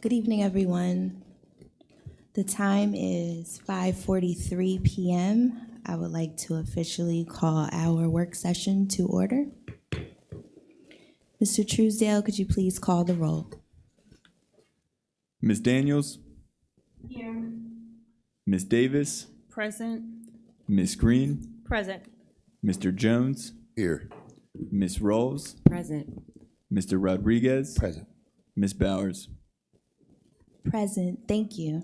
Good evening, everyone. The time is 5:43 p.m. I would like to officially call our work session to order. Mr. Truesdale, could you please call the roll? Ms. Daniels? Here. Ms. Davis? Present. Ms. Green? Present. Mr. Jones? Here. Ms. Rawls? Present. Mr. Rodriguez? Present. Ms. Bowers? Present, thank you.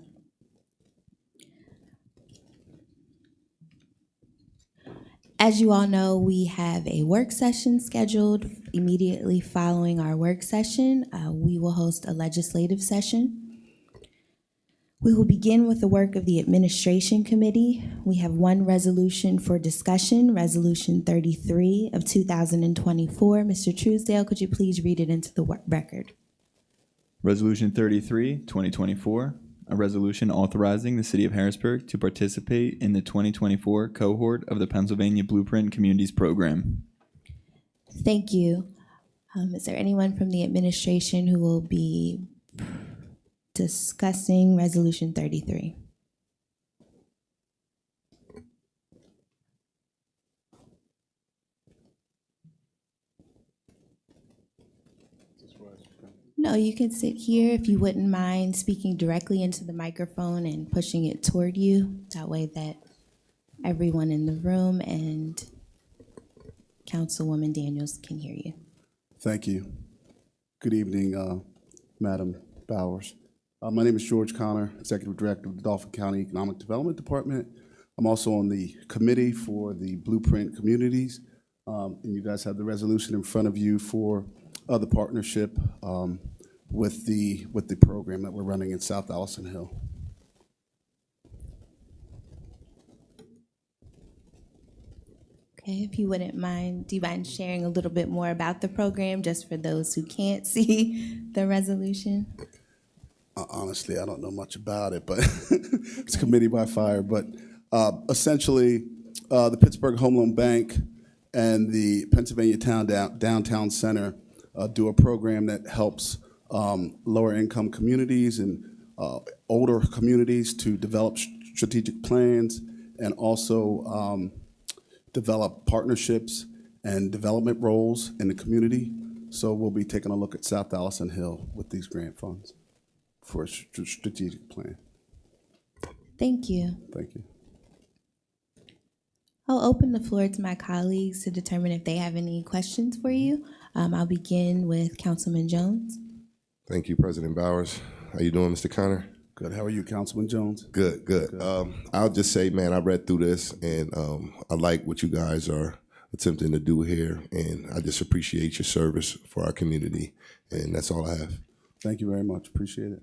As you all know, we have a work session scheduled immediately following our work session. We will host a legislative session. We will begin with the work of the Administration Committee. We have one resolution for discussion, Resolution 33 of 2024. Mr. Truesdale, could you please read it into the record? Resolution 33, 2024, a resolution authorizing the City of Harrisburg to participate in the 2024 cohort of the Pennsylvania Blueprint Communities Program. Thank you. Is there anyone from the administration who will be discussing Resolution 33? No, you can sit here if you wouldn't mind speaking directly into the microphone and pushing it toward you. That way that everyone in the room and Councilwoman Daniels can hear you. Thank you. Good evening, Madam Bowers. My name is George Connor, Executive Director of the Dauphin County Economic Development Department. I'm also on the committee for the Blueprint Communities. And you guys have the resolution in front of you for the partnership with the program that we're running in South Allison Hill. Okay, if you wouldn't mind, do you mind sharing a little bit more about the program, just for those who can't see the resolution? Honestly, I don't know much about it, but it's committee by fire. But essentially, the Pittsburgh Home Loan Bank and the Pennsylvania Downtown Center do a program that helps lower income communities and older communities to develop strategic plans and also develop partnerships and development roles in the community. So we'll be taking a look at South Allison Hill with these grant funds for a strategic plan. Thank you. Thank you. I'll open the floor to my colleagues to determine if they have any questions for you. I'll begin with Councilman Jones. Thank you, President Bowers. How you doing, Mr. Connor? Good. How are you, Councilman Jones? Good, good. I'll just say, man, I read through this, and I like what you guys are attempting to do here, and I just appreciate your service for our community, and that's all I have. Thank you very much. Appreciate it.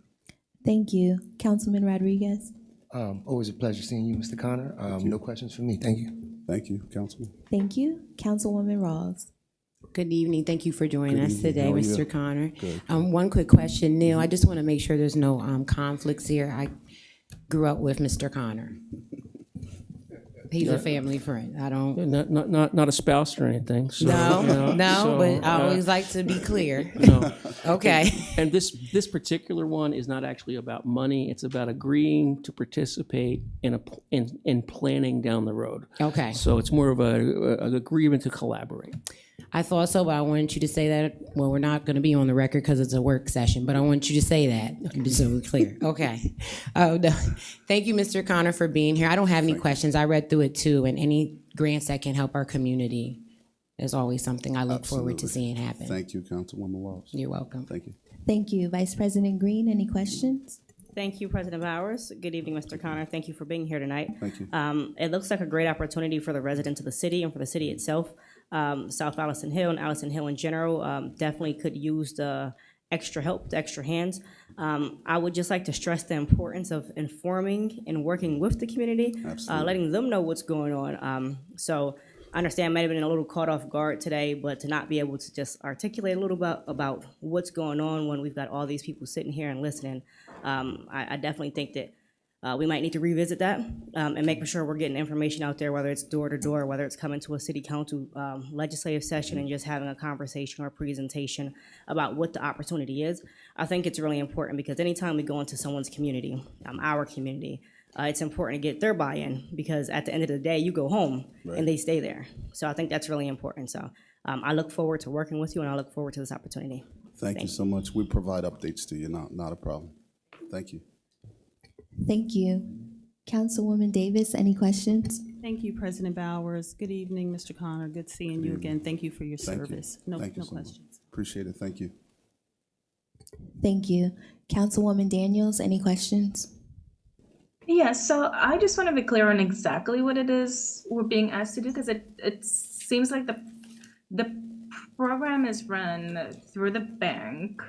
Thank you. Councilman Rodriguez. Always a pleasure seeing you, Mr. Connor. No questions from me. Thank you. Thank you, Councilman. Thank you. Councilwoman Rawls. Good evening. Thank you for joining us today, How are you? Mr. Connor. Good. One quick question, Neil. I just want to make sure there's no conflicts here. I grew up with Mr. Connor. He's a family friend. I don't. Not a spouse or anything. So, No, you know, no, so, but I always like to be clear. no. Okay. And this particular one is not actually about money. It's about agreeing to participate in planning down the road. Okay. So it's more of an agreement to collaborate. I thought so, but I wanted you to say that. Well, we're not going to be on the record because it's a work session, but I want you to say that so we're clear. Okay. No. Thank you, Mr. Connor, for being here. I don't have any questions. I read through it too, and any grants that can help our community is always something I look forward to seeing happen. Thank you, Councilwoman Walsh. You're welcome. Thank you. Thank you. Vice President Green, any questions? Thank you, President Bowers. Good evening, Mr. Connor. Thank you for being here tonight. Thank you. It looks like a great opportunity for the residents of the city and for the city itself. South Allison Hill and Allison Hill in general definitely could use the extra help, the extra hands. I would just like to stress the importance of informing and working with the community, letting them know what's going on. So I understand I might have been a little caught off guard today, but to not be able to just articulate a little bit about what's going on when we've got all these people sitting here and listening, I definitely think that We might need to revisit that and making sure we're getting information out there, whether it's door to door, whether it's coming to a city council legislative session and just having a conversation or a presentation about what the opportunity is. I think it's really important because anytime we go into someone's community, our community, it's important to get their buy-in because at the end of the day, you go home and they stay there. So I think that's really important. So I look forward to working with you and I look forward to this opportunity. Thank you so much. We provide updates to you, not a problem. Thank you. Thank you. Councilwoman Davis, any questions? Thank you, President Bowers. Good evening, Mr. Connor. Good seeing you again. Thank you for your service. No Thank you so much. questions. Appreciate it. Thank you. Thank you. Councilwoman Daniels, any questions? Yeah, so I just want to be clear on exactly what it is we're being asked to do because it seems like the program is run through the bank.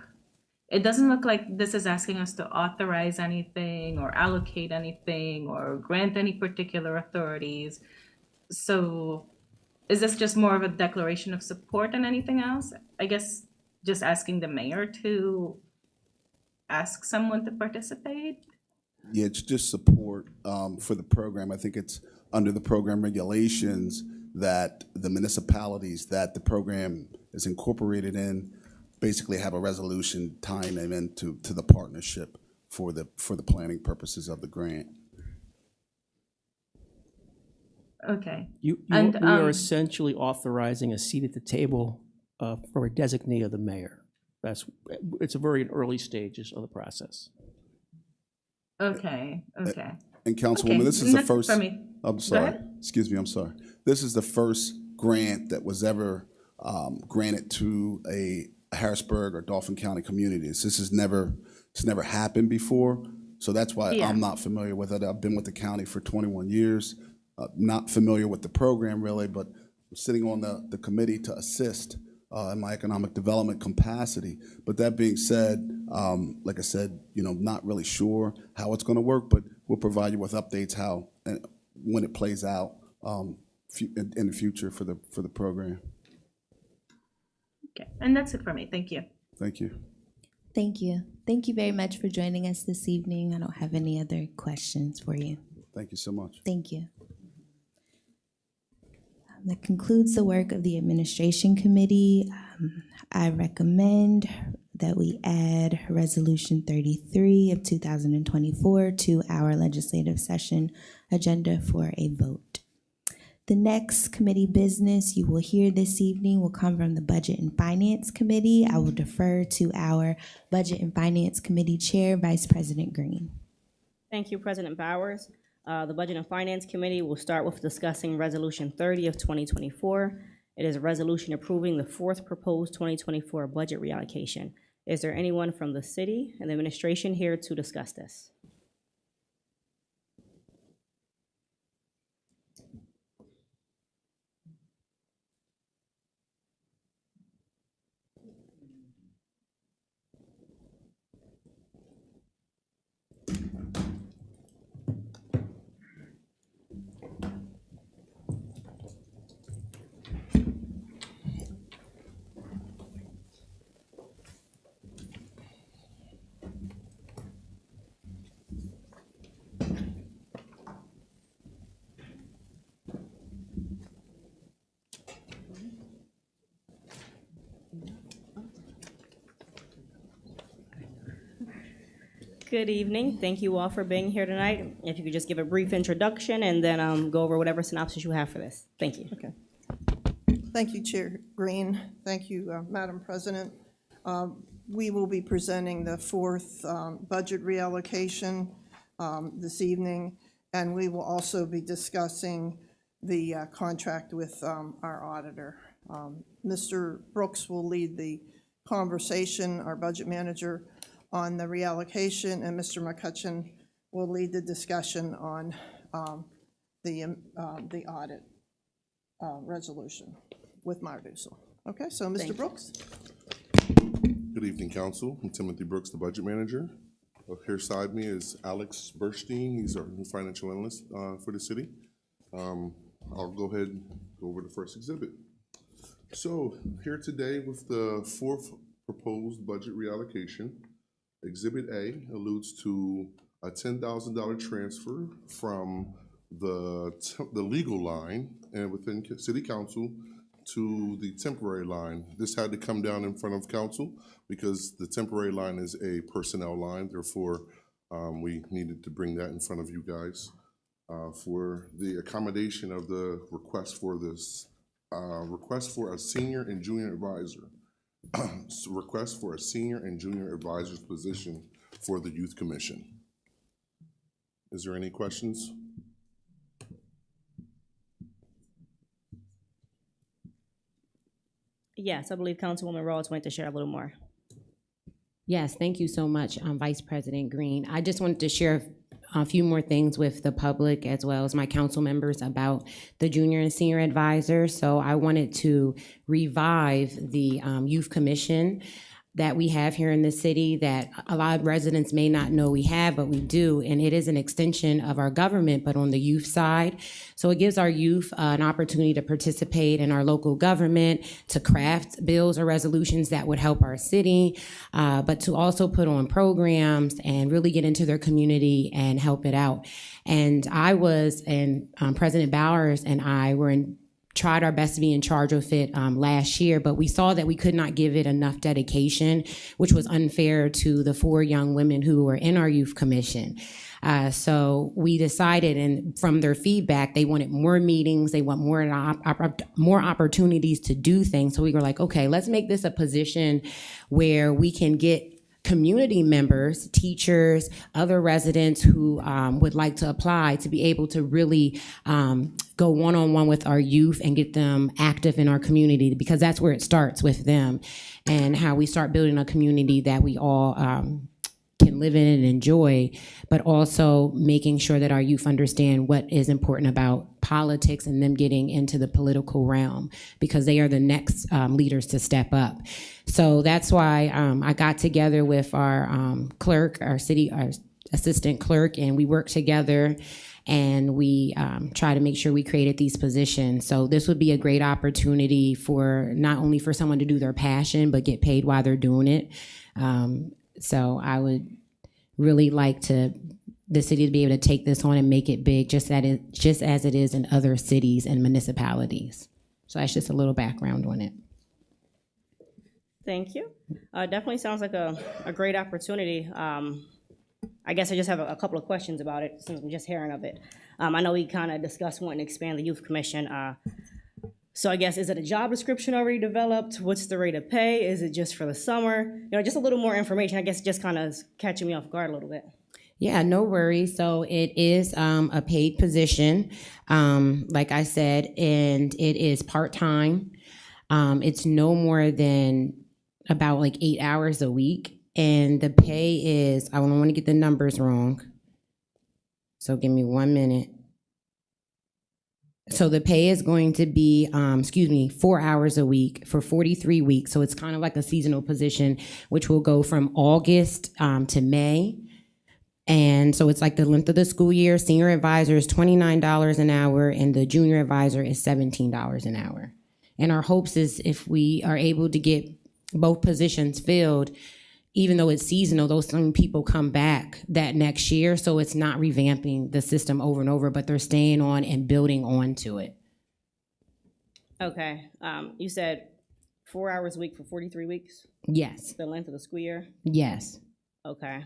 It doesn't look like this is asking us to authorize anything or allocate anything or grant any particular authorities. So is this just more of a declaration of support than anything else? I guess just asking the mayor to ask someone to participate? Yeah, it's just support for the program. I think it's under the program regulations that the municipalities that the program is incorporated in basically have a resolution tying them into the partnership for the planning purposes of the grant. Okay. We are essentially authorizing a seat at the table for a designee of the mayor. It's a very early stages of the process. Okay. And Councilwoman, Okay, this is the that's first. for me. I'm sorry. ahead. Excuse me. I'm sorry. This is the first grant that was ever granted to a Harrisburg or Dauphin County communities. It's never happened before, so that's why Yeah. I'm not familiar with it. I've been with the county for 21 years, not familiar with the program really, but I'm sitting on the committee to assist in my economic development capacity. But that being said, like I said, not really sure how it's going to work, but we'll provide you with updates how and when it plays out in the future for the program. Okay, and that's it for me. Thank you. Thank you. Thank you. Thank you very much for joining us this evening. I don't have any other questions for you. Thank you so much. Thank you. That concludes the work of the Administration Committee. I recommend that we add Resolution 33 of 2024 to our legislative session agenda for a vote. The next committee business you will hear this evening will come from the Budget and Finance Committee. I will defer to our Budget and Finance Committee Chair, Vice President Green. Thank you, President Bowers. The Budget and Finance Committee will start with discussing Resolution 30 of 2024. It is a resolution approving the fourth proposed 2024 budget reallocation. Is there anyone from the city and the administration here to discuss this? Good evening. Thank you all for being here tonight. If you could just give a brief introduction and then go over whatever synopsis you have for this. Thank you. Okay. Thank you, Chair Green. Thank you, Madam President. We will be presenting the fourth budget reallocation this evening, and we will also be discussing the contract with our auditor. Mr. Brooks will lead the conversation, our budget manager, on the reallocation, and Mr. McCutcheon will lead the discussion on the audit resolution with Marducil. Okay, so Mr. Brooks. Good evening, Council. I'm Timothy Brooks, the Budget Manager. Here beside me is Alex Burstein. He's our new financial analyst for the city. I'll go ahead and go over the first exhibit. So here today with the fourth proposed budget reallocation. Exhibit A alludes to a $10,000 transfer from the legal line and within City Council to the temporary line. This had to come down in front of council because the temporary line is a personnel line. Therefore, we needed to bring that in front of you guys for the accommodation of the request for this request for a senior and junior advisor. Request for a senior and junior advisor's position for the Youth Commission. Is there any questions? Yes, I believe Councilwoman Rawls wanted to share a little more. Yes, thank you so much, Vice President Green. I just wanted to share a few more things with the public as well as my council members about the junior and senior advisors. So I wanted to revive the Youth Commission that we have here in the city that a lot of residents may not know we have, but we do. And it is an extension of our government, but on the youth side. So it gives our youth an opportunity to participate in our local government, to craft bills or resolutions that would help our city, but to also put on programs and really get into their community and help it out. And I was, and President Bowers and I were tried our best to be in charge of it last year, but we saw that we could not give it enough dedication, which was unfair to the 4 young women who were in our youth commission. So we decided, and from their feedback, they wanted more meetings, they want more opportunities to do things. So we were like, okay, let's make this a position where we can get community members, teachers, other residents who would like to apply to be able to really go one-on-one with our youth and get them active in our community, because that's where it starts with them and how we start building a community that we all can live in and enjoy, but also making sure that our youth understand what is important about politics and them getting into the political realm, because they are the next leaders to step up. So that's why I got together with our clerk, our assistant clerk, and we worked together and we try to make sure we created these positions. So this would be a great opportunity for not only for someone to do their passion, but get paid while they're doing it. So I would really like the city to be able to take this on and make it big, just as it is in other cities and municipalities. So that's just a little background on it. Thank you. Definitely sounds like a great opportunity. I guess I just have a couple of questions about it since I'm just hearing of it. I know we kind of discussed wanting to expand the Youth Commission. So I guess, is it a job description already developed? What's the rate of pay? Is it just for the summer? You know, just a little more information. I guess just kind of catching me off guard a little bit. Yeah, no worries. So it is a paid position, like I said, and it is part-time. It's no more than about like 8 hours a week. And the pay is, I don't want to get the numbers wrong. So give me 1 minute. So the pay is going to be, 4 hours a week for 43 weeks. So it's kind of like a seasonal position, which will go from August to May. And so it's like the length of the school year. Senior advisor is $29 an hour, and the junior advisor is $17 an hour. And our hopes is if we are able to get both positions filled, even though it's seasonal, those same people come back that next year. So it's not revamping the system over and over, but they're staying on and building onto it. Okay. You said 4 hours a week for 43 weeks? Yes. The length of the school year? Yes. Okay.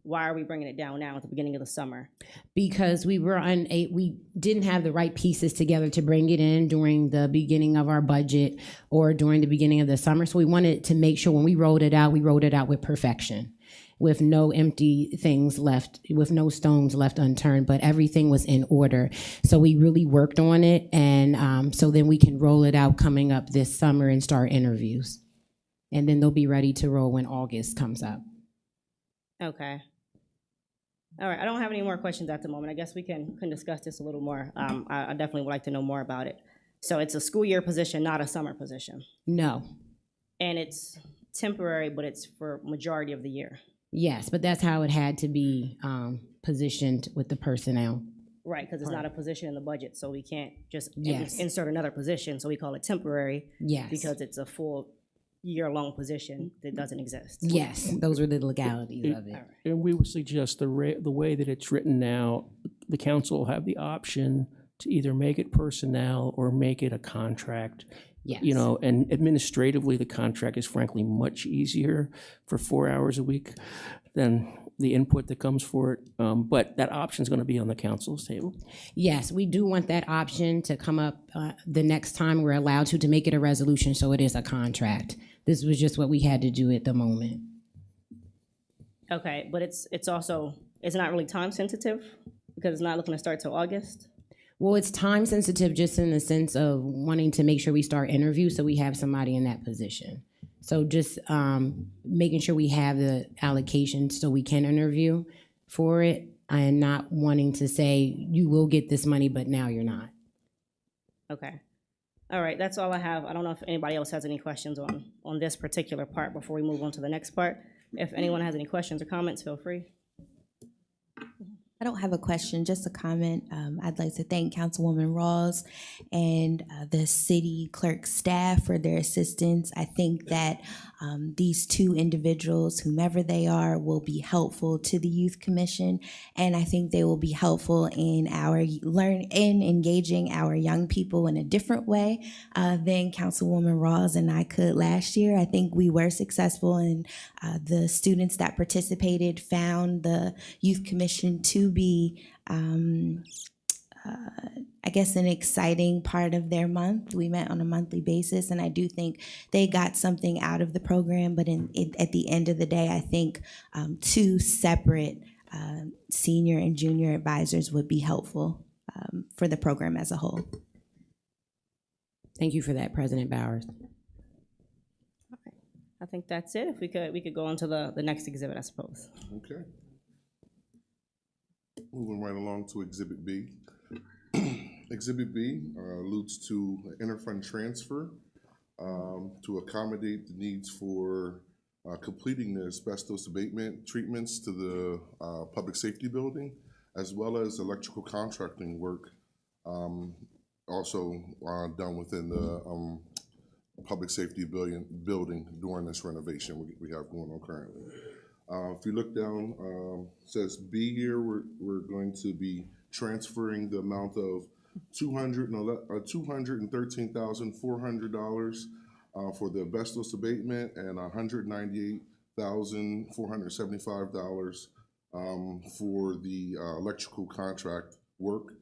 Why are we bringing it down now at the beginning of the summer? Because we didn't have the right pieces together to bring it in during the beginning of our budget or during the beginning of the summer. So we wanted to make sure when we rolled it out with perfection, with no empty things left, with no stones left unturned, but everything was in order. So we really worked on it, and so then we can roll it out coming up this summer and start interviews. And then they'll be ready to roll when August comes up. Okay. All right, I don't have any more questions at the moment. I guess we can discuss this a little more. I definitely would like to know more about it. So it's a school year position, not a summer position? No. And it's temporary, but it's for majority of the year? Yes, but that's how it had to be positioned with the personnel. Right, because it's not a position in the budget, so we can't just Yes. insert another position, so we call it temporary. Yes. Because it's a full year-long position that doesn't exist. Yes, those were the legalities of it. And we would suggest the way that it's written now, the council will have the option to either make it personnel or make it a contract. Yes. You know, and administratively, the contract is frankly much easier for 4 hours a week than the input that comes for it. But that option is going to be on the council's table. Yes, we do want that option to come up the next time we're allowed to make it a resolution, so it is a contract. This was just what we had to do at the moment. Okay, but it's not really time sensitive because it's not looking to start till August. Well, it's time sensitive just in the sense of wanting to make sure we start interviews so we have somebody in that position. So just making sure we have the allocation so we can interview for it and not wanting to say, you will get this money, but now you're not. Okay. All right, that's all I have. I don't know if anybody else has any questions on this particular part before we move on to the next part. If anyone has any questions or comments, feel free. I don't have a question, just a comment. I'd like to thank Councilwoman Rawls and the city clerk staff for their assistance. I think that these two individuals, whomever they are, will be helpful to the Youth Commission, and I think they will be helpful in engaging our young people in a different way than Councilwoman Rawls and I could last year. I think we were successful, and the students that participated found the Youth Commission to be I guess an exciting part of their month. We met on a monthly basis, and I do think they got something out of the program, but at the end of the day, I think two separate senior and junior advisors would be helpful for the program as a whole. Thank you for that, President Bowers. I think that's it. If we could go on to the next exhibit, I suppose. Okay. Moving right along to Exhibit B. Exhibit B alludes to interfund transfer to accommodate the needs for completing the asbestos abatement treatments to the public safety building, as well as electrical contracting work also done within the public safety building during this renovation we have going on currently. If you look down, says B here, we're going to be transferring the amount of $213,400 for the asbestos abatement and $198,475 for the electrical contract work.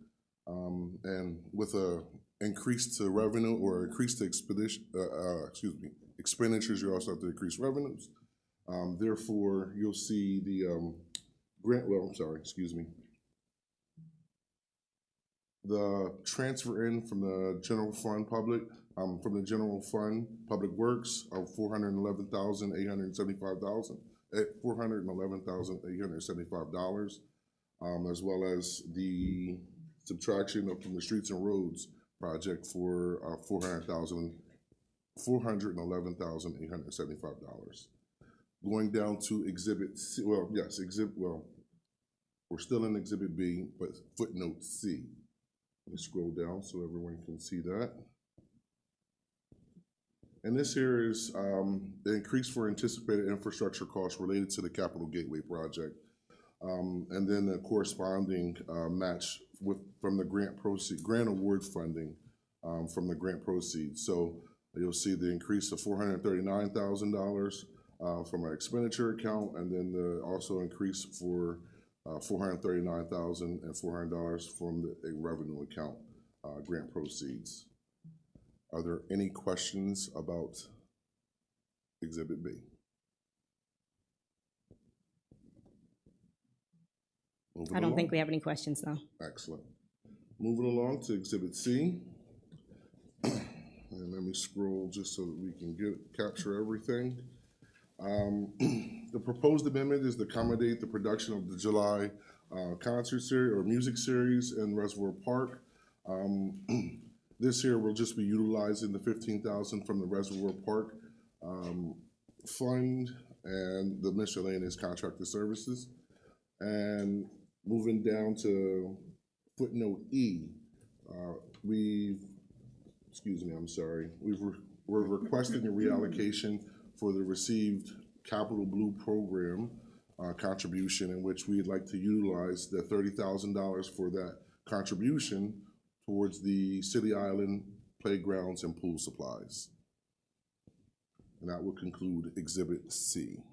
And with a increase to revenue or increase to expenditures, you also have to increase revenues. Therefore, you'll see the the transfer in from the general fund public works of $411,875, as well as the subtraction from the streets and roads project for $411,875. Going down to Exhibit C, we're still in Exhibit B, but footnote C. Let me scroll down so everyone can see that. And this here is the increase for anticipated infrastructure costs related to the Capital Gateway project. And then the corresponding match from the grant award funding from the grant proceeds. So you'll see the increase of $439,000 from our expenditure account, and then the also increase for $439,400 from the revenue account grant proceeds. Are there any questions about Exhibit B? I don't think we have any questions now. Excellent. Moving along to Exhibit C. And let me scroll just so that we can capture everything. The proposed amendment is to accommodate the production of the July concert series or music series in Reservoir Park. This year we'll just be utilizing the $15,000 from the Reservoir Park fund and the miscellaneous contracted services. And moving down to footnote E, we've we're requesting a reallocation for the received Capital Blue program contribution, in which we'd like to utilize the $30,000 for that contribution towards the City Island playgrounds and pool supplies. And that will conclude Exhibit C.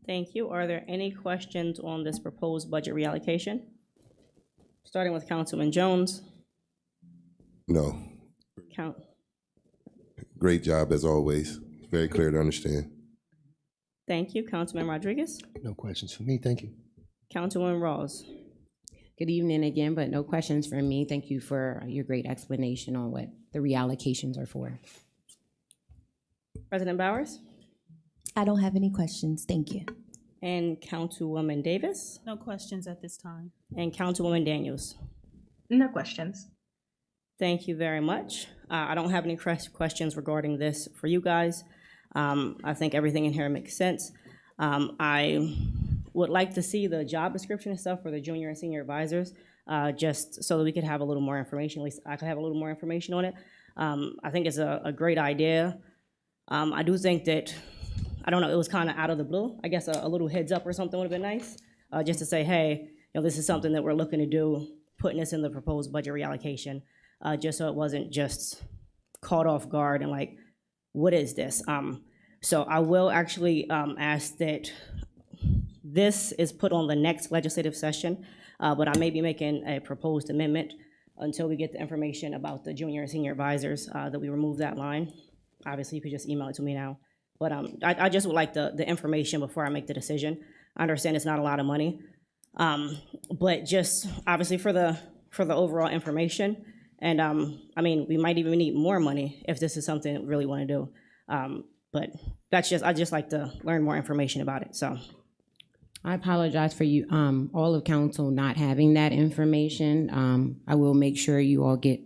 Thank you. Are there any questions on this proposed budget reallocation? Starting with Councilman Jones. No. Count. Great job as always. Very clear to understand. Thank you. Councilman Rodriguez. No questions for me, thank you. Councilwoman Rawls. Good evening again, but no questions from me. Thank you for your great explanation on what the reallocations are for. President Bowers. I don't have any questions. Thank you. And Councilwoman Davis. No questions at this time. And Councilwoman Daniels. No questions. Thank you very much. I don't have any questions regarding this for you guys. I think everything in here makes sense. I would like to see the job description and stuff for the junior and senior advisors, just so that we could have a little more information, at least I could have a little more information on it. I think it's a great idea. I do think that, I don't know, it was kind of out of the blue. I guess a little heads up or something would have been nice, just to say, hey, this is something that we're looking to do, putting this in the proposed budget reallocation, just so it wasn't just caught off guard and like, what is this? So I will actually ask that this is put on the next legislative session, but I may be making a proposed amendment until we get the information about the junior and senior advisors, that we remove that line. Obviously, you could just email it to me now. But I just would like the information before I make the decision. I understand it's not a lot of money, but just obviously for the overall information. And I mean, we might even need more money if this is something we really want to do. But that's just, I just like to learn more information about it, so. I apologize for you, all of council not having that information. I will make sure you all get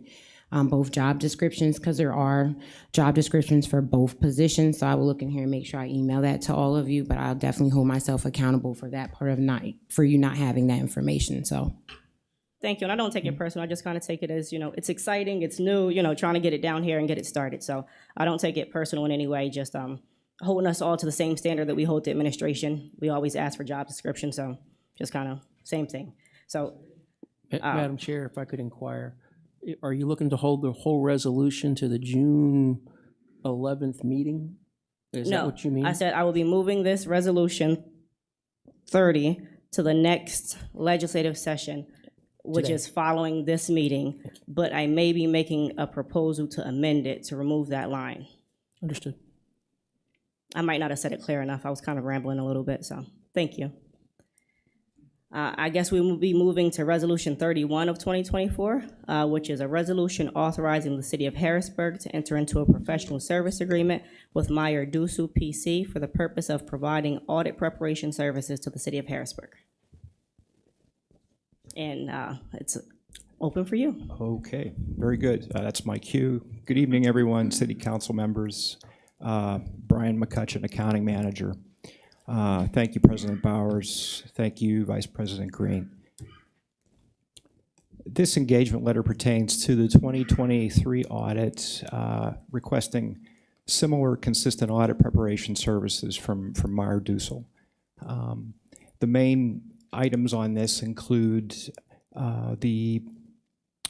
both job descriptions, because there are job descriptions for both positions. So I will look in here and make sure I email that to all of you, but I'll definitely hold myself accountable for that part of for you not having that information, so. Thank you, and I don't take it personal. I just kind of take it as, it's exciting, it's new, trying to get it down here and get it started. So I don't take it personal in any way, just holding us all to the same standard that we hold the administration. We always ask for job description, so just kind of same thing. So. Madam Chair, if I could inquire, are you looking to hold the whole resolution to the June 11th meeting? Is that what you mean? I said I will be moving this resolution 30 to the next legislative session, which Today. is following this meeting, but I may be making a proposal to amend it to remove that line. Understood. I might not have said it clear enough. I was kind of rambling a little bit, so thank you. I guess we will be moving to Resolution 31 of 2024, which is a resolution authorizing the City of Harrisburg to enter into a professional service agreement with Meyer Dusu PC for the purpose of providing audit preparation services to the City of Harrisburg. And it's open for you. Okay, very good. That's my cue. Good evening, everyone, city council members. Brian McCutcheon, accounting manager. Thank you, President Bowers. Thank you, Vice President Green. This engagement letter pertains to the 2023 audit, requesting similar consistent audit preparation services from Meyer Dussel. The main items on this include the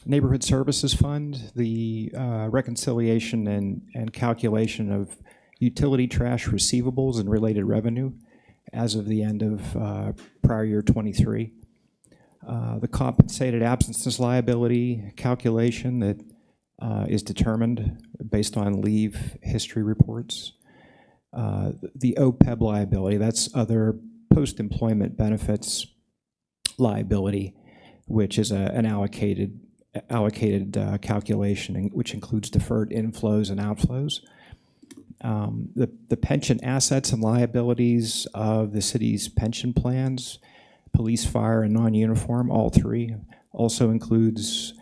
Neighborhood Services Fund, the reconciliation and calculation of utility trash receivables and related revenue as of the end of prior year 23. The compensated absences liability calculation that is determined based on leave history reports. The OPEB liability, that's other post-employment benefits liability, which is an allocated calculation, which includes deferred inflows and outflows. The pension assets and liabilities of the city's pension plans, police, fire, and non-uniform, all three, also includes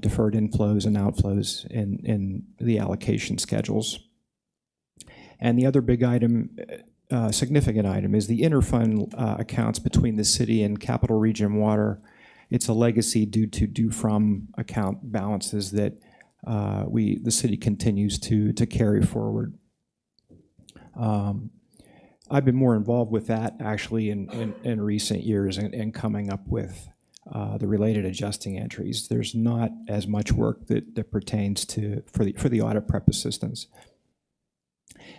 deferred inflows and outflows in the allocation schedules. And the other big item, significant item, is the interfund accounts between the city and Capital Region Water. It's a legacy due from account balances that the city continues to carry forward. I've been more involved with that actually in recent years and coming up with the related adjusting entries. There's not as much work that pertains to for the audit prep assistants.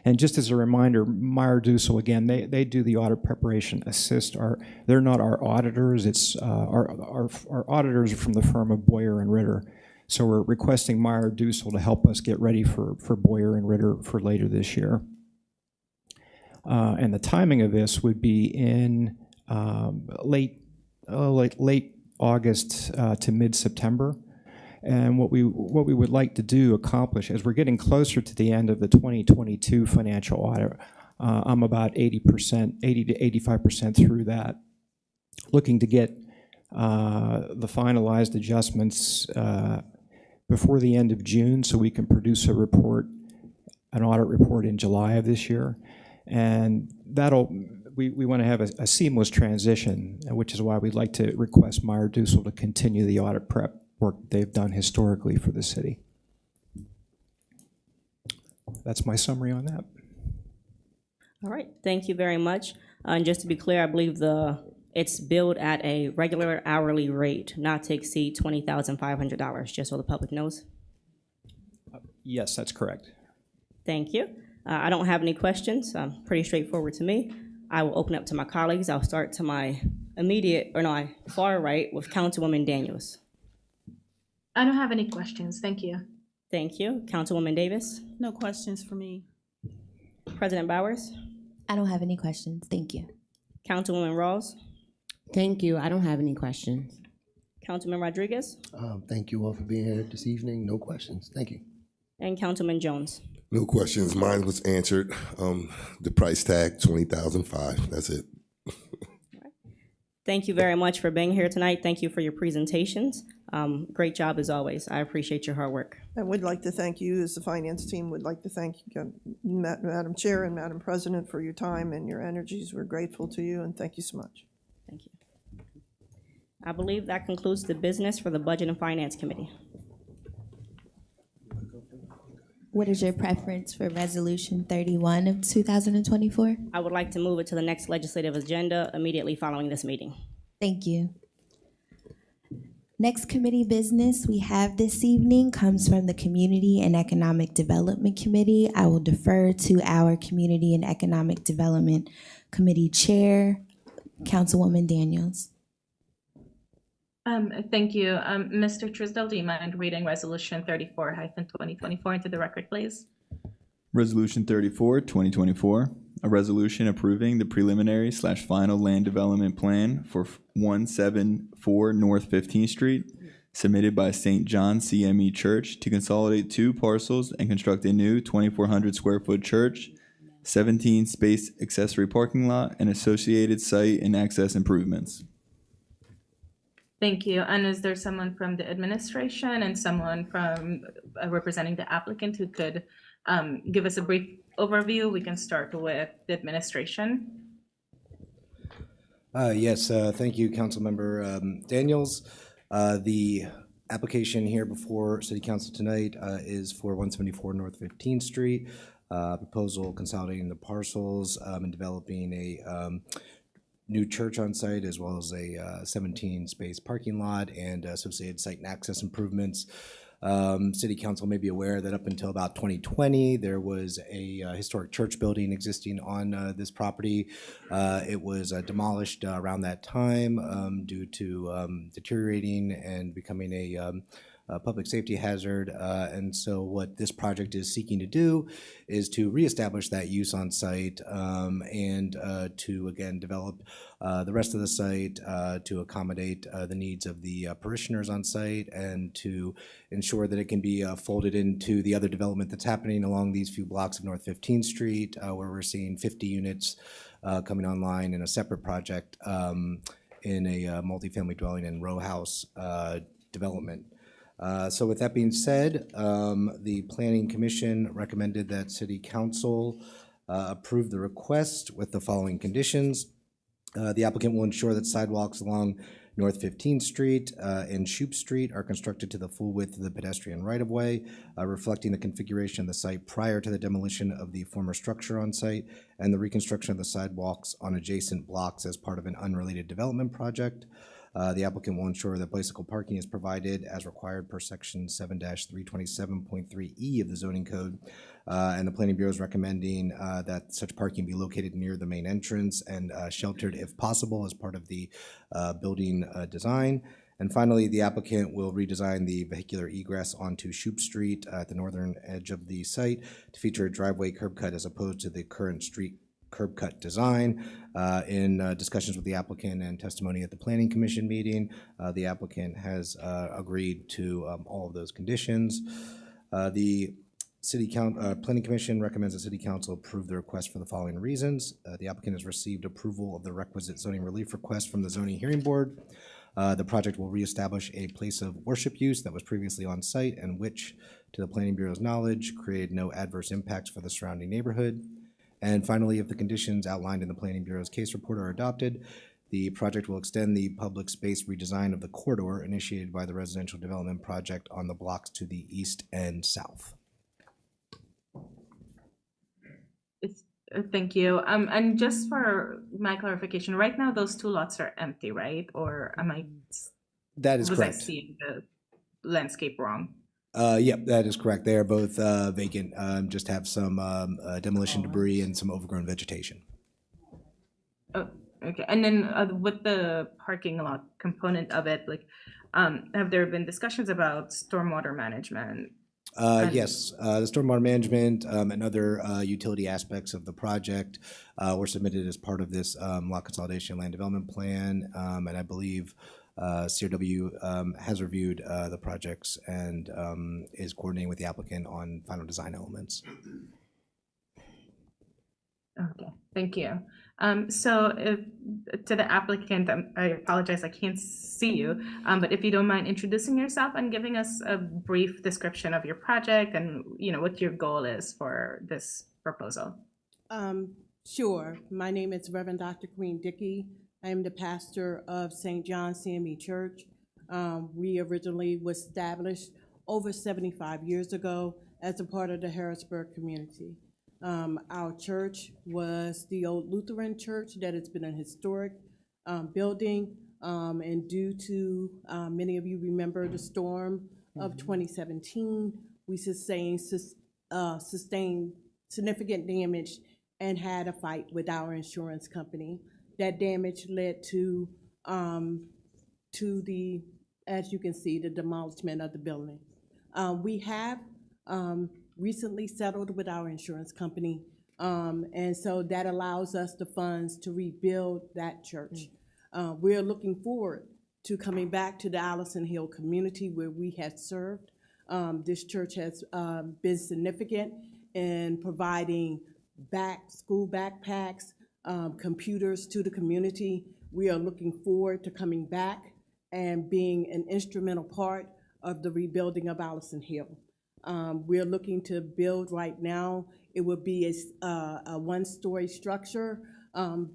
And just as a reminder, Meyer-Dussel, again, they do the audit preparation assist. They're not our auditors. It's our auditors are from the firm of Boyer and Ritter. So we're requesting Meyer-Dussel to help us get ready for Boyer and Ritter for later this year. And the timing of this would be in late August to mid-September. And what we would like to accomplish, as we're getting closer to the end of the 2022 financial audit, I'm about 80 to 85% through that, looking to get the finalized adjustments before the end of June, so we can produce an audit report in July of this year. And we want to have a seamless transition, which is why we'd like to request Meyer-Dussel to continue the audit prep work they've done historically for the city. That's my summary on that. All right, thank you very much. And just to be clear, I believe it's billed at a regular hourly rate, not to exceed $20,500, just so the public knows. Yes, that's correct. Thank you. I don't have any questions. Pretty straightforward to me. I will open up to my colleagues. I'll start to my far right with Councilwoman Daniels. I don't have any questions. Thank you. Thank you. Councilwoman Davis. No questions for me. President Bowers. I don't have any questions. Thank you. Councilwoman Rawls. Thank you. I don't have any questions. Councilman Rodriguez. Thank you all for being here this evening. No questions. Thank you. And Councilman Jones. No questions. Mine was answered. The price tag, $20,500. That's it. Thank you very much for being here tonight. Thank you for your presentations. Great job as always. I appreciate your hard work. I would like to thank you, as the finance team, would like to thank you, Madam Chair and Madam President, for your time and your energies. We're grateful to you, and thank you so much. Thank you. I believe that concludes the business for the Budget and Finance Committee. What is your preference for Resolution 31 of 2024? I would like to move it to the next legislative agenda immediately following this meeting. Thank you. Next committee business we have this evening comes from the Community and Economic Development Committee. I will defer to our Community and Economic Development Committee Chair, Councilwoman Daniels. Thank you. Mr. Trisdale, do you mind reading Resolution 34-2024 into the record, please? Resolution 34, 2024, a resolution approving the preliminary/final land development plan for 174 North 15th Street, submitted by St. John CME Church to consolidate 2 parcels and construct a new 2,400 square foot church, 17 space accessory parking lot, and associated site and access improvements. Thank you. And is there someone from the administration and someone from representing the applicant who could give us a brief overview? We can start with the administration. Yes, thank you, Councilmember Daniels. The application here before City Council tonight is for 174 North 15th Street, proposal consolidating the parcels and developing a new church on site, as well as a 17 space parking lot and associated site and access improvements. City Council may be aware that up until about 2020, there was a historic church building existing on this property. It was demolished around that time due to deteriorating and becoming a public safety hazard. And so what this project is seeking to do is to reestablish that use on site and to, again, develop the rest of the site to accommodate the needs of the parishioners on site and to ensure that it can be folded into the other development that's happening along these few blocks of North 15th Street, where we're seeing 50 units coming online in a separate project in a multifamily dwelling and row house development. So with that being said, the Planning Commission recommended that City Council approve the request with the following conditions. The applicant will ensure that sidewalks along North 15th Street and Shoup Street are constructed to the full width of the pedestrian right-of-way, reflecting the configuration of the site prior to the demolition of the former structure on site and the reconstruction of the sidewalks on adjacent blocks as part of an unrelated development project. The applicant will ensure that bicycle parking is provided as required per section 7-327.3E of the zoning code. And the Planning Bureau is recommending that such parking be located near the main entrance and sheltered if possible as part of the building design. And finally, the applicant will redesign the vehicular egress onto Shoup Street at the northern edge of the site to feature a driveway curb cut as opposed to the current street curb cut design. In discussions with the applicant and testimony at the Planning Commission meeting, the applicant has agreed to all of those conditions. The Planning Commission recommends the City Council approve the request for the following reasons. The applicant has received approval of the requisite zoning relief request from the Zoning Hearing Board. The project will reestablish a place of worship use that was previously on site and which, to the Planning Bureau's knowledge, created no adverse impacts for the surrounding neighborhood. And finally, if the conditions outlined in the Planning Bureau's case report are adopted, the project will extend the public space redesign of the corridor initiated by the residential development project on the blocks to the east and south. Thank you. And just for my clarification, right now those two lots are empty, right? Or am I? That is correct. Was I seeing the landscape wrong? Yep, that is correct. They are both vacant, just have some demolition debris and some overgrown vegetation. Oh, okay. And then with the parking lot component of it, like, have there been discussions about stormwater management? Yes, the stormwater management and other utility aspects of the project were submitted as part of this lot consolidation land development plan, and I believe CRW has reviewed the projects and is coordinating with the applicant on final design elements. Okay, thank you. So to the applicant, I apologize, I can't see you, but if you don't mind introducing yourself and giving us a brief description of your project and, you know, what your goal is for this proposal. Sure. My name is Reverend Dr. Queen Dickey. I am the pastor of St. John CME Church. We originally was established over 75 years ago as a part of the Harrisburg community. Our church was the old Lutheran church that has been a historic building, and due to, many of you remember the storm of 2017, we sustained significant damage and had a fight with our insurance company. That damage led to the, as you can see, the demolishment of the building. We have recently settled with our insurance company, and so that allows us the funds to rebuild that church. We're looking forward to coming back to the Allison Hill community where we have served. This church has been significant in providing school backpacks, computers to the community. We are looking forward to coming back and being an instrumental part of the rebuilding of Allison Hill. We're looking to build right now. It will be a one-story structure,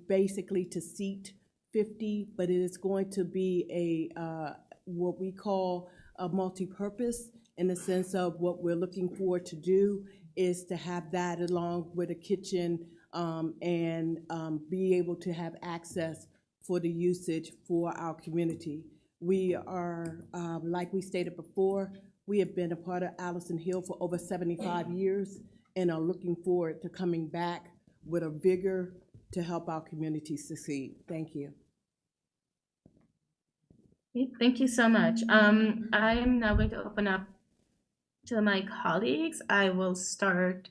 basically to seat 50, but it is going to be a what we call a multi-purpose, in the sense of what we're looking forward to do is to have that along with a kitchen and be able to have access for the usage for our community. We are, like we stated before, we have been a part of Allison Hill for over 75 years and are looking forward to coming back with a vigor to help our community succeed. Thank you. Thank you so much. I am now going to open up to my colleagues. I will start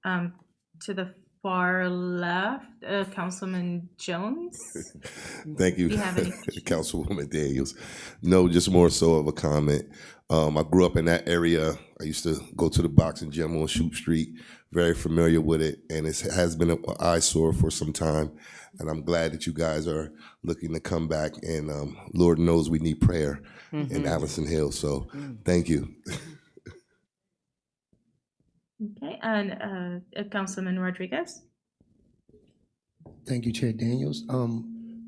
to the far left, Councilman Jones. Thank you, Do you have any Councilwoman Daniels. No, just more so of a comment. I grew up in that area. I used to go to the boxing gym on Shoup Street, very familiar with it, and it has been an eyesore for some time. And I'm glad that you guys are looking to come back, and Lord knows we need prayer in Allison Hill, so thank you. Okay, and Councilman Rodriguez. Thank you, Chair Daniels.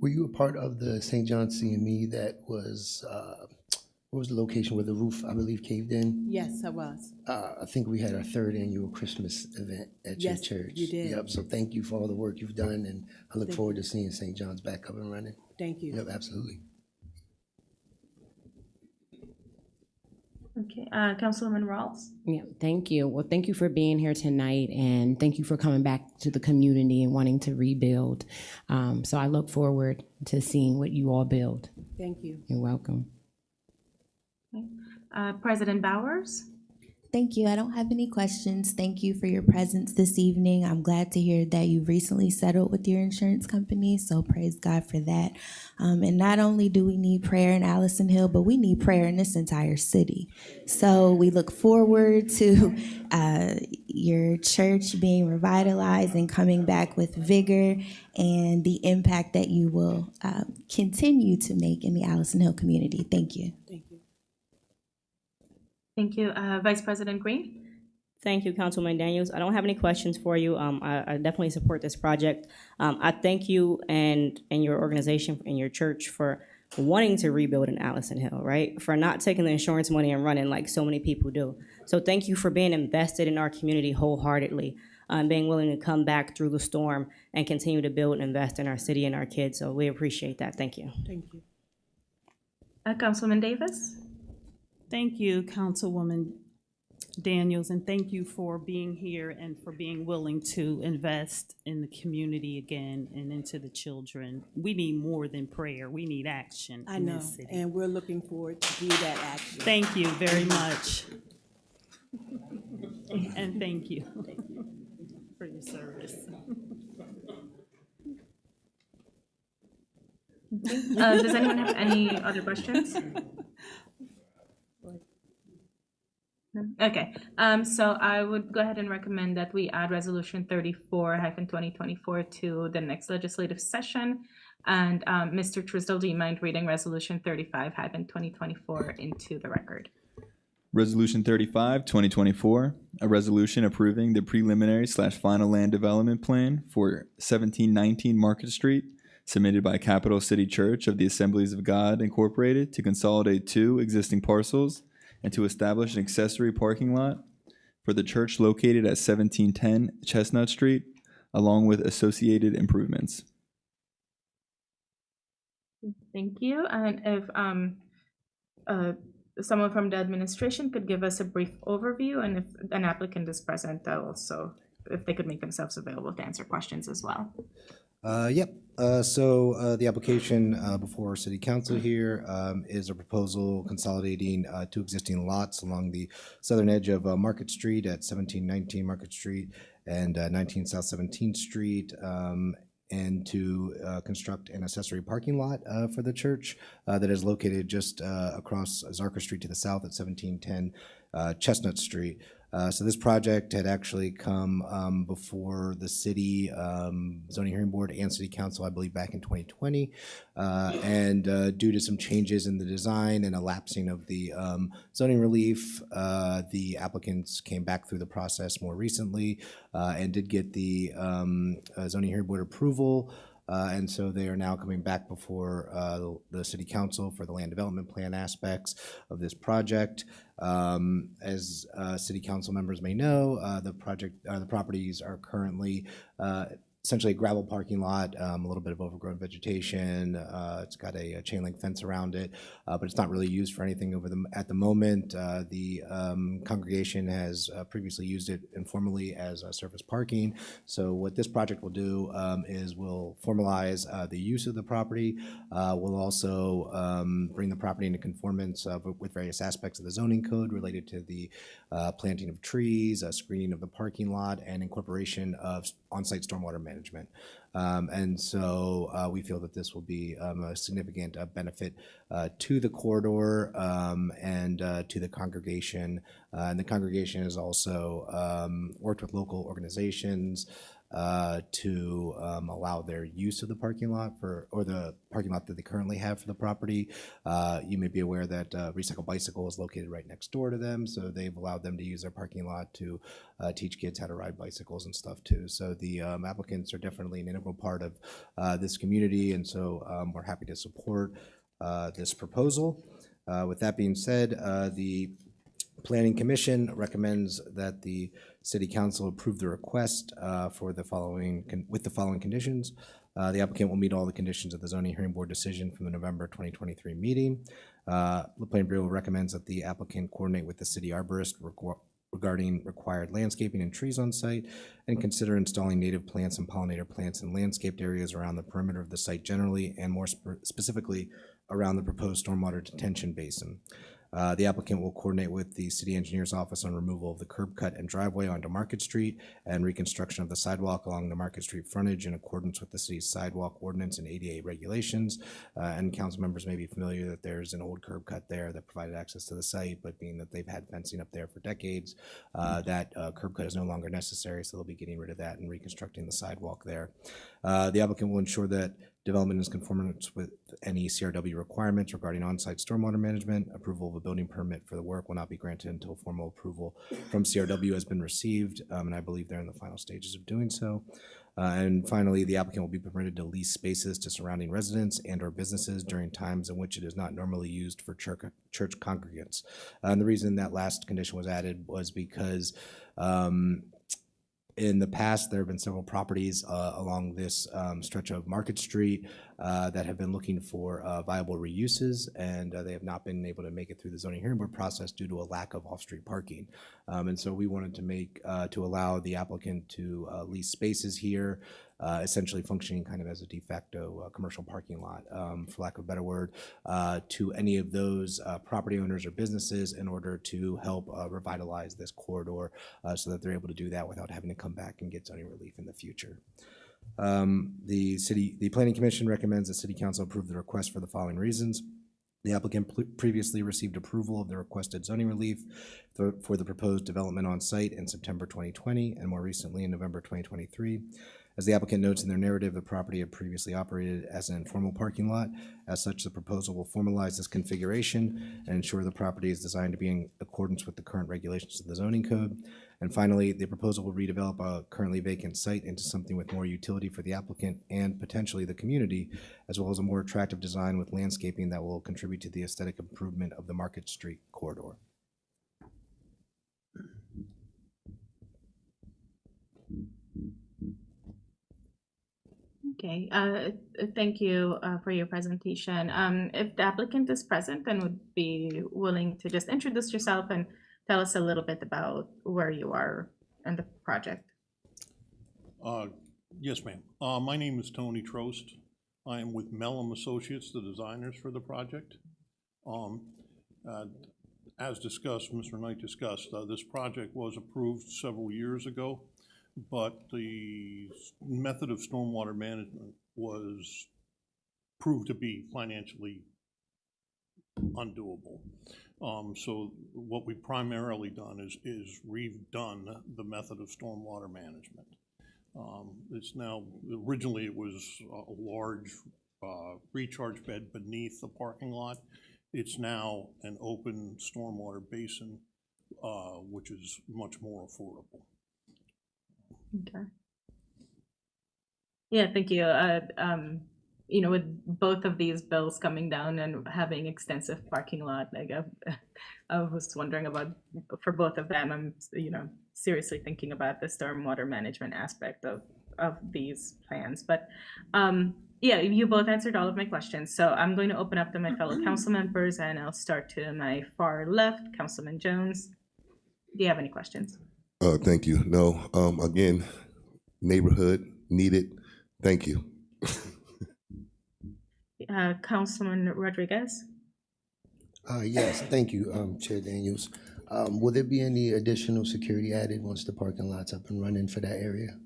Were you a part of the St. John CME that was, what was the location where the roof, I believe, caved in? Yes, I was. I think we had our 3rd annual Christmas event at your Yes, church. you did. Yep, so thank you for all the work you've done, and I look forward to seeing St. John's back up and running. Thank you. Yep, absolutely. Okay, Councilwoman Rawls? Yeah, thank you. Well, thank you for being here tonight, and thank you for coming back to the community and wanting to rebuild. So I look forward to seeing what you all build. Thank you. You're welcome. President Bowers? Thank you. I don't have any questions. Thank you for your presence this evening. I'm glad to hear that you recently settled with your insurance company, so praise God for that. And not only do we need prayer in Allison Hill, but we need prayer in this entire city. So we look forward to your church being revitalized and coming back with vigor, and the impact that you will continue to make in the Allison Hill community. Thank you. Thank you. Thank you. Vice President Green? Thank you, Councilman Daniels. I don't have any questions for you. I definitely support this project. I thank you and your organization and your church for wanting to rebuild in Allison Hill, right? For not taking the insurance money and running like so many people do. So thank you for being invested in our community wholeheartedly, being willing to come back through the storm and continue to build and invest in our city and our kids. So we appreciate that. Thank you. Thank you. Councilwoman Davis? Thank you, Councilwoman Daniels, and thank you for being here and for being willing to invest in the community again and into the children. We need more than prayer. We need action I in know, this city. and we're looking forward to do that action. Thank you very much. And thank you for your service. Does anyone have any other questions? No? Okay, so I would go ahead and recommend that we add Resolution 34-2024 to the next legislative session. And Mr. Trisdale, do you mind reading Resolution 35-2024 into the record? Resolution 35, 2024, a resolution approving the preliminary/final land development plan for 1719 Market Street, submitted by Capital City Church of the Assemblies of God Incorporated to consolidate 2 existing parcels and to establish an accessory parking lot for the church located at 1710 Chestnut Street, along with associated improvements. Thank you. And if someone from the administration could give us a brief overview, and if an applicant is present, also if they could make themselves available to answer questions as well. Yep. So the application before City Council here is a proposal consolidating 2 existing lots along the southern edge of Market Street at 1719 Market Street and 19 South 17th Street, and to construct an accessory parking lot for the church that is located just across Zarka Street to the south at 1710 Chestnut Street. So this project had actually come before the city zoning hearing board and city council, I believe, back in 2020. And due to some changes in the design and a lapsing of the zoning relief, the applicants came back through the process more recently and did get the zoning hearing board approval. And so they are now coming back before the city council for the land development plan aspects of this project. As city council members may know, the properties are currently essentially a gravel parking lot, a little bit of overgrown vegetation. It's got a chain link fence around it, but it's not really used for anything at the moment. The congregation has previously used it informally as surface parking. So what this project will do is we'll formalize the use of the property. We'll also bring the property into conformance with various aspects of the zoning code related to the planting of trees, screening of the parking lot, and incorporation of on-site stormwater management. And so we feel that this will be a significant benefit to the corridor and to the congregation. And the congregation has also worked with local organizations to allow their use of the parking lot or the parking lot that they currently have for the property. You may be aware that Recycle Bicycle is located right next door to them, so they've allowed them to use their parking lot to teach kids how to ride bicycles and stuff too. So the applicants are definitely in an integral part of this community, and so we're happy to support this proposal. With that being said, the Planning Commission recommends that the City Council approve the request for the following with the following conditions. The applicant will meet all the conditions of the zoning hearing board decision from the November 2023 meeting. The Planning Bureau recommends that the applicant coordinate with the city arborist regarding required landscaping and trees on site, and consider installing native plants and pollinator plants in landscaped areas around the perimeter of the site generally, and more specifically around the proposed stormwater detention basin. The applicant will coordinate with the city engineer's office on removal of the curb cut and driveway onto Market Street and reconstruction of the sidewalk along the Market Street frontage in accordance with the city's sidewalk ordinance and ADA regulations. And council members may be familiar that there's an old curb cut there that provided access to the site, but being that they've had fencing up there for decades, that curb cut is no longer necessary, so they'll be getting rid of that and reconstructing the sidewalk there. The applicant will ensure that development is conformance with any CRW requirements regarding on-site stormwater management. Approval of a building permit for the work will not be granted until formal approval from CRW has been received, and I believe they're in the final stages of doing so. And finally, the applicant will be permitted to lease spaces to surrounding residents and or businesses during times in which it is not normally used for church congregants. And the reason that last condition was added was because in the past, there have been several properties along this stretch of Market Street that have been looking for viable reuses, and they have not been able to make it through the zoning hearing board process due to a lack of off-street parking. And so we wanted to allow the applicant to lease spaces here, essentially functioning kind of as a de facto commercial parking lot, for lack of a better word, to any of those property owners or businesses in order to help revitalize this corridor so that they're able to do that without having to come back and get zoning relief in the future. The Planning Commission recommends the City Council approve the request for the following reasons. The applicant previously received approval of the requested zoning relief for the proposed development on site in September 2020 and more recently in November 2023. As the applicant notes in their narrative, the property had previously operated as an informal parking lot. As such, the proposal will formalize this configuration and ensure the property is designed to be in accordance with the current regulations of the zoning code. And finally, the proposal will redevelop a currently vacant site into something with more utility for the applicant and potentially the community, as well as a more attractive design with landscaping that will contribute to the aesthetic improvement of the Market Street corridor. Okay, thank you for your presentation. If the applicant is present and would be willing to just introduce yourself and tell us a little bit about where you are in the project. Yes, ma'am. My name is Tony Trost. I am with Mellum Associates, the designers for the project. As discussed, Mr. Knight discussed, this project was approved several years ago, but the method of stormwater management was proved to be financially undoable. So what we've primarily done is redone the method of stormwater management. It's now, originally it was a large recharge bed beneath the parking lot. It's now an open stormwater basin, which is much more affordable. Okay. Yeah, thank you. You know, with both of these bills coming down and having extensive parking lot, like I was wondering about, for both of them, I'm, you know, seriously thinking about the stormwater management aspect of these plans. But yeah, you both answered all of my questions. So I'm going to open up to my fellow council members, and I'll start to my far left, Councilman Jones. Do you have any questions? Thank you. No, again, neighborhood needed. Thank you. Councilman Rodriguez? Yes, thank you, Chair Daniels. Will there be any additional security added once the parking lot's up and running for that area?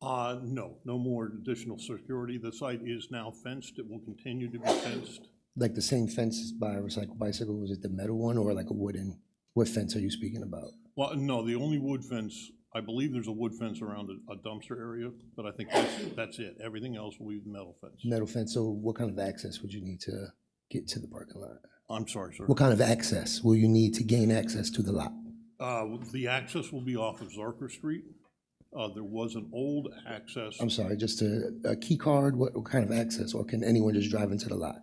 No more additional security. The site is now fenced. It will continue to be fenced. Like the same fence by a recycled bicycle, was it the metal one or like a wooden? What fence are you speaking about? Well, no, the only wood fence, I believe there's a wood fence around a dumpster area, but I think that's it. Everything else will be metal fence. Metal fence, so what kind of access would you need to get to the parking lot? I'm sorry, sir. What kind of access will you need to gain access to the lot? The access will be off of Zarker Street. There was an old access. I'm sorry, just a key card, what kind of access, or can anyone just drive into the lot?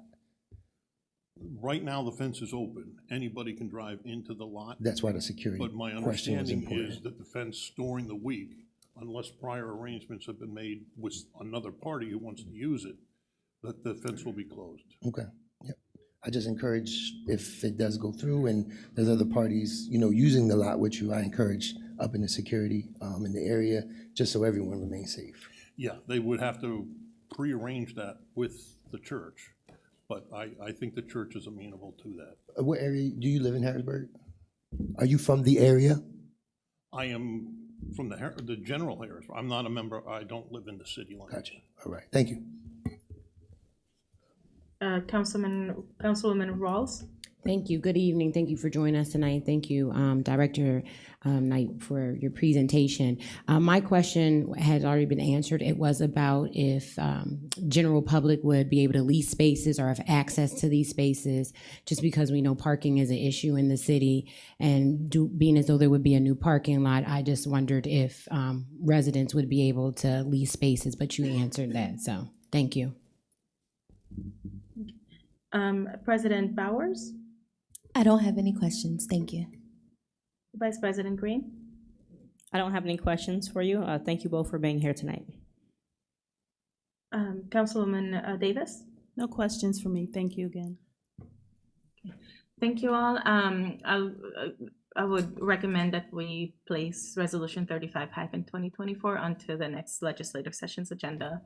Right now, the fence is open. Anybody can drive into the lot. That's why the security But my question was understanding important. is that the fence during the week, unless prior arrangements have been made with another party who wants to use it, that the fence will be closed. Okay, yep. I just encourage, if it does go through and there's other parties, you know, using the lot with you, I encourage upping the security in the area, just so everyone remains safe. Yeah, they would have to prearrange that with the church, but I think the church is amenable to that. What area, do you live in Harrisburg? Are you from the area? I am from the general Harrisburg. I'm not a member, I don't live in the city limits. Gotcha, all right, thank you. Councilwoman Rawls? Thank you. Good evening. Thank you for joining us tonight. Thank you, Director Knight, for your presentation. My question has already been answered. It was about if general public would be able to lease spaces or have access to these spaces, just because we know parking is an issue in the city. And being as though there would be a new parking lot, I just wondered if residents would be able to lease spaces, but you answered that. So thank you. President Bowers? I don't have any questions. Thank you. Vice President Green? I don't have any questions for you. Thank you both for being here tonight. Councilwoman Davis? No questions for me. Thank you again. Thank you all. I would recommend that we place Resolution 35-2024 onto the next legislative session's agenda.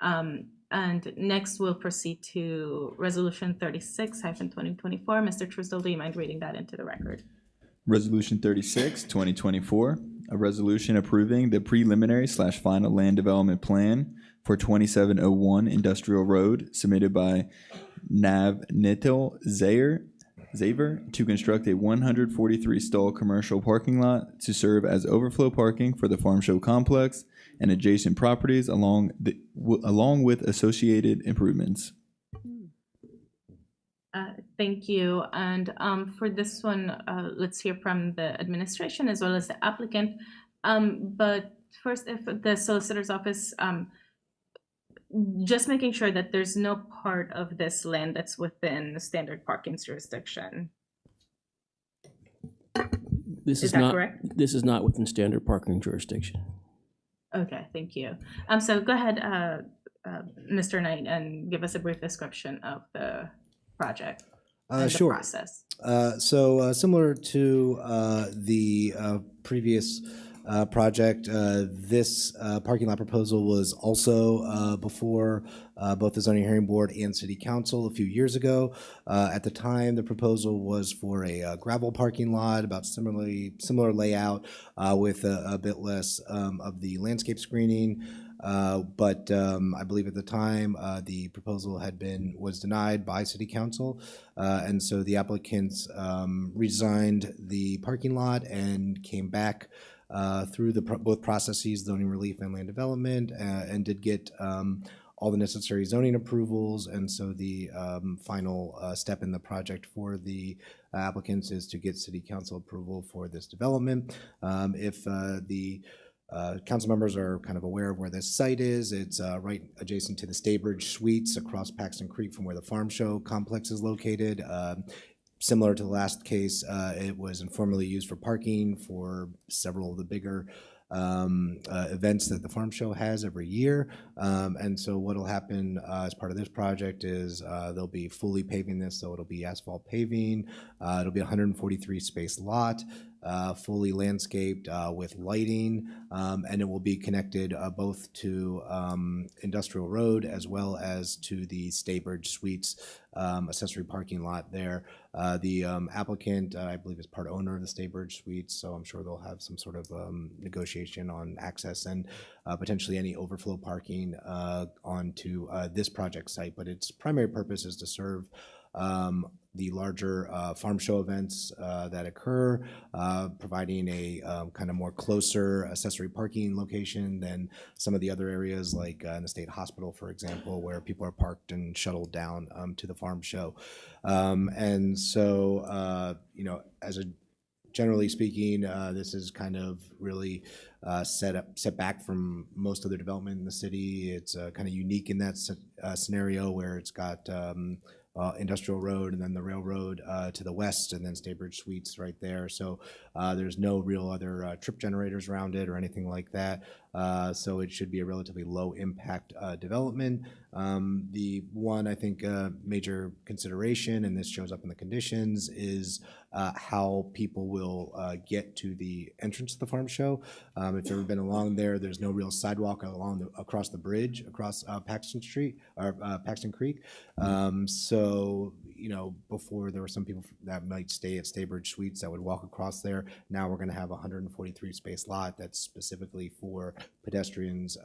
And next we'll proceed to Resolution 36-2024. Mr. Truesdale, do you mind reading that into the record? Resolution 36, 2024, a resolution approving the preliminary/final land development plan for 2701 Industrial Road submitted by Nav Nittel Zaver to construct a 143-stall commercial parking lot to serve as overflow parking for the Farm Show complex and adjacent properties along with associated improvements. Thank you. And for this one, let's hear from the administration as well as the applicant. But first, if the solicitor's office, just making sure that there's no part of this land that's within the standard parking's jurisdiction. This Is that correct? This is not within standard parking jurisdiction. Okay, thank you. So go ahead, Mr. Knight, and give us a brief description of the project and the Sure. process. So similar to the previous project, this parking lot proposal was also before both the zoning hearing board and city council a few years ago. At the time, the proposal was for a gravel parking lot, about similar layout, with a bit less of the landscape screening. But I believe at the time the proposal was denied by city council, and so the applicants redesigned the parking lot and came back through both processes, zoning relief and land development, and did get all the necessary zoning approvals. And so the final step in the project for the applicants is to get city council approval for this development. If the council members are kind of aware of where this site is, it's right adjacent to the Staybridge Suites across Paxton Creek from where the Farm Show complex is located. Similar to the last case, it was informally used for parking for several of the bigger events that the Farm Show has every year. And so what will happen as part of this project is they'll be fully paving this, so it'll be asphalt paving. It'll be a 143 space lot, fully landscaped with lighting, and it will be connected both to Industrial Road as well as to the Staybridge Suites accessory parking lot there. The applicant, I believe, is part owner of the Staybridge Suites, so I'm sure they'll have some sort of negotiation on access and potentially any overflow parking onto this project site. But its primary purpose is to serve the larger Farm Show events that occur, providing a kind of more closer accessory parking location than some of the other areas like in the state hospital, for example, where people are parked and shuttled down to the Farm Show. And so, you know, generally speaking, this is kind of really set back from most other development in the city. It's kind of unique in that scenario where it's got Industrial Road and then the railroad to the west, and then Staybridge Suites right there. So there's no real other trip generators around it or anything like that. So it should be a relatively low impact development. The one, I think, major consideration, and this shows up in the conditions, is how people will get to the entrance to the farm show. If you've ever been along there, there's no real sidewalk across the bridge, across Paxton Street, or Paxton Creek. So, you know, before there were some people that might stay at Staybridge Suites that would walk across there. Now we're gonna have a 143 space lot that's specifically for pedestrians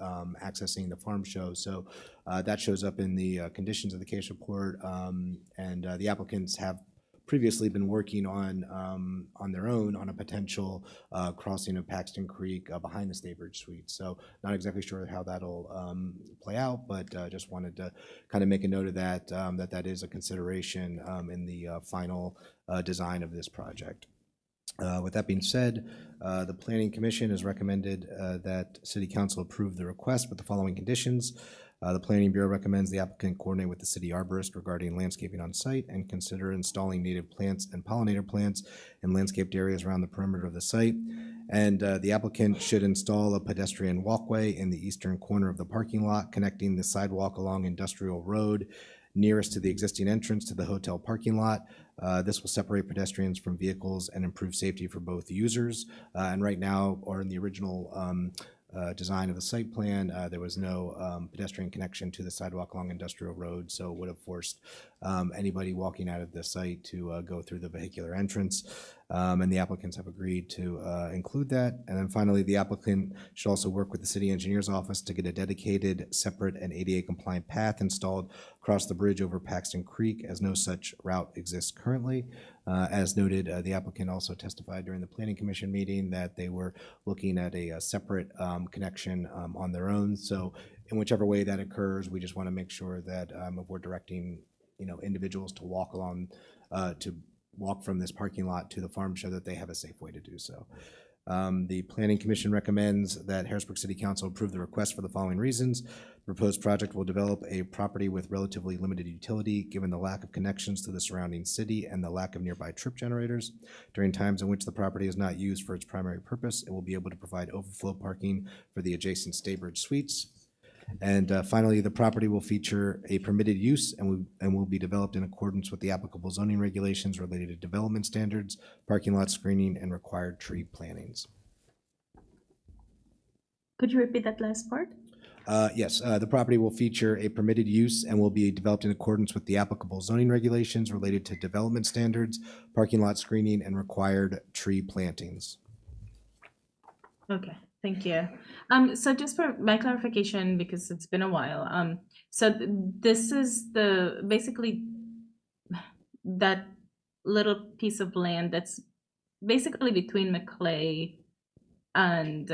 accessing the farm show. So that shows up in the conditions of the case report, and the applicants have previously been working on their own on a potential crossing of Paxton Creek behind the Staybridge Suite. So not exactly sure how that'll play out, but just wanted to kind of make a note of that, that is a consideration in the final design of this project. With that being said, the Planning Commission has recommended that City Council approve the request with the following conditions. The Planning Bureau recommends the applicant coordinate with the city arborist regarding landscaping on site and consider installing native plants and pollinator plants in landscaped areas around the perimeter of the site. And the applicant should install a pedestrian walkway in the eastern corner of the parking lot, connecting the sidewalk along Industrial Road nearest to the existing entrance to the hotel parking lot. This will separate pedestrians from vehicles and improve safety for both users. And right now, or in the original design of the site plan, there was no pedestrian connection to the sidewalk along Industrial Road, so it would have forced anybody walking out of the site to go through the vehicular entrance. And the applicants have agreed to include that. And then finally, the applicant should also work with the city engineer's office to get a dedicated, separate, and ADA compliant path installed across the bridge over Paxton Creek, as no such route exists currently. As noted, the applicant also testified during the Planning Commission meeting that they were looking at a separate connection on their own. So in whichever way that occurs, we just want to make sure that if we're directing, you know, individuals to walk along, to walk from this parking lot to the farm show, that they have a safe way to do so. The Planning Commission recommends that Harrisburg City Council approve the request for the following reasons. The proposed project will develop a property with relatively limited utility, given the lack of connections to the surrounding city and the lack of nearby trip generators. During times in which the property is not used for its primary purpose, it will be able to provide overflow parking for the adjacent Staybridge Suites. And finally, the property will feature a permitted use and will be developed in accordance with the applicable zoning regulations related to development standards, parking lot screening, and required tree plantings. Could you repeat that last part? Yes, the property will feature a permitted use and will be developed in accordance with the applicable zoning regulations related to development standards, parking lot screening, and required tree plantings. Okay, thank you. So just for my clarification, because it's been a while, so this is basically that little piece of land that's basically between McClay and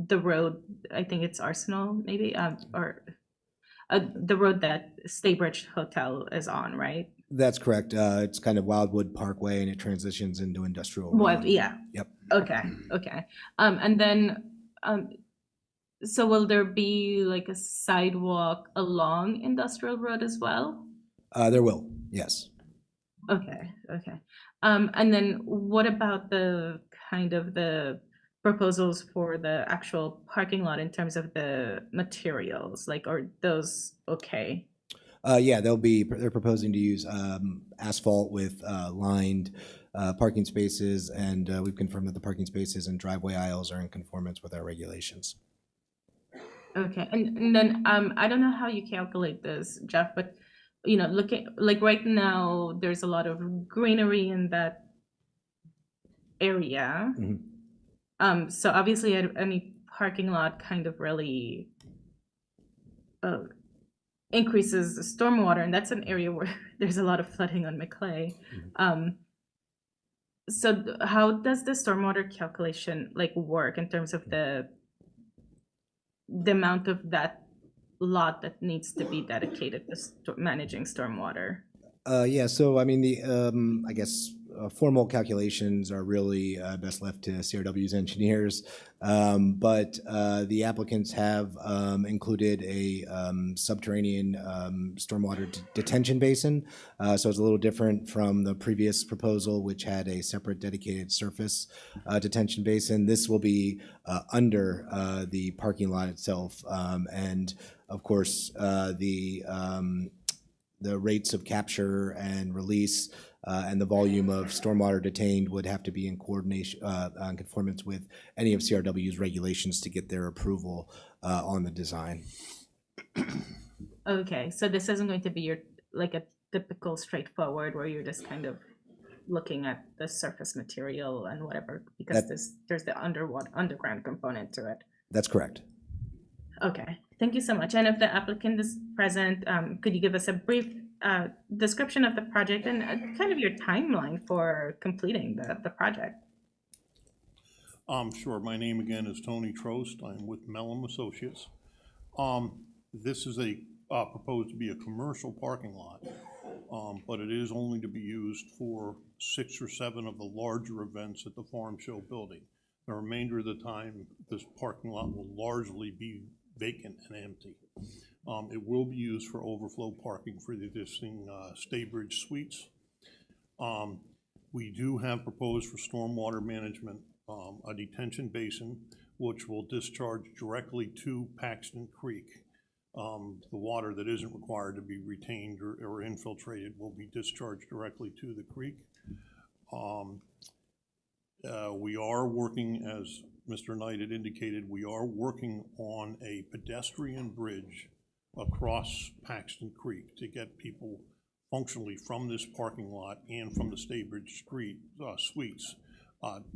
the road, I think it's Arsenal, maybe, or the road that Staybridge Hotel is on, right? That's correct. It's kind of Wildwood Parkway, and it transitions into Industrial Road. What? Yeah. Yep. Okay. Okay. And then, so will there be like a sidewalk along Industrial Road as well? There will, yes. Okay. Okay. And then what about the kind of the proposals for the actual parking lot in terms of the materials? Like, are those okay? Yeah, they're proposing to use asphalt with lined parking spaces, and we've confirmed that the parking spaces and driveway aisles are in conformance with our regulations. Okay, and then I don't know how you calculate this, Jeff, but you know, like right now, there's a lot of greenery in that area. Mm-hmm. So obviously, any parking lot kind of really increases the stormwater, and that's an area where there's a lot of flooding on McClay. Mm-hmm. So how does the stormwater calculation like work in terms of the amount of that lot that needs to be dedicated to managing stormwater? Yeah, so I mean, the I guess formal calculations are really best left to CRW's engineers. But the applicants have included a subterranean stormwater detention basin. So it's a little different from the previous proposal, which had a separate dedicated surface detention basin. This will be under the parking lot itself. And of course, the rates of capture and release and the volume of stormwater detained would have to be in coordination, in conformance with any of CRW's regulations to get their approval on the design. Okay, so this isn't going to be like a typical straightforward where you're just kind of looking at the surface material and whatever, because there's the underground component to it. That's correct. Okay, thank you so much. And if the applicant is present, could you give us a brief description of the project and kind of your timeline for completing the project? Sure. My name again is Tony Trost. I'm with Mellum Associates. This is proposed to be a commercial parking lot, but it is only to be used for 6 or 7 of the larger events at the Farm Show building. The remainder of the time, this parking lot will largely be vacant and empty. It will be used for overflow parking for the existing Staybridge suites. We do have proposed for stormwater management a detention basin which will discharge directly to Paxton Creek. The water that isn't required to be retained or infiltrated will be discharged directly to the creek. We are working, as Mr. Knight had indicated, we are working on a pedestrian bridge across Paxton Creek to get people functionally from this parking lot and from the Staybridge Street suites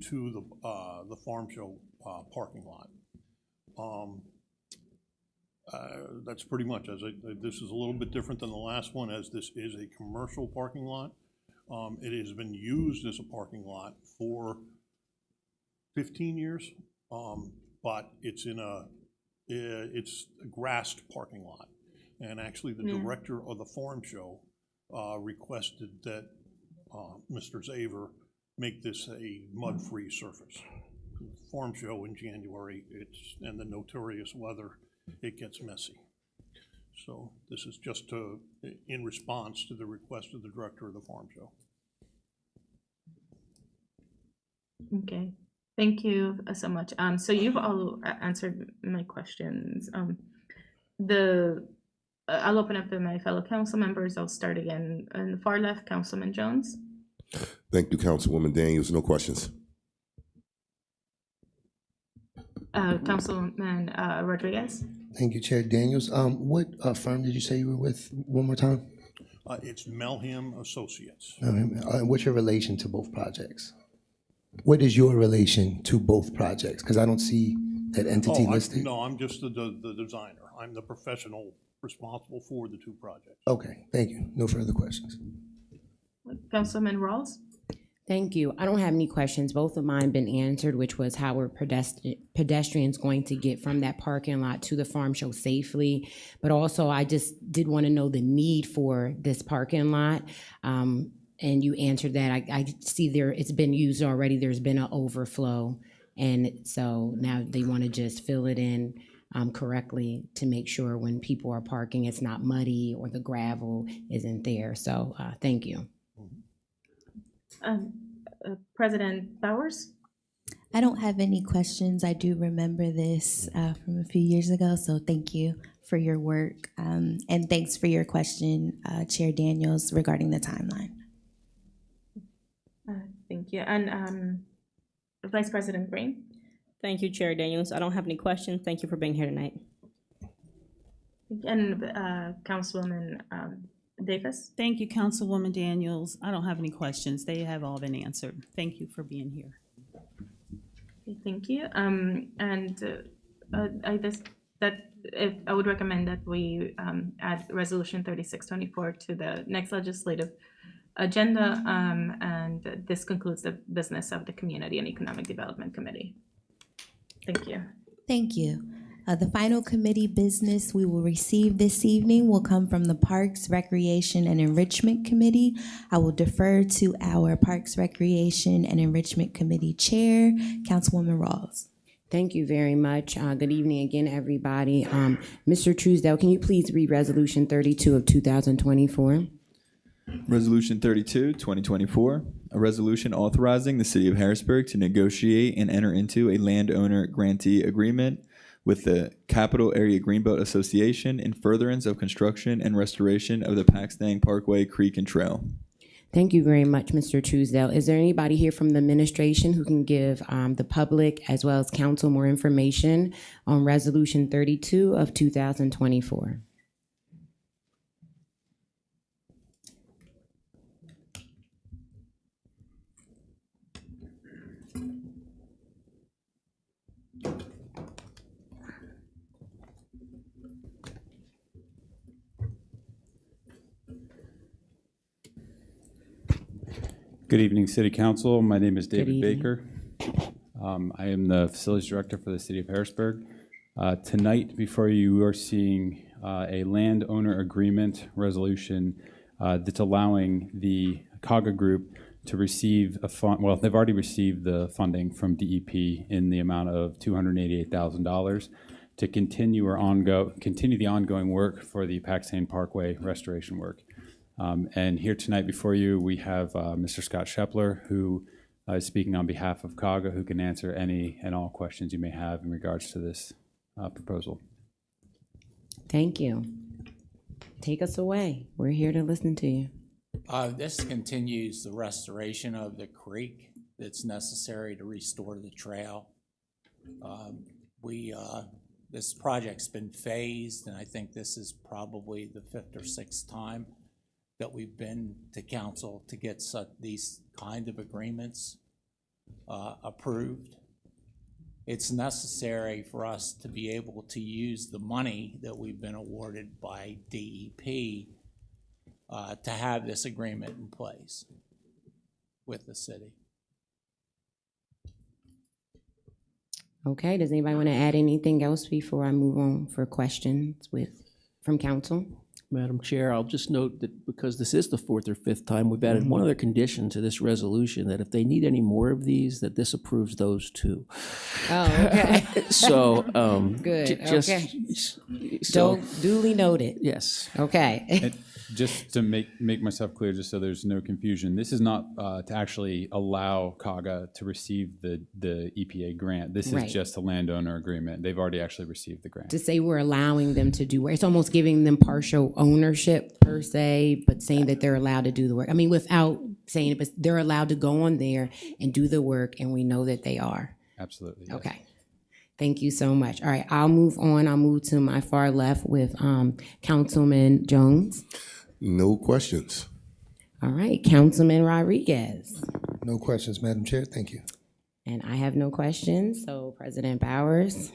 to the Farm Show parking lot. That's pretty much, this is a little bit different than the last one, as this is a commercial parking lot. It has been used as a parking lot for 15 years, but it's a grassed parking lot. And actually the director of the Farm Show requested that Mr. Zaver make this a mud-free surface. Farm Show in January, and the notorious weather, it gets messy. So this is just in response to the request of the director of the Farm Show. Okay, thank you so much. So you've all answered my questions. I'll open up to my fellow council members. I'll start again on the far left, Councilman Jones. Thank you, Councilwoman Daniels. No questions. Councilman Rodriguez. Thank you, Chair Daniels. What firm did you say you were with one more time? It's Melham Associates. What's your relation to both projects? What is your relation to both projects? Because I don't see that entity listed. No, I'm just the designer. I'm the professional responsible for the 2 projects. Okay, thank you. No further questions. Councilman Rawls. Thank you. I don't have any questions. Both of mine been answered, which was how were pedestrians going to get from that parking lot to the Farm Show safely. But also, I just did want to know the need for this parking lot. And you answered that. I see it's been used already. There's been an overflow. And so now they want to just fill it in correctly to make sure when people are parking, it's not muddy or the gravel isn't there. So thank you. President Bowers? I don't have any questions. I do remember this from a few years ago, so thank you for your work. And thanks for your question, Chair Daniels, regarding the timeline. Thank you. And Vice President Green? Thank you, Chair Daniels. I don't have any questions. Thank you for being here tonight. And Councilwoman Davis? Thank you, Councilwoman Daniels. I don't have any questions. They have all been answered. Thank you for being here. Okay, thank you. I would recommend that we add Resolution 3624 to the next legislative agenda, and this concludes the business of the Community and Economic Development Committee. Thank you. Thank you. The final committee business we will receive this evening will come from the Parks, Recreation, and Enrichment Committee. I will defer to our Parks, Recreation, and Enrichment Committee Chair, Councilwoman Rawls. Thank you very much. Good evening again, everybody. Mr. Truesdale, can you please read Resolution 32 of 2024? Resolution 32, 2024, a resolution authorizing the City of Harrisburg to negotiate and enter into a landowner grantee agreement with the Capital Area Greenbelt Association in furtherance of construction and restoration of the Paxton Parkway Creek and Trail. Thank you very much, Mr. Truesdale. Is there anybody here from the administration who can give the public as well as council more information on Resolution 32 of 2024? Good evening, City Council. My name is David evening. Baker. I am the Facilities Director for the City of Harrisburg. Tonight, before you are seeing a landowner agreement resolution that's allowing the CAGA Group to receive a fund. Well, they've already received the funding from DEP in the amount of $288,000 to continue the ongoing work for the Paxton Parkway restoration work. And here tonight before you, we have Mr. Scott Shepler, who is speaking on behalf of CAGA, who can answer any and all questions you may have in regards to this proposal. Thank you. Take us away. We're here to listen to you. This continues the restoration of the creek that's necessary to restore the trail. This project's been phased, and I think this is probably the 5th or 6th time that we've been to council to get these kind of agreements approved. It's necessary for us to be able to use the money that we've been awarded by DEP to have this agreement in place with the city. Okay, does anybody want to add anything else before I move on for questions from council? Madam Chair, I'll just note that because this is the 4th or 5th time, we've added one other condition to this resolution, that if they need any more of these, that this approves those too. Oh, okay. So, Good, just, okay. So, Duly noted. yes. Okay. And just to make myself clear, just so there's no confusion, this is not to actually allow CAGA to receive the EPA grant. This Right. is just a landowner agreement. They've already actually received the grant. To say we're allowing them to do work, it's almost giving them partial ownership per se, but saying that they're allowed to do the work. I mean, without saying it, but they're allowed to go on there and do the work, and we know that they are. Absolutely. Yes. Okay. Thank you so much. All right, I'll move on. I'll move to my far left with Councilman Jones. No questions. All right, Councilman Rodriguez. No questions, Madam Chair. Thank you. And I have no questions, so President Bowers.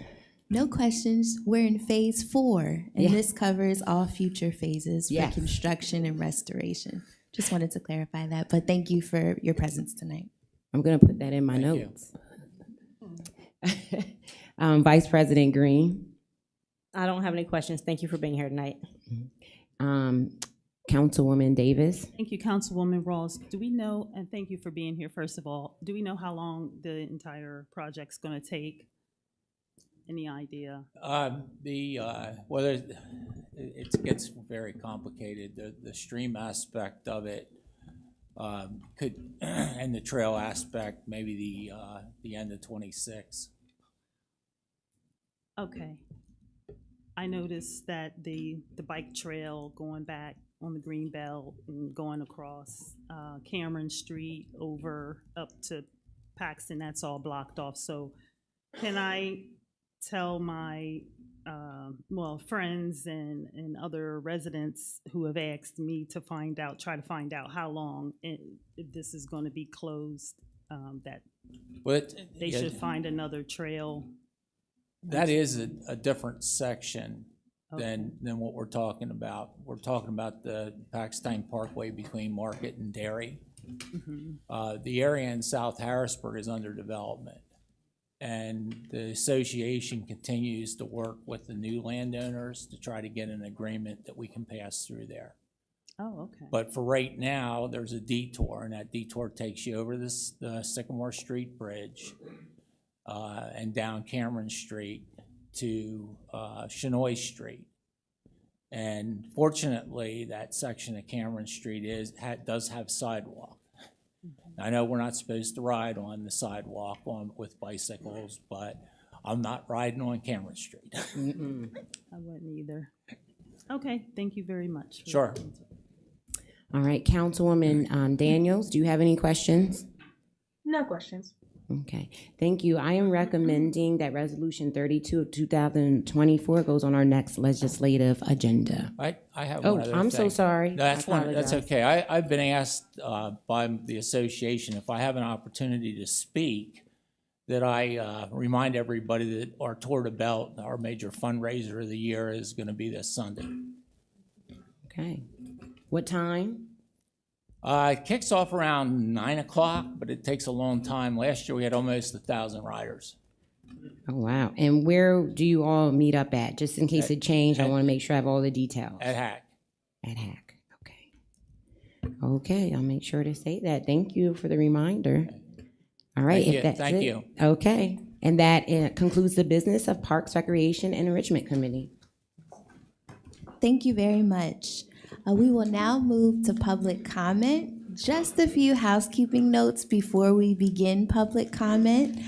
No questions. We're in phase 4, and Yeah. this covers all future phases for Yes. construction and restoration. Just wanted to clarify that, but thank you for your presence tonight. I'm going to put that in my notes. Vice President Green. I don't have any questions. Thank you for being here tonight. Councilwoman Davis. Thank you, Councilwoman Rawls. Do we know, and thank you for being here, first of all, do we know how long the entire project's going to take? Any idea? It gets very complicated. The stream aspect of it could, and the trail aspect, maybe the end of 26. Okay. I noticed that the bike trail going back on the Greenbelt and going across Cameron Street over up to Paxton, that's all blocked off. So can I tell my friends and other residents who have asked me to try to find out how long this is going to be closed, that they should find another trail? That is a different section than what we're talking about. We're talking about the Paxton Parkway between Market and Dairy. The area in South Harrisburg is under development. And the association continues to work with the new landowners to try to get an agreement that we can pass through there. Oh, okay. But for right now, there's a detour, and that detour takes you over this, the Sycamore Street Bridge and down Cameron Street to Chenoy Street. And fortunately, that section of Cameron Street does have sidewalk. I know we're not supposed to ride on the sidewalk with bicycles, but I'm not riding on Cameron Street. I wouldn't either. Okay, thank you very much. Sure. All right, Councilwoman Daniels, do you have any questions? No questions. Okay, thank you. I am recommending that Resolution 32 of 2024 goes on our next legislative agenda. I have Oh, one other I'm so thing. sorry. No, that's I one. That's apologize. okay. I've been asked by the association if I have an opportunity to speak, that I remind everybody that our Tour de Belt, our major fundraiser of the year, is going to be this Sunday. Okay. What time? It kicks off around 9 o'clock, but it takes a long time. Last year we had almost 1,000 riders. Oh, wow. And where do you all meet up at? Just in case it changed, I want to make sure I have all the details. At Hack. At Hack, okay. Okay, I'll make sure to say that. Thank you for the reminder. All right, Thank if you. that's Thank it. you. Okay, and that concludes the business of Parks, Recreation, and Enrichment Committee. Thank you very much. We will now move to public comment. Just a few housekeeping notes before we begin public comment.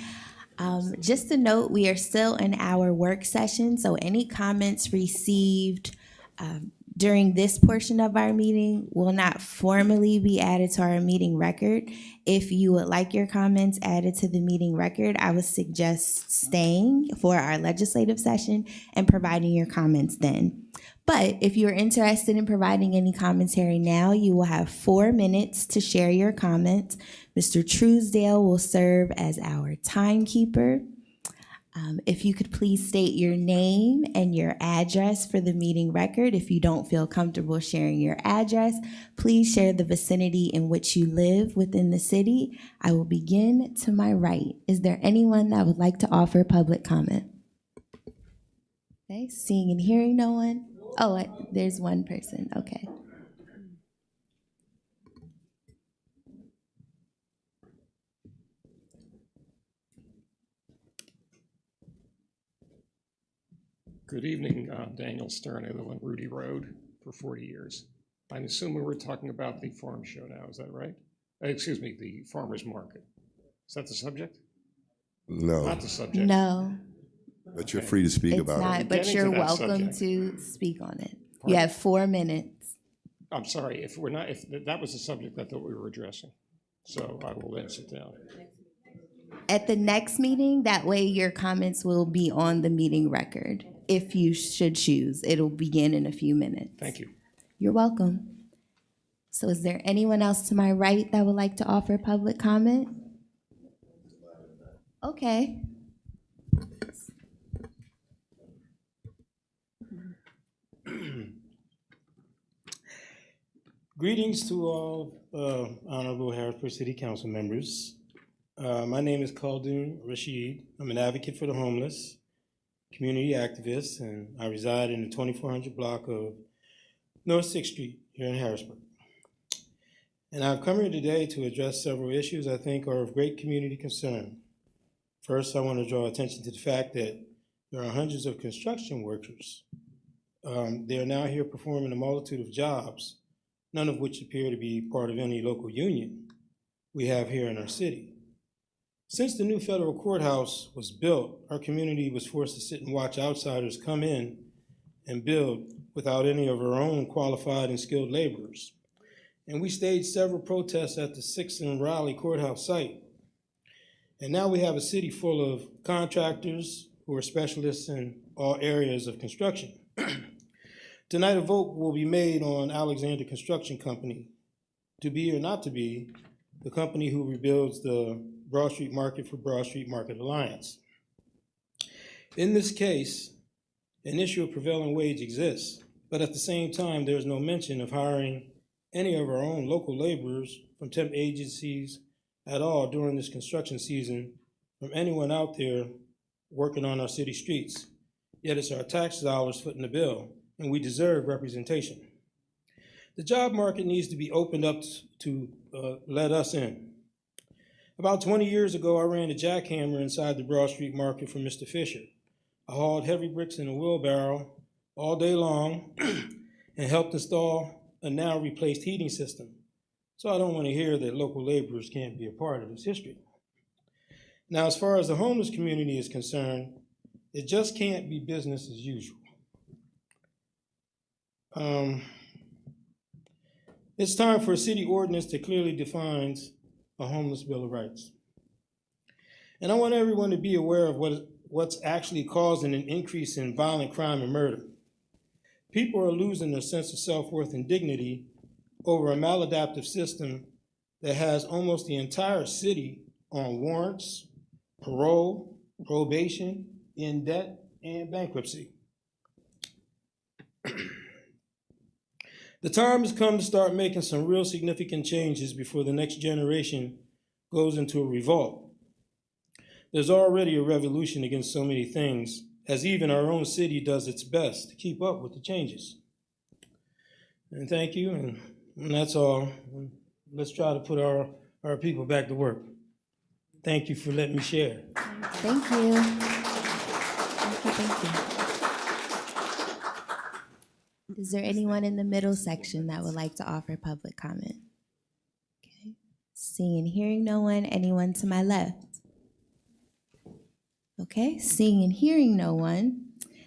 Just a note, we are still in our work session, so any comments received during this portion of our meeting will not formally be added to our meeting record. If you would like your comments added to the meeting record, I would suggest staying for our legislative session and providing your comments then. But if you're interested in providing any commentary now, you will have 4 minutes to share your comments. Mr. Truesdale will serve as our timekeeper. If you could please state your name and your address for the meeting record. If you don't feel comfortable sharing your address, please share the vicinity in which you live within the city. I will begin to my right. Is there anyone that would like to offer public comment? Okay, seeing and hearing no one. Oh, there's one person, okay. Good evening, Daniel Stern. I live on Rudy Road for 40 years. I'm assuming we're talking about the farm show now, is that right? Excuse me, the farmer's market. Is that the subject? No. Not the subject? No. But you're free to speak about It's not, it. but Getting you're to that welcome subject. to speak on it. Pardon? You have 4 minutes. I'm sorry, if that was the subject I thought we were addressing. So I will then sit down. At the next meeting, that way your comments will be on the meeting record. If you should choose, it'll begin in a few minutes. Thank you. You're welcome. So is there anyone else to my right that would like to offer public comment? Okay. Greetings to all honorable Harrisburg City Council members. My name is Khaldun Rashid. I'm an advocate for the homeless, community activist, and I reside in the 2400 block of North 6th Street here in Harrisburg. And I've come here today to address several issues I think are of great community concern. First, I want to draw attention to the fact that there are hundreds of construction workers. They are now here performing a multitude of jobs, none of which appear to be part of any local union we have here in our city. Since the new federal courthouse was built, our community was forced to sit and watch outsiders come in and build without any of our own qualified and skilled laborers. And we staged several protests at the 6th and Raleigh courthouse site. And now we have a city full of contractors who are specialists in all areas of construction. Tonight, a vote will be made on Alexander Construction Company to be or not to be the company who rebuilds the Broad Street Market for Broad Street Market Alliance. In this case, an issue of prevailing wage exists, but at the same time, there's no mention of hiring any of our own local laborers from temp agencies at all during this construction season from anyone out there working on our city streets. Yet it's our tax dollars footing the bill, and we deserve representation. The job market needs to be opened up to let us in. About 20 years ago, I ran a jackhammer inside the Broad Street Market for Mr. Fisher. I hauled heavy bricks in a wheelbarrow all day long and helped install a now replaced heating system. So I don't want to hear that local laborers can't be a part of this history. Now, as far as the homeless community is concerned, it just can't be business as usual. It's time for a city ordinance that clearly defines a homeless bill of rights. And I want everyone to be aware of what's actually causing an increase in violent crime and murder. People are losing their sense of self-worth and dignity over a maladaptive system that has almost the entire city on warrants, parole, probation, in debt, and bankruptcy. The time has come to start making some real significant changes before the next generation goes into a revolt. There's already a revolution against so many things, as even our own city does its best to keep up with the changes. And thank you, and that's all. Let's try to put our people back to work. Thank you for letting me share. Thank you. Thank you. Is there anyone in the middle section that would like to offer public comment? Okay. Seeing and hearing no one. Anyone to my left? Okay. Seeing and hearing no one.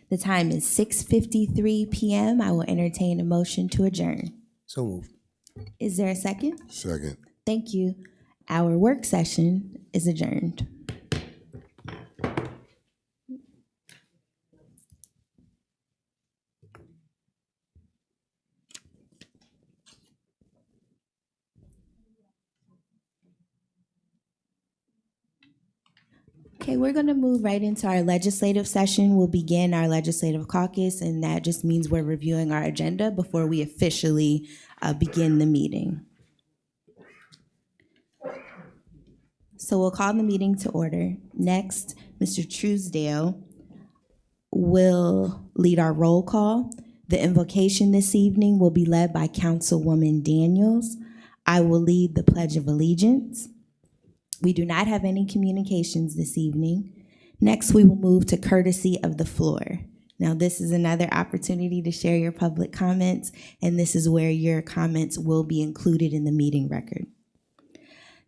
The time is 6:53 p.m. I will entertain a motion to adjourn. So moved. Is there a second? Second. Thank you. Our work session is adjourned. Okay, we're going to move right into our legislative session. We'll begin our legislative caucus, and that just means we're reviewing our agenda before we officially begin the meeting. So we'll call the meeting to order. Next, Mr. Truesdale will lead our roll call. The invocation this evening will be led by Councilwoman Daniels. I will lead the Pledge of Allegiance. We do not have any communications this evening. Next, we will move to courtesy of the floor. Now, this is another opportunity to share your public comments, and this is where your comments will be included in the meeting record.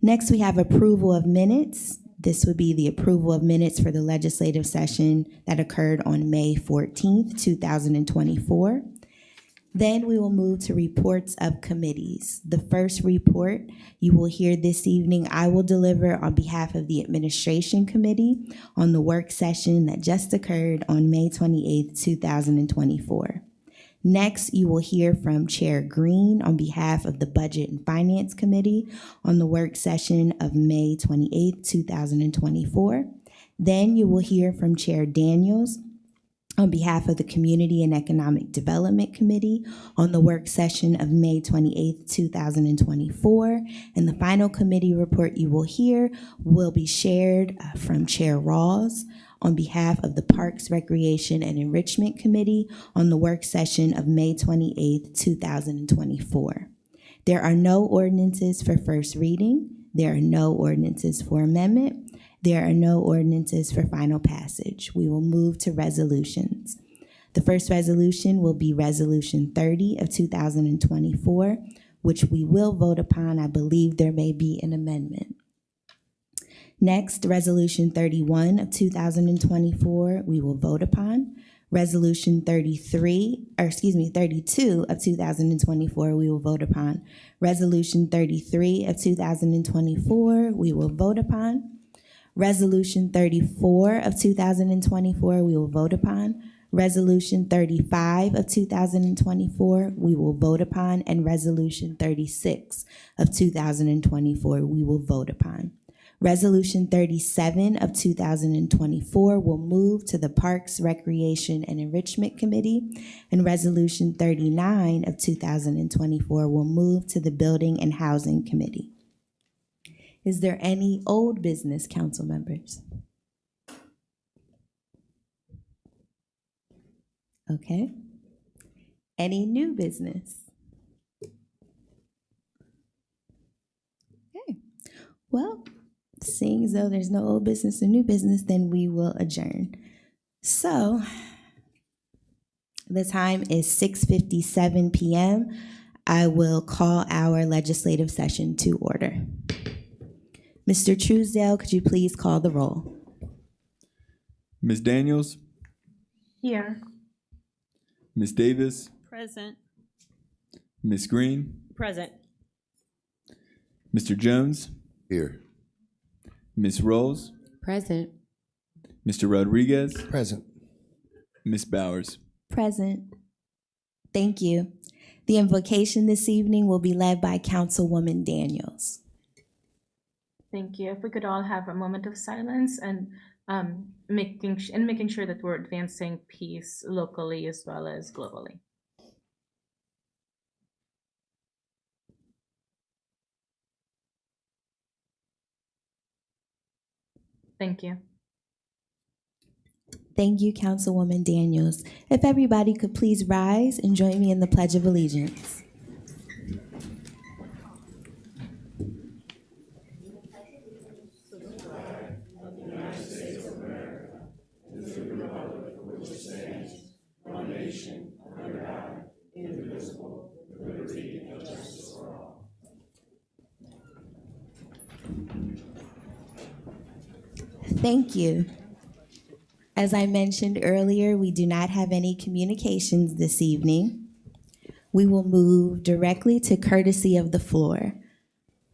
Next, we have approval of minutes. This would be the approval of minutes for the legislative session that occurred on May 14th, 2024. Then we will move to reports of committees. The first report you will hear this evening, I will deliver on behalf of the Administration Committee on the work session that just occurred on May 28th, 2024. Next, you will hear from Chair Green on behalf of the Budget and Finance Committee on the work session of May 28th, 2024. Then you will hear from Chair Daniels on behalf of the Community and Economic Development Committee on the work session of May 28th, 2024. And the final committee report you will hear will be shared from Chair Rawls on behalf of the Parks, Recreation, and Enrichment Committee on the work session of May 28th, 2024. There are no ordinances for first reading. There are no ordinances for amendment. There are no ordinances for final passage. We will move to resolutions. The first resolution will be Resolution 30 of 2024, which we will vote upon. I believe there may be an amendment. Next, Resolution 31 of 2024, we will vote upon. Resolution 32 of 2024, we will vote upon. Resolution 33 of 2024, we will vote upon. Resolution 34 of 2024, we will vote upon. Resolution 35 of 2024, we will vote upon. And Resolution 36 of 2024, we will vote upon. Resolution 37 of 2024 will move to the Parks, Recreation, and Enrichment Committee, and Resolution 39 of 2024 will move to the Building and Housing Committee. Is there any old business, council members? Okay. Any new business? Okay. Well, seeing as though there's no old business or new business, then we will adjourn. So, the time is 6:57 p.m. I will call our legislative session to order. Mr. Truesdale, could you please call the roll? Ms. Daniels, Here. Ms. Davis, Present. Ms. Green, Present. Mr. Jones, Here. Ms. Rolls, Present. Mr. Rodriguez, Present. Ms. Bowers. Present. Thank you. The invocation this evening will be led by Councilwoman Daniels. Thank you. If we could all have a moment of silence and making sure that we're advancing peace locally as well as globally. Thank you. Thank you, Councilwoman Daniels. If everybody could please rise and join me in the Pledge of Allegiance. Thank you. As I mentioned earlier, we do not have any communications this evening. We will move directly to courtesy of the floor.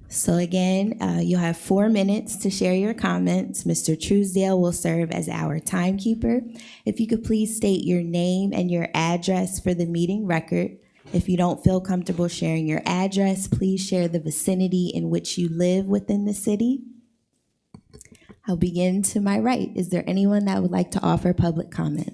So again, you'll have 4 minutes to share your comments. Mr. Truesdale will serve as our timekeeper. If you could please state your name and your address for the meeting record. If you don't feel comfortable sharing your address, please share the vicinity in which you live within the city. I'll begin to my right. Is there anyone that would like to offer public comment?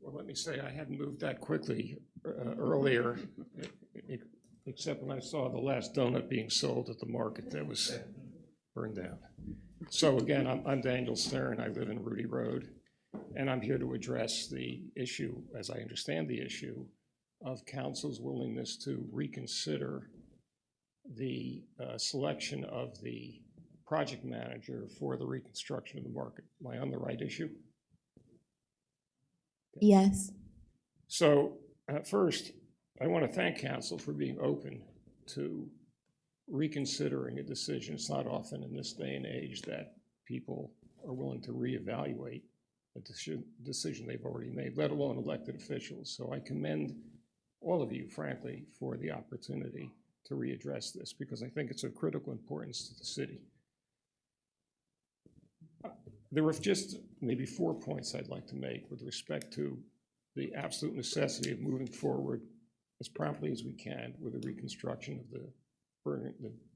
Well, let me say, I hadn't moved that quickly earlier, except when I saw the last donut being sold at the market that was burned down. So again, I'm Daniel Stern. I live in Rudy Road, and I'm here to address the issue, as I understand the issue, of council's willingness to reconsider the selection of the project manager for the reconstruction of the market. Am I on the right issue? Yes. So first, I want to thank council for being open to reconsidering a decision. It's not often in this day and age that people are willing to reevaluate a decision they've already made, let alone elected officials. So I commend all of you, frankly, for the opportunity to readdress this, because I think it's of critical importance to the city. There were just maybe 4 points I'd like to make with respect to the absolute necessity of moving forward as promptly as we can with the reconstruction of the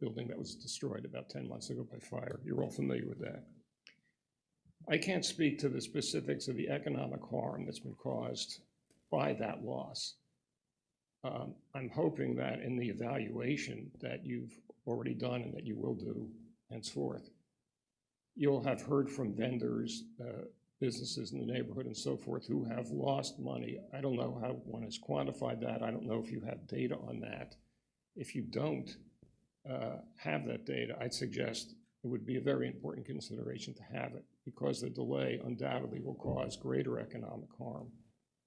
building that was destroyed about 10 months ago by fire. You're all familiar with that. I can't speak to the specifics of the economic harm that's been caused by that loss. I'm hoping that in the evaluation that you've already done and that you will do henceforth, you'll have heard from vendors, businesses in the neighborhood and so forth who have lost money. I don't know how one has quantified that. I don't know if you have data on that. If you don't have that data, I'd suggest it would be a very important consideration to have it, because the delay undoubtedly will cause greater economic harm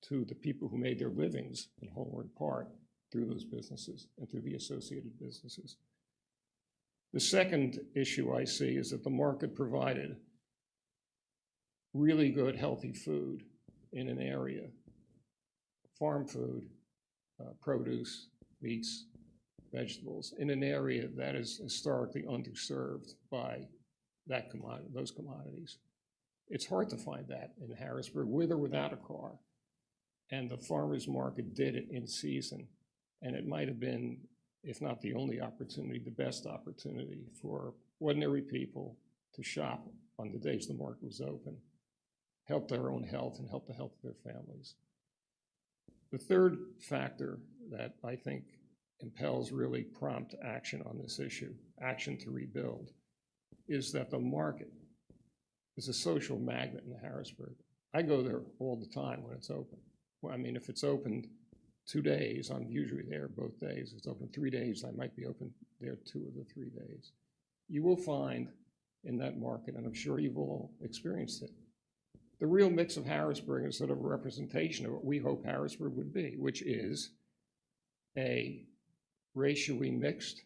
to the people who made their livings in whole or in part through those businesses and through the associated businesses. The second issue I see is that the market provided really good, healthy food in an area, farm food, produce, meats, vegetables, in an area that is historically underserved by those commodities. It's hard to find that in Harrisburg, with or without a car. And the farmers market did it in season. And it might have been, if not the only opportunity, the best opportunity for ordinary people to shop on the days the market was open, help their own health and help the health of their families. The third factor that I think impels really prompt action on this issue, action to rebuild, is that the market is a social magnet in Harrisburg. I go there all the time when it's open. Well, I mean, if it's opened 2 days, I'm usually there both days. If it's open 3 days, I might be open there 2 of the 3 days. You will find in that market, and I'm sure you've all experienced it, the real mix of Harrisburg is sort of a representation of what we hope Harrisburg would be, which is a racially mixed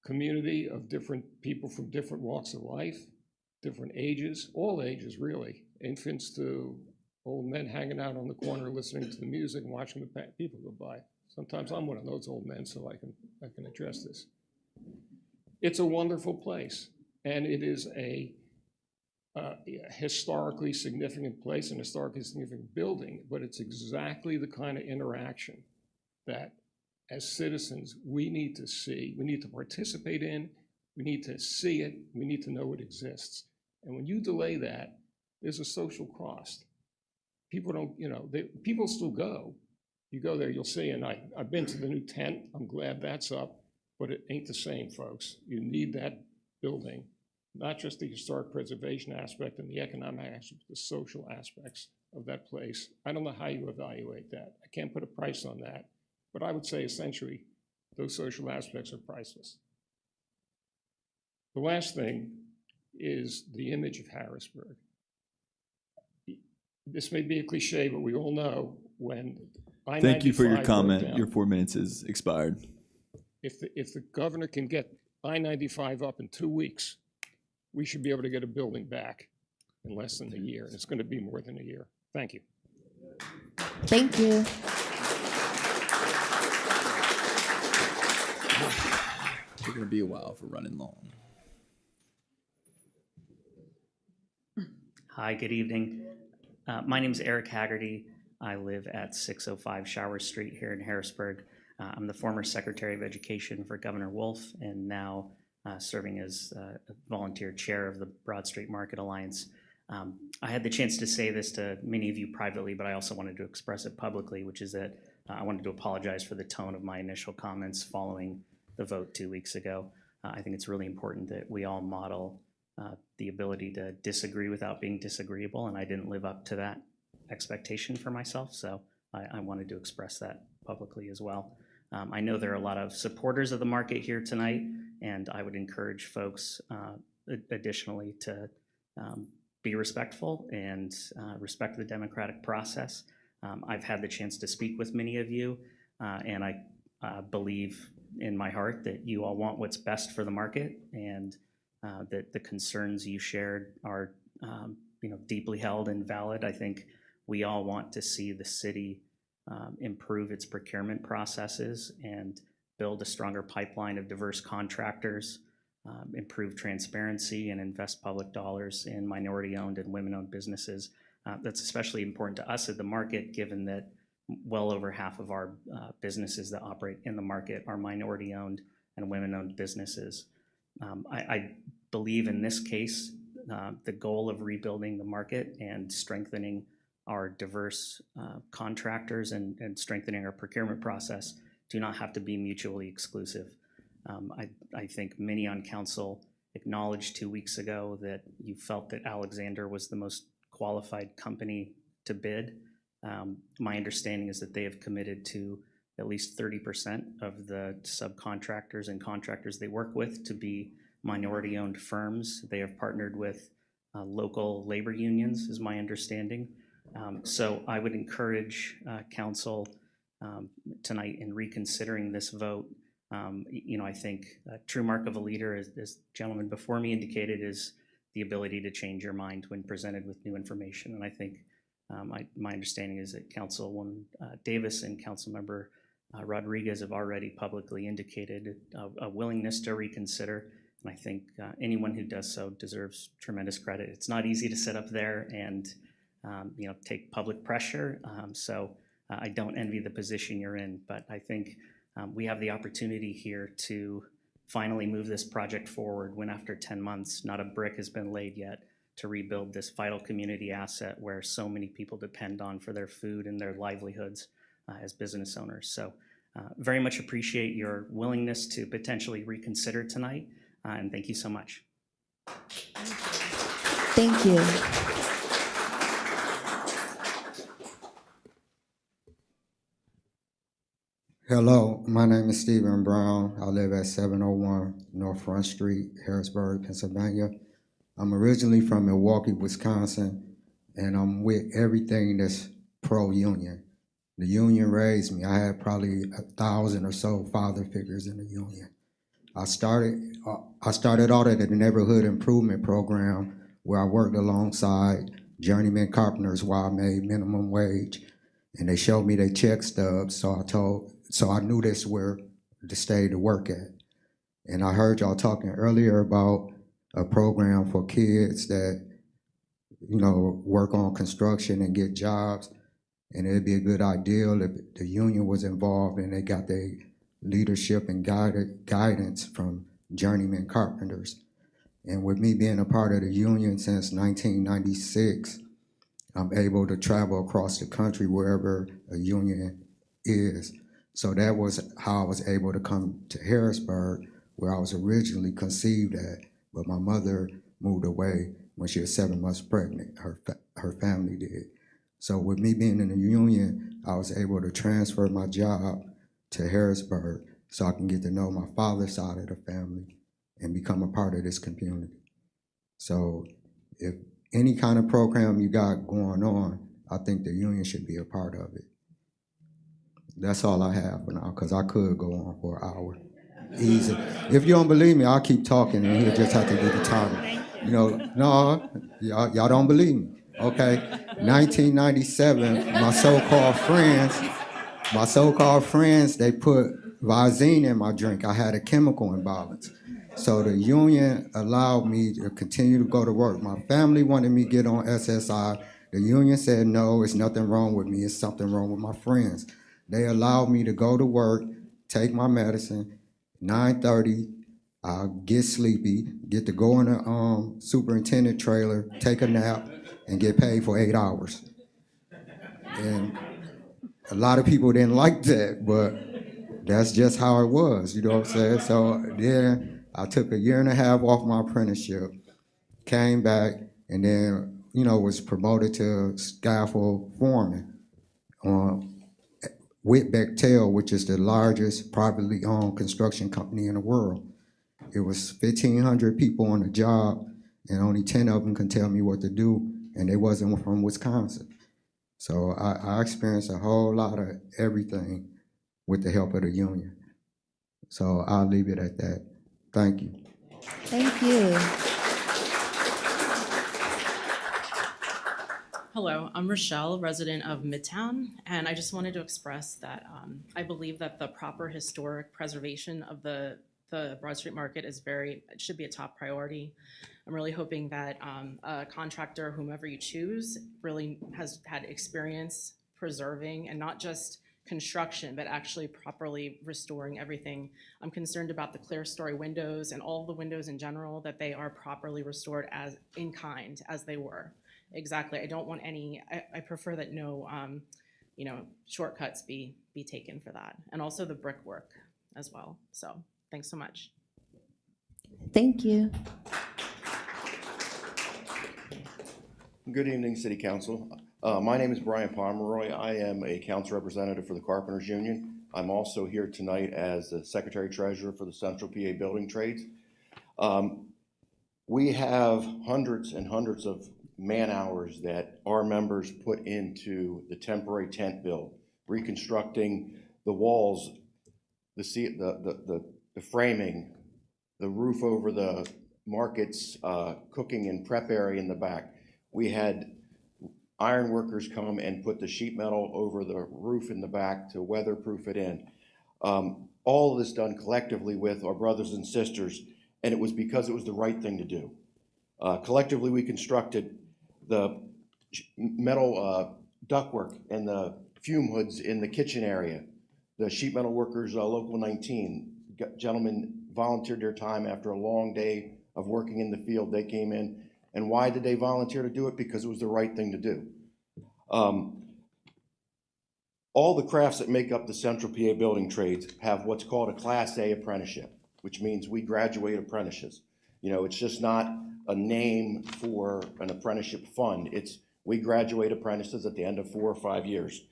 community of different people from different walks of life, different ages, all ages really, infants to old men hanging out on the corner listening to the music and watching the people go by. Sometimes I'm one of those old men, so I can address this. It's a wonderful place, and it is a historically significant place and historically significant building, but it's exactly the kind of interaction that as citizens we need to see, we need to participate in, we need to see it, we need to know it exists. And when you delay that, there's a social cost. People don't, people still go. You go there, you'll see, and I've been to the new tent, I'm glad that's up, but it ain't the same, folks. You need that building, not just the historic preservation aspect and the economic aspect, the social aspects of that place. I don't know how you evaluate that. I can't put a price on that, but I would say essentially those social aspects are priceless. The last thing is the image of Harrisburg. This may be a cliche, but we all know when I-95 Thank you for your comment. broke down, Your 4 minutes is expired. if the governor can get I-95 up in 2 weeks, we should be able to get a building back in less than a year, and it's going to be more than a year. Thank you. Thank you. We're going to be a while for running long. Hi, good evening. My name is Eric Haggerty. I live at 605 Shower Street here in Harrisburg. I'm the former Secretary of Education for Governor Wolf and now serving as a volunteer chair of the Broad Street Market Alliance. I had the chance to say this to many of you privately, but I also wanted to express it publicly, which is that I wanted to apologize for the tone of my initial comments following the vote 2 weeks ago. I think it's really important that we all model the ability to disagree without being disagreeable, and I didn't live up to that expectation for myself, so I wanted to express that publicly as well. I know there are a lot of supporters of the market here tonight, and I would encourage folks additionally to be respectful and respect the democratic process. I've had the chance to speak with many of you, and I believe in my heart that you all want what's best for the market, and that the concerns you shared are deeply held and valid. I think we all want to see the city improve its procurement processes and build a stronger pipeline of diverse contractors, improve transparency, and invest public dollars in minority-owned and women-owned businesses. That's especially important to us at the market, given that well over half of our businesses that operate in the market are minority-owned and women-owned businesses. I believe in this case, the goal of rebuilding the market and strengthening our diverse contractors and strengthening our procurement process do not have to be mutually exclusive. I think many on council acknowledged 2 weeks ago that you felt that Alexander was the most qualified company to bid. My understanding is that they have committed to at least 30% of the subcontractors and contractors they work with to be minority-owned firms. They have partnered with local labor unions, is my understanding. So I would encourage council tonight in reconsidering this vote. I think a true mark of a leader, as the gentleman before me indicated, is the ability to change your mind when presented with new information. And I think my understanding is that Councilwoman Davis and Councilmember Rodriguez have already publicly indicated a willingness to reconsider. And I think anyone who does so deserves tremendous credit. It's not easy to sit up there and take public pressure. So I don't envy the position you're in, but I think we have the opportunity here to finally move this project forward when after 10 months, not a brick has been laid yet, to rebuild this vital community asset where so many people depend on for their food and their livelihoods as business owners. So very much appreciate your willingness to potentially reconsider tonight, and thank you so much. Thank you. Hello, my name is Stephen Brown. I live at 701 North Front Street, Harrisburg, Pennsylvania. I'm originally from Milwaukee, Wisconsin, and I'm with everything that's pro-union. The union raised me. I had probably 1,000 or so father figures in the union. I started out at the neighborhood improvement program where I worked alongside journeyman carpenters while I made minimum wage, and they showed me their check stubs. So I knew this where to stay to work at. And I heard y'all talking earlier about a program for kids that, work on construction and get jobs. And it'd be a good idea if the union was involved and they got their leadership and guidance from journeyman carpenters. And with me being a part of the union since 1996, I'm able to travel across the country wherever a union is. So that was how I was able to come to Harrisburg, where I was originally conceived at, but my mother moved away when she was 7 months pregnant. Her family did. So with me being in the union, I was able to transfer my job to Harrisburg so I can get to know my father's side of the family and become a part of this community. So if any kind of program you got going on, I think the union should be a part of it. That's all I have for now, because I could go on for an hour. Easy. If you don't believe me, I'll keep talking and he'll just have to do the timer. No, y'all don't believe me. Okay, 1997, my so-called friends, they put Visine in my drink. I had a chemical imbalance. So the union allowed me to continue to go to work. My family wanted me to get on SSI. The union said, no, it's nothing wrong with me. It's something wrong with my friends. They allowed me to go to work, take my medicine, 9:30, I'll get sleepy, get to go in a superintendent trailer, take a nap, and get paid for 8 hours. And a lot of people didn't like that, but that's just how it was, you know what I'm saying? So then I took 1.5 years off my apprenticeship, came back, and then, was promoted to scaffold foreman with Bechtel, which is the largest privately owned construction company in the world. It was 1,500 people on the job, and only 10 of them can tell me what to do, and they wasn't from Wisconsin. So I experienced a whole lot of everything with the help of the union. So I'll leave it at that. Thank you. Thank you. Hello, I'm Rochelle, resident of Midtown, and I just wanted to express that I believe that the proper historic preservation of the Broad Street Market it should be a top priority. I'm really hoping that a contractor, whomever you choose, really has had experience preserving and not just construction, but actually properly restoring everything. I'm concerned about the clear story windows and all the windows in general, that they are properly restored as in kind as they were. Exactly. I don't want any, I prefer that no, shortcuts be taken for that. And also the brickwork as well. So thanks so much. Thank you. Good evening, City Council. My name is Brian Pomeroy. I am a council representative for the Carpenters Union. I'm also here tonight as the Secretary Treasurer for the Central PA Building Trades. We have hundreds and hundreds of man hours that our members put into the temporary tent build, reconstructing the walls, the framing, the roof over the market's cooking and prep area in the back. We had iron workers come and put the sheet metal over the roof in the back to weatherproof it in. All of this done collectively with our brothers and sisters, and it was because it was the right thing to do. Collectively, we constructed the metal ductwork and the fume hoods in the kitchen area. The sheet metal workers, Local 19, gentlemen volunteered their time after a long day of working in the field. They came in And why did they volunteer to do it? Because it was the right thing to do. All the crafts that make up the Central PA building trades have what's called a Class A apprenticeship, which means we graduate apprentices. You know, it's just not a name for an apprenticeship fund. It's we graduate apprentices at the end of 4 or 5 years.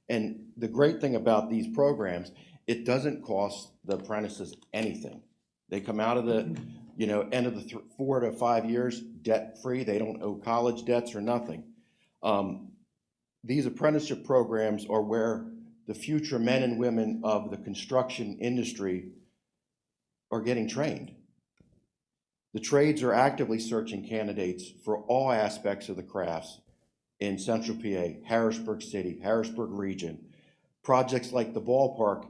And the great thing about these programs, it doesn't cost the apprentices anything. They come out of the, you know, end of the 4 to 5 years debt-free. They don't owe college debts or nothing. These apprenticeship programs are where the future men and women of the construction industry are getting trained. The trades are actively searching candidates for all aspects of the crafts in Central PA, Harrisburg City, Harrisburg region. Projects like the ballpark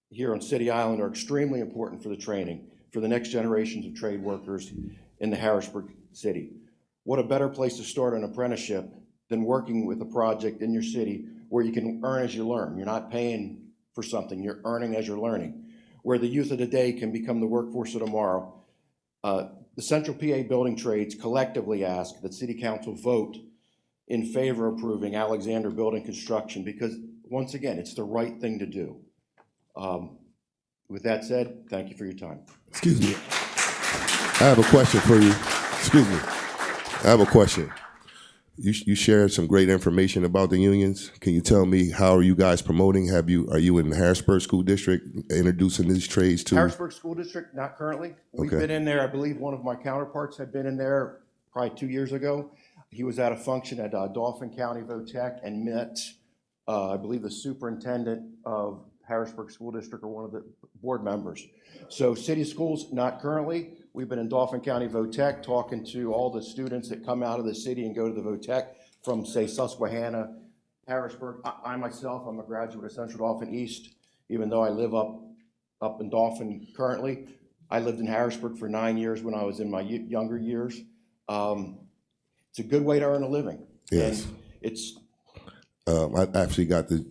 here on City Island are extremely important for the training for the next generations of trade workers in the Harrisburg city. What a better place to start an apprenticeship than working with a project in your city where you can earn as you learn. You're not paying for something, you're earning as you're learning. Where the youth of the day can become the workforce of tomorrow. The Central PA building trades collectively ask that City Council vote in favor of approving Alexander Building Construction because, once again, it's the right thing to do. With that said, thank you for your time. Excuse me. I have a question for you. Excuse me. I have a question. You shared some great information about the unions. Can you tell me how are you guys promoting? Are you in the Harrisburg School District introducing these trades too? Harrisburg School District, not currently. We've been in there, I believe one of my counterparts had been in there probably 2 years ago. He was at a function at Dauphin County VOTEC and met, I believe, the superintendent of Harrisburg School District or one of the board members. So city schools, not currently. We've been in Dauphin County VOTEC talking to all the students that come out of the city and go to the VOTEC from, say, Susquehanna, Harrisburg. I myself, I'm a graduate of Central Dauphin East, even though I live up in Dauphin currently. I lived in Harrisburg for 9 years when I was in my younger years. It's a good way to earn a living. Yes. And it's I actually got the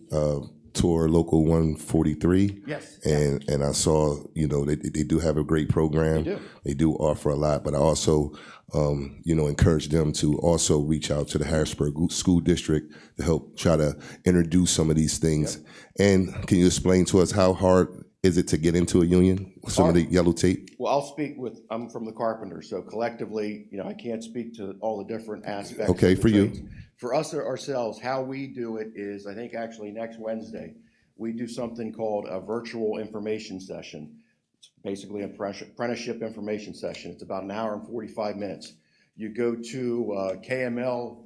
tour Local 143. Yes. And I saw, you know, they do have a great program. They do. They do offer a lot, but I also, you know, encourage them to also reach out to the Harrisburg School District to help try to introduce some of these things. Yep. And can you explain to us how hard is it to get into a union with some of the yellow tape? Well, I'll speak with, I'm from the carpenters, so collectively, you know, I can't speak to all the different aspects. Okay, of the for trades. you. For us ourselves, how we do it is, I think actually next Wednesday, we do something called a virtual information session. It's basically an apprenticeship information session. It's about 1 hour and 45 minutes. You go to KML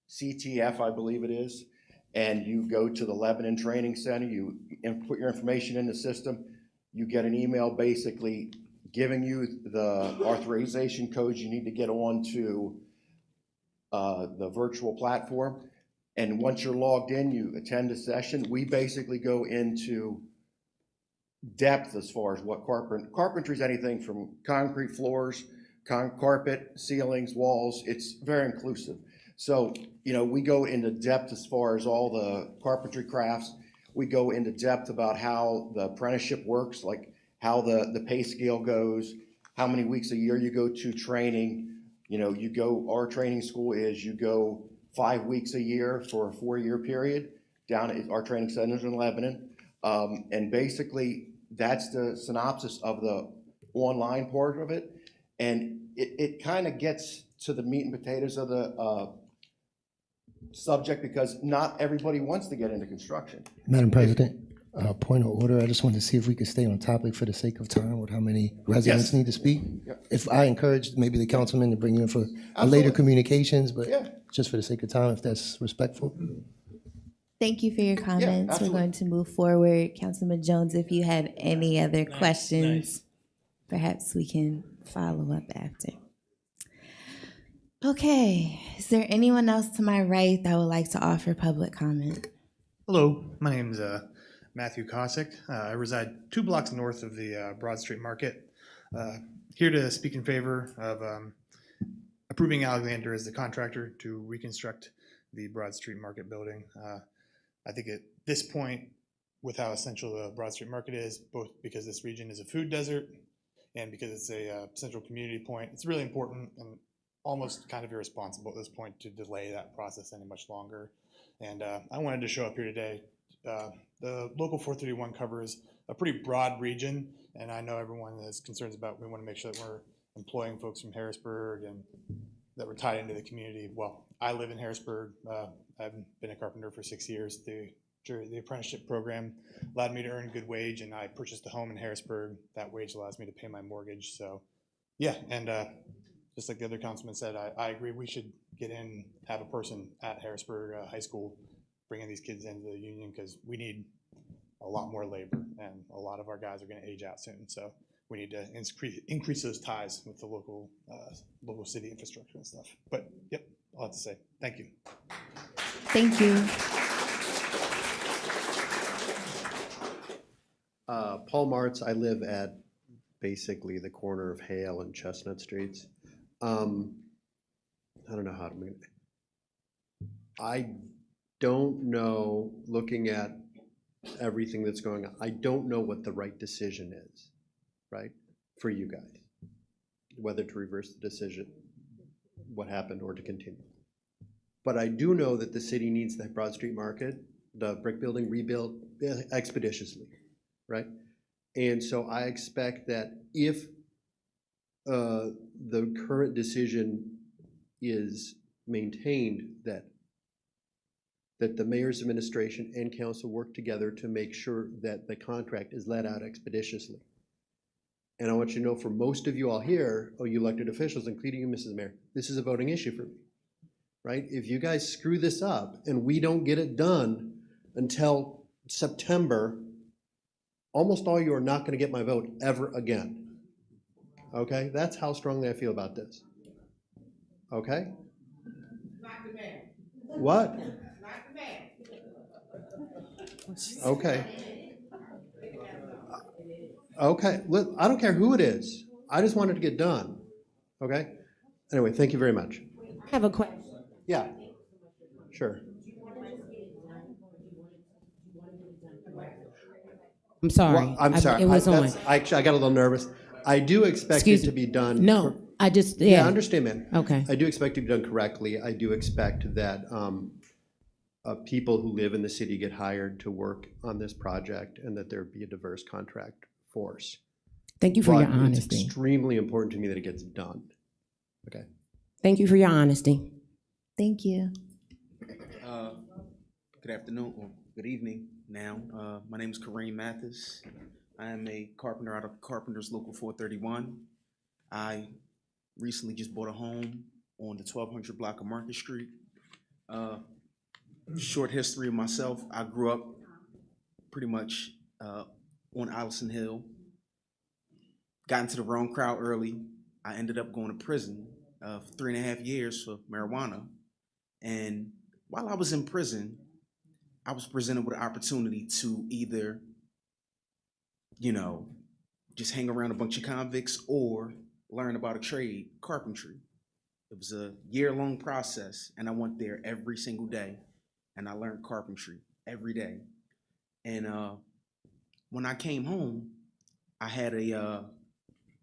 CTF, I believe it is, and you go to the Lebanon Training Center, you put your information in the system, you get an email basically giving you the authorization codes you need to get on to the virtual platform. And once you're logged in, you attend a session. We basically go into depth as far as what carpentry is, anything from concrete floors, carpet, ceilings, walls. It's very inclusive. So, you know, we go into depth as far as all the carpentry crafts. We go into depth about how the apprenticeship works, like how the pay scale goes, how many weeks a year you go to training. You know, you go, our training school is you go 5 weeks a year for a 4-year period down at our training centers in Lebanon. And basically that's the synopsis of the online part of it. And it kind of gets to the meat and potatoes of the subject because not everybody wants to get into construction. Madam President, point of order. I just wanted to see if we could stay on topic for the sake of time with how many residents need to speak. Yep. If I encourage maybe the councilman to bring you in for later Absolutely. communications, but Yeah. just for the sake of time, if that's respectful. Thank you for your comments. We're absolutely. going to move forward. Councilman Jones, if you had any other questions, perhaps we can follow up after. Okay, is there anyone else to my right that would like to offer public comment? Hello, my name is Matthew Kosick. I reside 2 blocks north of the Broad Street Market. Here to speak in favor of approving Alexander as the contractor to reconstruct the Broad Street Market building. I think at this point, with how essential the Broad Street Market is, both because this region is a food desert and because it's a central community point, it's really important, and almost kind of irresponsible at this point to delay that process any much longer. And I wanted to show up here today. The Local 431 covers a pretty broad region, and I know everyone has concerns about, we want to make sure that we're employing folks from Harrisburg and that we're tied into the community. Well, I live in Harrisburg. I've been a carpenter for 6 years. The apprenticeship program allowed me to earn a good wage, and I purchased a home in Harrisburg. That wage allows me to pay my mortgage. So yeah, and just like the other councilman said, I agree we should get in, have a person at Harrisburg High School bringing these kids into the union, because we need a lot more labor, and a lot of our guys are going to age out soon. So we need to increase those ties with the local city infrastructure and stuff. But yep, all I have to say. Thank you. Thank you. Paul Martz. I live at basically the corner of Hale and Chestnut Streets. I don't know how to make it. I don't know, looking at everything that's going on, I don't know what the right decision is, right, for you guys, whether to reverse the decision, what happened, or to continue. But I do know that the city needs that Broad Street Market, the brick building, rebuilt expeditiously, right? And so I expect that if the current decision is maintained, that the mayor's administration and council work together to make sure that the contract is let out expeditiously. And I want you to know, for most of you all here, you elected officials, including you, Mrs. Mayor, this is a voting issue for me, right? If you guys screw this up and we don't get it done until September, almost all you are not gonna get my vote ever again. Okay, that's how strongly I feel about this. Okay? What? Okay. Okay, I don't care who it is. I just want it to get done. Okay? Anyway, thank you very much. I have a question. Yeah, sure. I'm sorry. Well, I'm sorry. It was on. I got a little nervous. I do expect it to be done. No, I just, Yeah, I understand, man. Okay. I do expect it to be done correctly. I do expect that people who live in the city get hired to work on this project, and that there be a diverse contract force. Thank you for your But honesty. It's extremely important to me that it gets done. Okay. Thank you for your honesty. Thank you. Good afternoon, or good evening now. My name is Kareem Mathis. I am a carpenter out of Carpenter's Local 431. I recently just bought a home on the 1200 block of Market Street. Short history of myself, I grew up pretty much on Allison Hill. Got into the wrong crowd early. I ended up going to prison for 3.5 years for marijuana. And while I was in prison, I was presented with an opportunity to either, just hang around a bunch of convicts or learn about a trade, carpentry. It was a year-long process, and I went there every single day, and I learned carpentry every day. And when I came home, I had a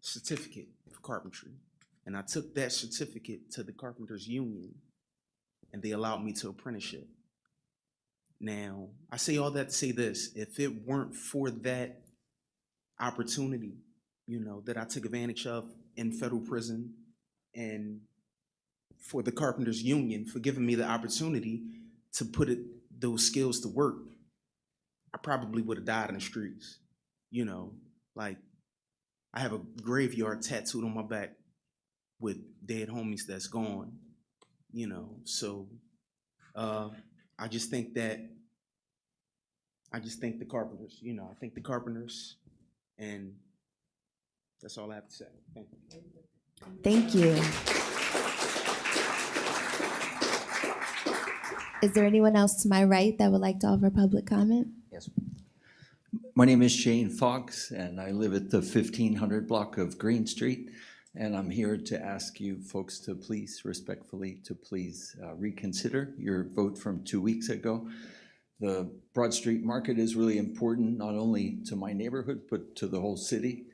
certificate for carpentry, and I took that certificate to the Carpenters Union, and they allowed me to apprenticeship. Now, I say all that to say this: if it weren't for that opportunity, that I took advantage of in federal prison, and for the Carpenters Union for giving me the opportunity to put those skills to work, I probably would have died in the streets. Like, I have a graveyard tattooed on my back with dead homies that's gone, so I just think the Carpenters, I think the Carpenters, and that's all I have to say. Thank you. Thank you. Is there anyone else to my right that would like to offer public comment? Yes. My name is Shane Fox, and I live at the 1500 block of Green Street. And I'm here to ask you folks to please, respectfully, to please reconsider your vote from 2 weeks ago. The Broad Street Market is really important, not only to my neighborhood, but to the whole city.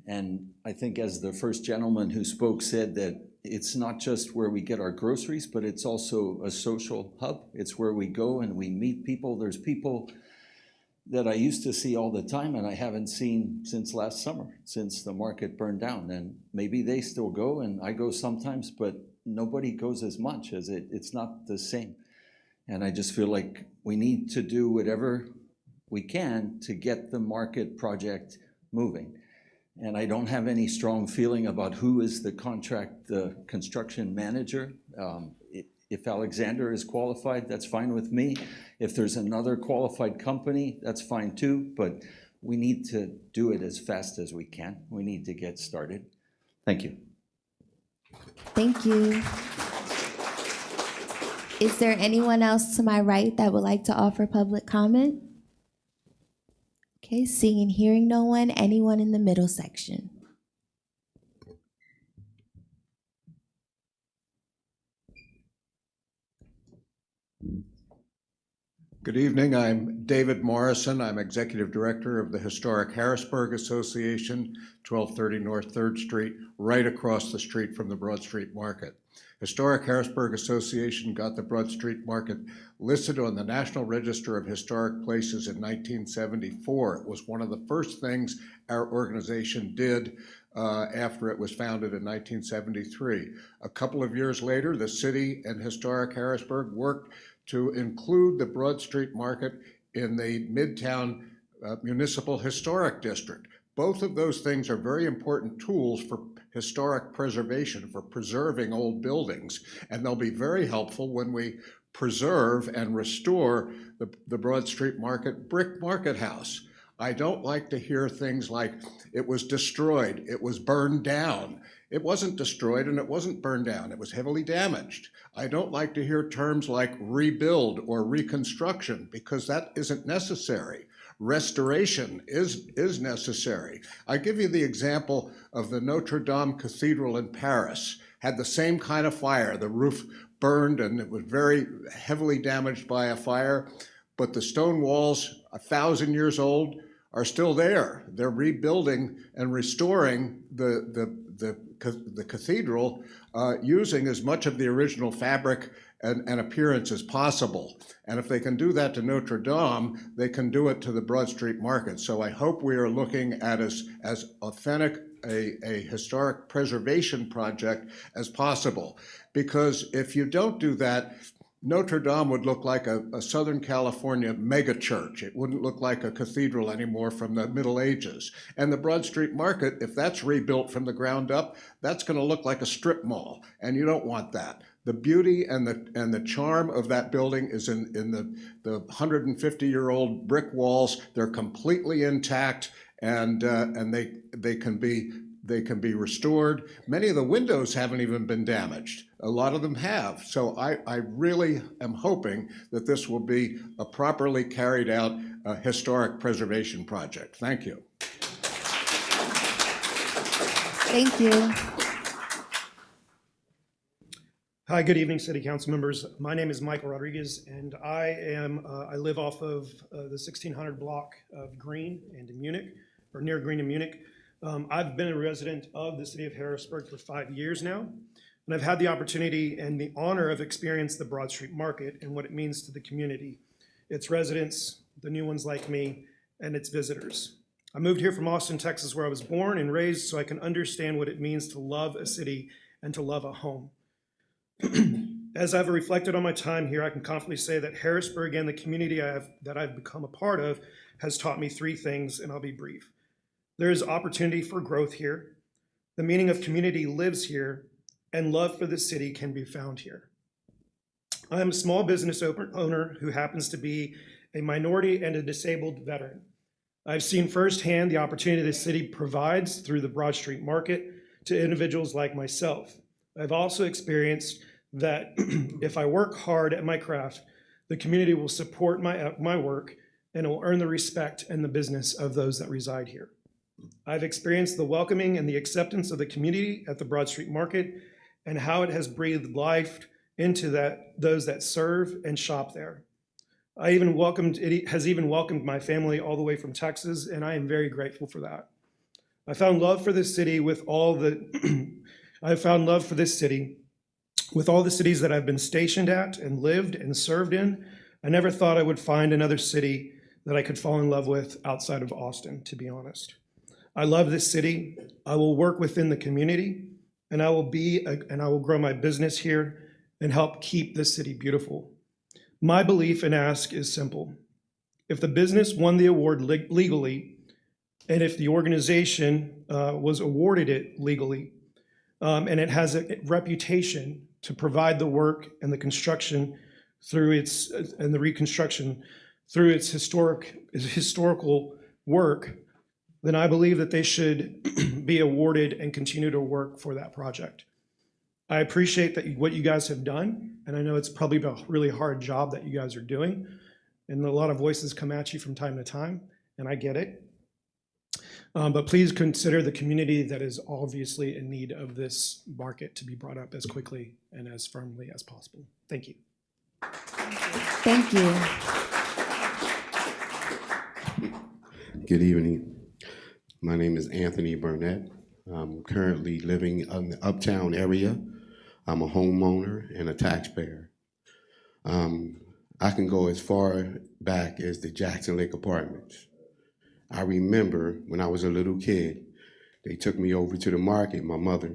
And I think, as the first gentleman who spoke said, that it's not just where we get our groceries, but it's also a social hub. It's where we go and we meet people. There's people that I used to see all the time and I haven't seen since last summer, since the market burned down. And maybe they still go and I go sometimes, but nobody goes as much as it's not the same. And I just feel like we need to do whatever we can to get the market project moving. And I don't have any strong feeling about who is the construction manager. If Alexander is qualified, that's fine with me. If there's another qualified company, that's fine too, but we need to do it as fast as we can. We need to get started. Thank you. Thank you. Is there anyone else to my right that would like to offer public comment? Okay, seeing and hearing no one, anyone in the middle section? Good evening. I'm David Morrison. I'm Executive Director of the Historic Harrisburg Association, 1230 North 3rd Street, right across the street from the Broad Street Market. Historic Harrisburg Association got the Broad Street Market listed on the National Register of Historic Places in 1974. It was one of the first things our organization did after it was founded in 1973. A couple of years later, the city and Historic Harrisburg worked to include the Broad Street Market in the Midtown Municipal Historic District. Both of those things are very important tools for historic preservation, for preserving old buildings, and they'll be very helpful when we preserve and restore the Broad Street Market brick market house. I don't like to hear things like, it was destroyed, it was burned down. It wasn't destroyed and it wasn't burned down. It was heavily damaged. I don't like to hear terms like rebuild or reconstruction because that isn't necessary. Restoration is necessary. I give you the example of the Notre Dame Cathedral in Paris. Had the same kind of fire. The roof burned and it was very heavily damaged by a fire, but the stone walls, 1,000 years old, are still there. They're rebuilding and restoring the cathedral using as much of the original fabric and appearance as possible. And if they can do that to Notre Dame, they can do it to the Broad Street Market. So I hope we are looking at as authentic a historic preservation project as possible. Because if you don't do that, Notre Dame would look like a Southern California mega church. It wouldn't look like a cathedral anymore from the Middle Ages. And the Broad Street Market, if that's rebuilt from the ground up, that's going to look like a strip mall, and you don't want that. The beauty and the charm of that building is in the 150-year-old brick walls. They're completely intact, and they can be restored. Many of the windows haven't even been damaged. A lot of them have. So I really am hoping that this will be a properly carried out historic preservation project. Thank you. Thank you. Hi, good evening, City Council members. My name is Michael Rodriguez, and I live off of the 1600 block of Green and in Munich, or near Green and Munich. I've been a resident of the city of Harrisburg for 5 years now, and I've had the opportunity and the honor of experiencing the Broad Street Market and what it means to the community, its residents, the new ones like me, and its visitors. I moved here from Austin, Texas, where I was born and raised, so I can understand what it means to love a city and to love a home. As I've reflected on my time here, I can confidently say that Harrisburg and the community that I've become a part of has taught me 3 things, and I'll be brief. There is opportunity for growth here. The meaning of community lives here, and love for the city can be found here. I am a small business owner who happens to be a minority and a disabled veteran. I've seen firsthand the opportunity the city provides through the Broad Street Market to individuals like myself. I've also experienced that if I work hard at my craft, the community will support my work and it will earn the respect and the business of those that reside here. I've experienced the welcoming and the acceptance of the community at the Broad Street Market and how it has breathed life into those that serve and shop there. It has even welcomed my family all the way from Texas, and I am very grateful for that. I found love for this city with all the I have found love for this city. With all the cities that I've been stationed at and lived and served in, I never thought I would find another city that I could fall in love with outside of Austin, to be honest. I love this city. I will work within the community, and I will grow my business here and help keep this city beautiful. My belief and ask is simple. If the business won the award legally, and if the organization was awarded it legally, and it has a reputation to provide the work and the construction and the reconstruction through its historical work, then I believe that they should be awarded and continue to work for that project. I appreciate what you guys have done, and I know it's probably a really hard job that you guys are doing, and a lot of voices come at you from time to time, and I get it. But please consider the community that is obviously in need of this market to be brought up as quickly and as firmly as possible. Thank you. Thank you. Good evening. My name is Anthony Burnett. I'm currently living in the Uptown area. I'm a homeowner and a taxpayer. I can go as far back as the Jackson Lake Apartments. I remember when I was a little kid, they took me over to the market, my mother,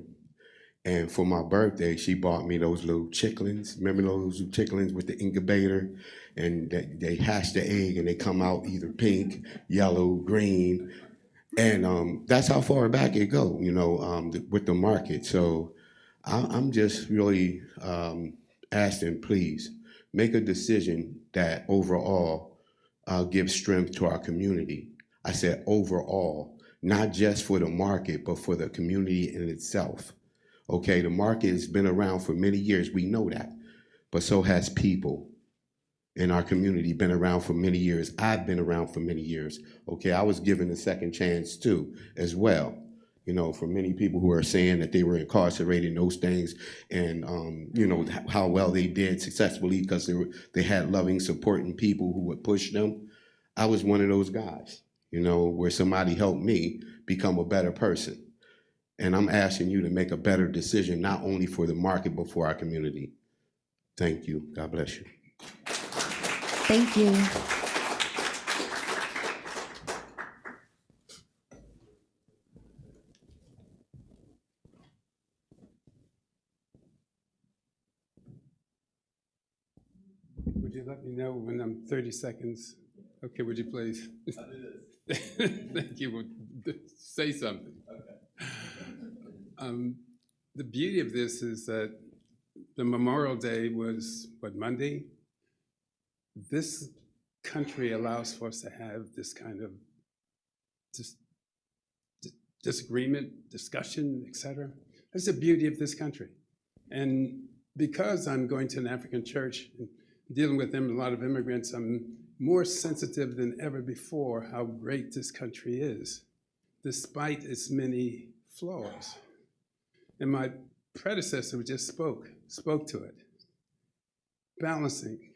and for my birthday, she bought me those little chicklins. Remember those chicklins with the incubator? And they hatch the egg and they come out either pink, yellow, green. And that's how far back it go, with the market. So I'm just really asking, please, make a decision that overall gives strength to our community. I said overall, not just for the market, but for the community in itself. Okay, the market has been around for many years, we know that, but so has people in our community been around for many years. I've been around for many years. Okay, I was given a second chance too, as well. For many people who are saying that they were incarcerated and those things, and how well they did successfully because they had loving, supporting people who would push them. I was one of those guys, where somebody helped me become a better person. And I'm asking you to make a better decision, not only for the market, but for our community. Thank you. God bless you. Thank you. Would you let me know when I'm 30 seconds? Okay, would you please? Thank you. Say something. Okay. The beauty of this is that the Memorial Day was, Monday? This country allows for us to have this kind of disagreement, discussion, etc. That's the beauty of this country. And because I'm going to an African church, and dealing with them, a lot of immigrants, I'm more sensitive than ever before how great this country is, despite its many flaws. And my predecessor just spoke to it. Balancing.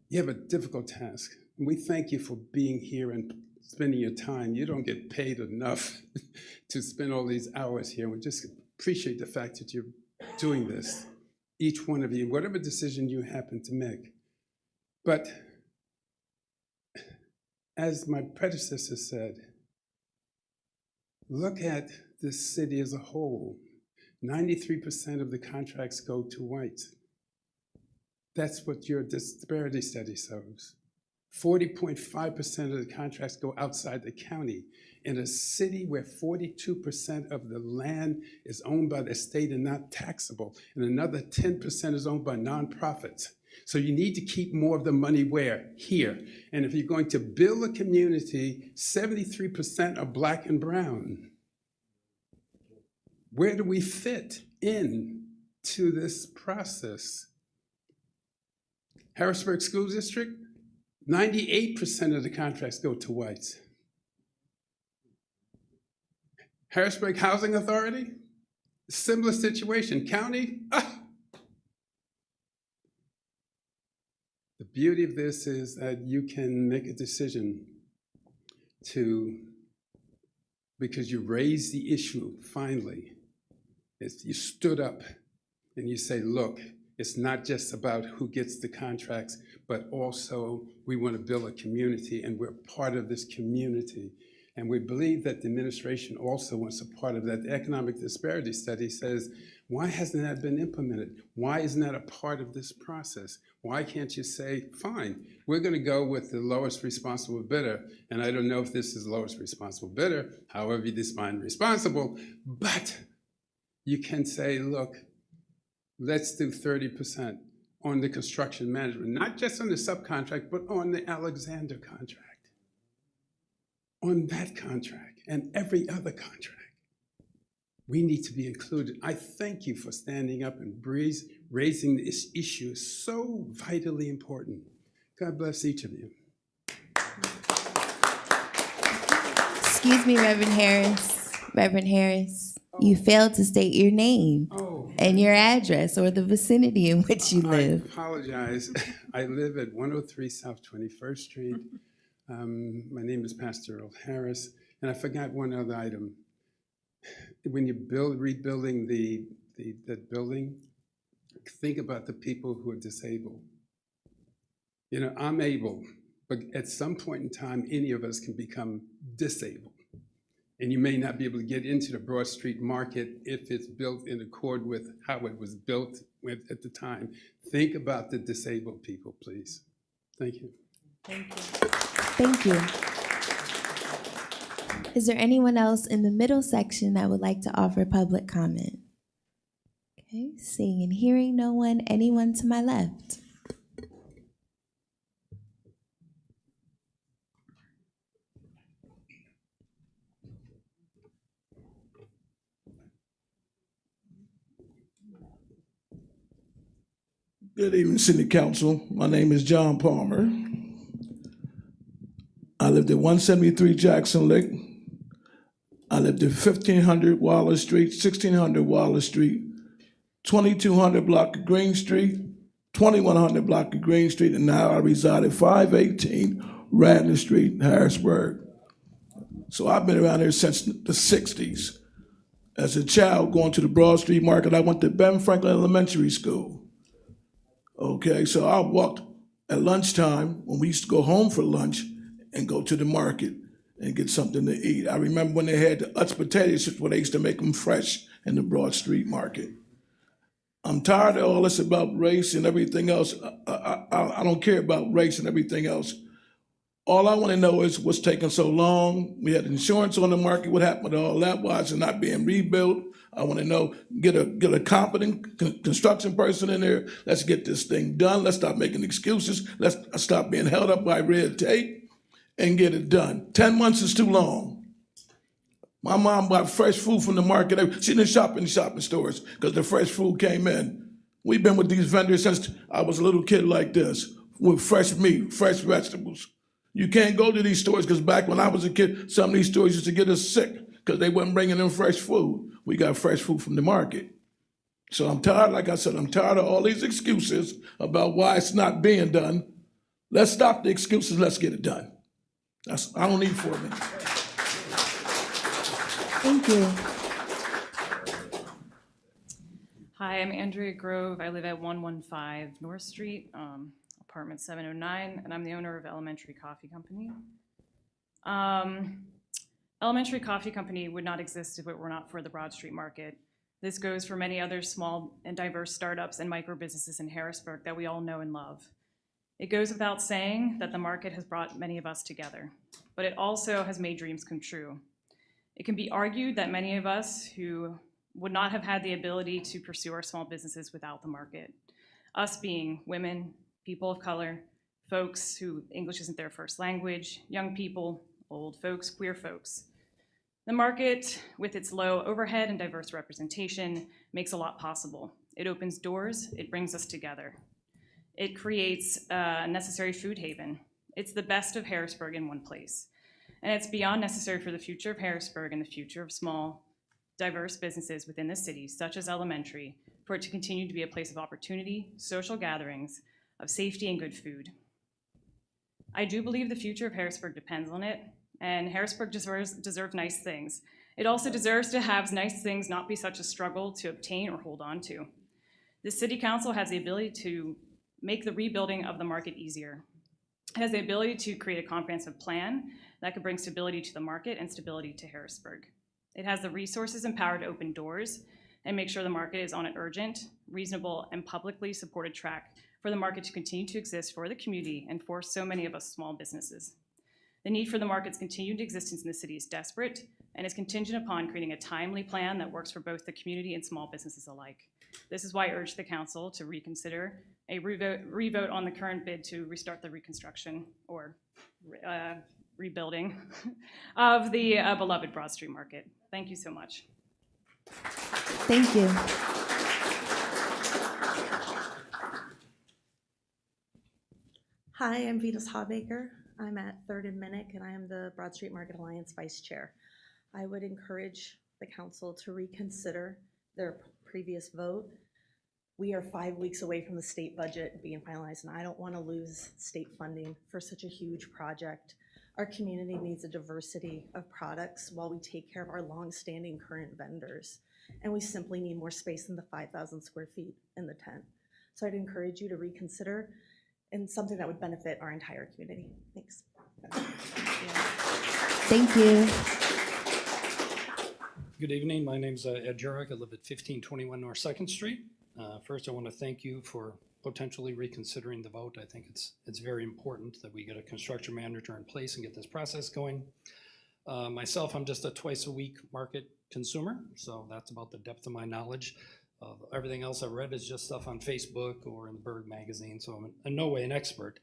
You have a difficult task. And we thank you for being here and spending your time. You don't get paid enough to spend all these hours here. We just appreciate the fact that you're doing this, each one of you, whatever decision you happen to make. But as my predecessor said, look at this city as a whole. 93% of the contracts go to whites. That's what your disparity study shows. 40.5% of the contracts go outside the county. In a city where 42% of the land is owned by the state and not taxable, and another 10% is owned by nonprofits. So you need to keep more of the money where? Here. And if you're going to build a community, 73% are Black and brown. Where do we fit in to this process? Harrisburg School District, 98% of the contracts go to whites. Harrisburg Housing Authority, similar situation. County, The beauty of this is that you can make a decision because you raise the issue finally, is you stood up and you say, look, it's not just about who gets the contracts, but also we want to build a community, and we're part of this community. And we believe that the administration also wants a part of that. The economic disparity study says, why hasn't that been implemented? Why isn't that a part of this process? Why can't you say, fine, we're going to go with the lowest responsible bidder, and I don't know if this is the lowest responsible bidder, however you define responsible, but you can say, look, let's do 30% on the construction management, not just on the subcontract, but on the Alexander contract. On that contract and every other contract, we need to be included. I thank you for standing up and raising this issue. It's so vitally important. God bless each of you. Excuse me, Reverend Harris. Reverend Harris, you failed to state your name and your address or the vicinity in which you live. I apologize. I live at 103 South 21st Street. My name is Pastor Earl Harris, and I forgot one other item. When you rebuilding that building, think about the people who are disabled. You know, I'm able, but at some point in time, any of us can become disabled. And you may not be able to get into the Broad Street market if it's built in accord with how it was built at the time. Think about the disabled people, please. Thank you. Thank you. Thank you. Is there anyone else in the middle section that would like to offer public comment? Okay, seeing and hearing no one. Anyone to my left? Good evening, City Council. My name is John Palmer. I lived at 173 Jackson Lick. I lived at 1500 Wallace Street, 1600 Wallace Street, 2200 block of Green Street, 2100 block of Green Street, and now I reside at 518 Radley Street, Harrisburg. So I've been around here since the 60s. As a child going to the Broad Street Market, I went to Ben Franklin Elementary School. Okay, so I walked at lunchtime when we used to go home for lunch and go to the market and get something to eat. I remember when they had the Utz potatoes where they used to make them fresh in the Broad Street Market. I'm tired of all this about race and everything else. I don't care about race and everything else. All I want to know is what's taking so long. We had insurance on the market. What happened to all that? Why is it not being rebuilt? I want to know, get a competent construction person in there. Let's get this thing done. Let's stop making excuses. Let's stop being held up by red tape and get it done. 10 months is too long. My mom bought fresh food from the market. She didn't shop in shopping stores because the fresh food came in. We've been with these vendors since I was a little kid like this, with fresh meat, fresh vegetables. You can't go to these stores because back when I was a kid, some of these stores used to get us sick because they wasn't bringing in fresh food. We got fresh food from the market. So I'm tired, like I said, I'm tired of all these excuses about why it's not being done. Let's stop the excuses, let's get it done. I don't need 4 minutes. Thank you. Hi, I'm Andrea Grove. I live at 115 North Street, apartment 709, and I'm the owner of Elementary Coffee Company. Elementary Coffee Company would not exist if it were not for the Broad Street Market. This goes for many other small and diverse startups and micro businesses in Harrisburg that we all know and love. It goes without saying that the market has brought many of us together, but it also has made dreams come true. It can be argued that many of us who would not have had the ability to pursue our small businesses without the market, us being women, people of color, folks who English isn't their first language, young people, old folks, queer folks. The market, with its low overhead and diverse representation, makes a lot possible. It opens doors, it brings us together. It creates a necessary food haven. It's the best of Harrisburg in one place. And it's beyond necessary for the future of Harrisburg and the future of small, diverse businesses within the city, such as Elementary, for it to continue to be a place of opportunity, social gatherings, of safety and good food. I do believe the future of Harrisburg depends on it, and Harrisburg deserves nice things. It also deserves to have nice things not be such a struggle to obtain or hold on to. The City Council has the ability to make the rebuilding of the market easier. It has the ability to create a comprehensive plan that could bring stability to the market and stability to Harrisburg. It has the resources and power to open doors and make sure the market is on an urgent, reasonable, and publicly supported track for the market to continue to exist for the community and for so many of us small businesses. The need for the market's continued existence in the city is desperate and is contingent upon creating a timely plan that works for both the community and small businesses alike. This is why I urge the council to reconsider a revote on the current bid to restart the reconstruction or rebuilding of the beloved Broad Street Market. Thank you so much. Thank you. Hi, I'm Venus Hawbaker. I'm at 3rd and Minnick, and I am the Broad Street Market Alliance Vice Chair. I would encourage the council to reconsider their previous vote. We are 5 weeks away from the state budget being finalized, and I don't want to lose state funding for such a huge project. Our community needs a diversity of products while we take care of our long-standing current vendors. And we simply need more space than the 5,000 square feet in the tent. So I'd encourage you to reconsider and something that would benefit our entire community. Thanks. Thank you. Good evening. My name's Ed Jurek. I live at 1521 North 2nd Street. First, I want to thank you for potentially reconsidering the vote. I think it's very important that we get a construction manager in place and get this process going. Myself, I'm just a twice-a-week market consumer, so that's about the depth of my knowledge. Everything else I've read is just stuff on Facebook or in the Berg magazine, so I'm in no way an expert.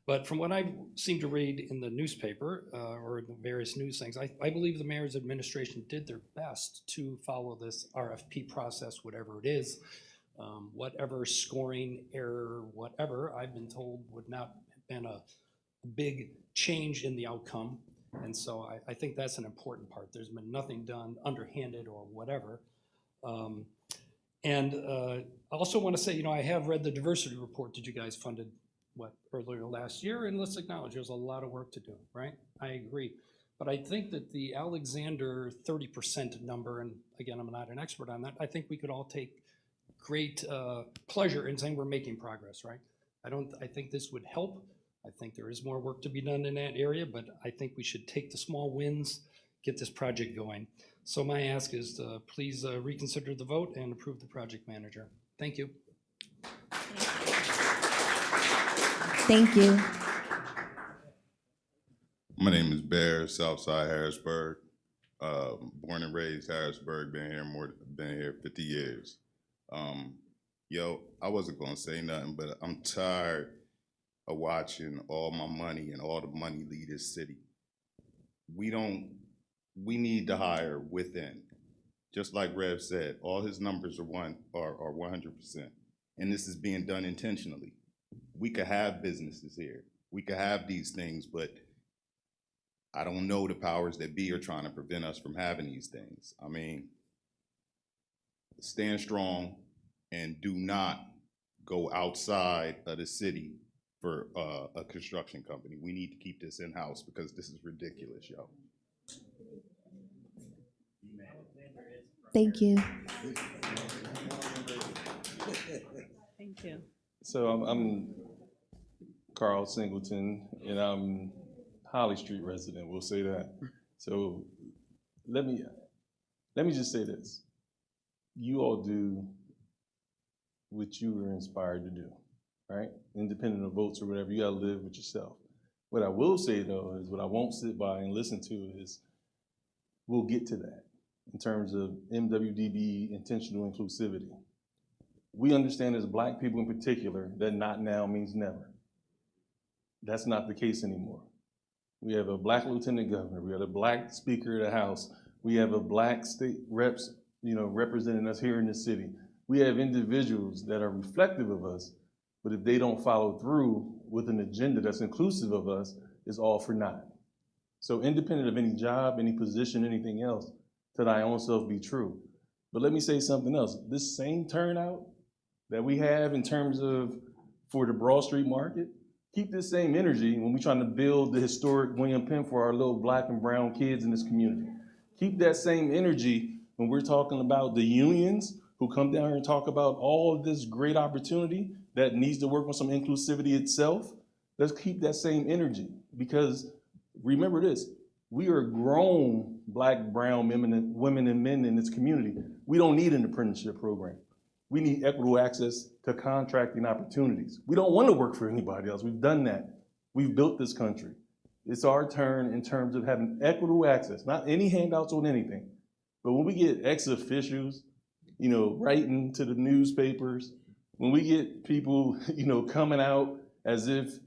But from what I seem to read in the newspaper or in the various news things, I believe the mayor's administration did their best to follow this RFP process, whatever it is. Whatever scoring error, whatever, I've been told would not have been a big change in the outcome. And so I think that's an important part. There's been nothing done underhanded or whatever. I also want to say, I have read the diversity report that you guys funded, earlier last year, and let's acknowledge there's a lot of work to do, right? I agree. But I think that the Alexander 30% number, and again, I'm not an expert on that, I think we could all take great pleasure in saying we're making progress, right? I think this would help. I think there is more work to be done in that area, but I think we should take the small wins, get this project going. So my ask is to please reconsider the vote and approve the project manager. Thank you. Thank you. My name is Bear, Southside Harrisburg. Born and raised Harrisburg, been here 50 years. I wasn't gonna say nothing, but I'm tired of watching all my money and all the money leave this city. We need to hire within. Just like Rev said, all his numbers are 100%. And this is being done intentionally. We could have businesses here. We could have these things, but I don't know the powers that be are trying to prevent us from having these things. I mean, stand strong and do not go outside of the city for a construction company. We need to keep this in-house because this is ridiculous, yo. Thank you. Thank you. So I'm Carl Singleton, and I'm Holly Street resident, we'll say that. So let me just say this. You all do what you were inspired to do, right? Independent of votes or whatever, you gotta live with yourself. What I will say though is what I won't sit by and listen to is we'll get to that in terms of MWDB intentional inclusivity. We understand as Black people in particular that not now means never. That's not the case anymore. We have a Black lieutenant governor, we have a Black speaker of the House, we have a Black state reps, representing us here in the city. We have individuals that are reflective of us, but if they don't follow through with an agenda that's inclusive of us, it's all for naught. So independent of any job, any position, anything else, to thy own self be true. But let me say something else. This same turnout that we have in terms of for the Broad Street Market, keep this same energy when we're trying to build the historic William Penn for our little Black and brown kids in this community. Keep that same energy when we're talking about the unions who come down here and talk about all of this great opportunity that needs to work on some inclusivity itself. Let's keep that same energy, because remember this, we are grown Black, brown women and men in this community. We don't need an apprenticeship program. We need equitable access to contracting opportunities. We don't want to work for anybody else. We've done that. We've built this country. It's our turn in terms of having equitable access, not any handouts on anything. But when we get ex officials, writing to the newspapers, when we get people, coming out as if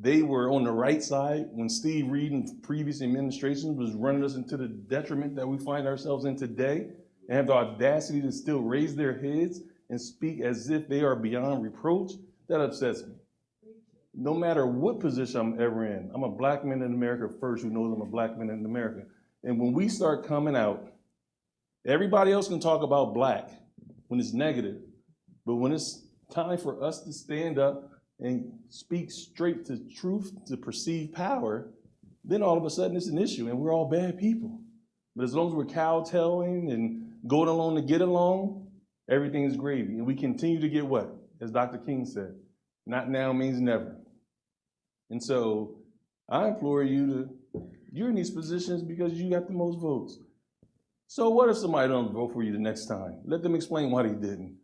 they were on the right side, when Steve Reed and previous administrations was running us into the detriment that we find ourselves in today, and have the audacity to still raise their heads and speak as if they are beyond reproach, that upsets me. No matter what position I'm ever in, I'm a Black man in America first who knows I'm a Black man in America. And when we start coming out, everybody else can talk about Black when it's negative, but when it's time for us to stand up and speak straight to truth, to perceive power, then all of a sudden it's an issue and we're all bad people. But as long as we're cowtailing and going along to get along, everything is gravy. And we continue to get what? As Dr. King said, not now means never. And so I implore you you're in these positions because you got the most votes. So what if somebody don't vote for you the next time? Let them explain why they didn't.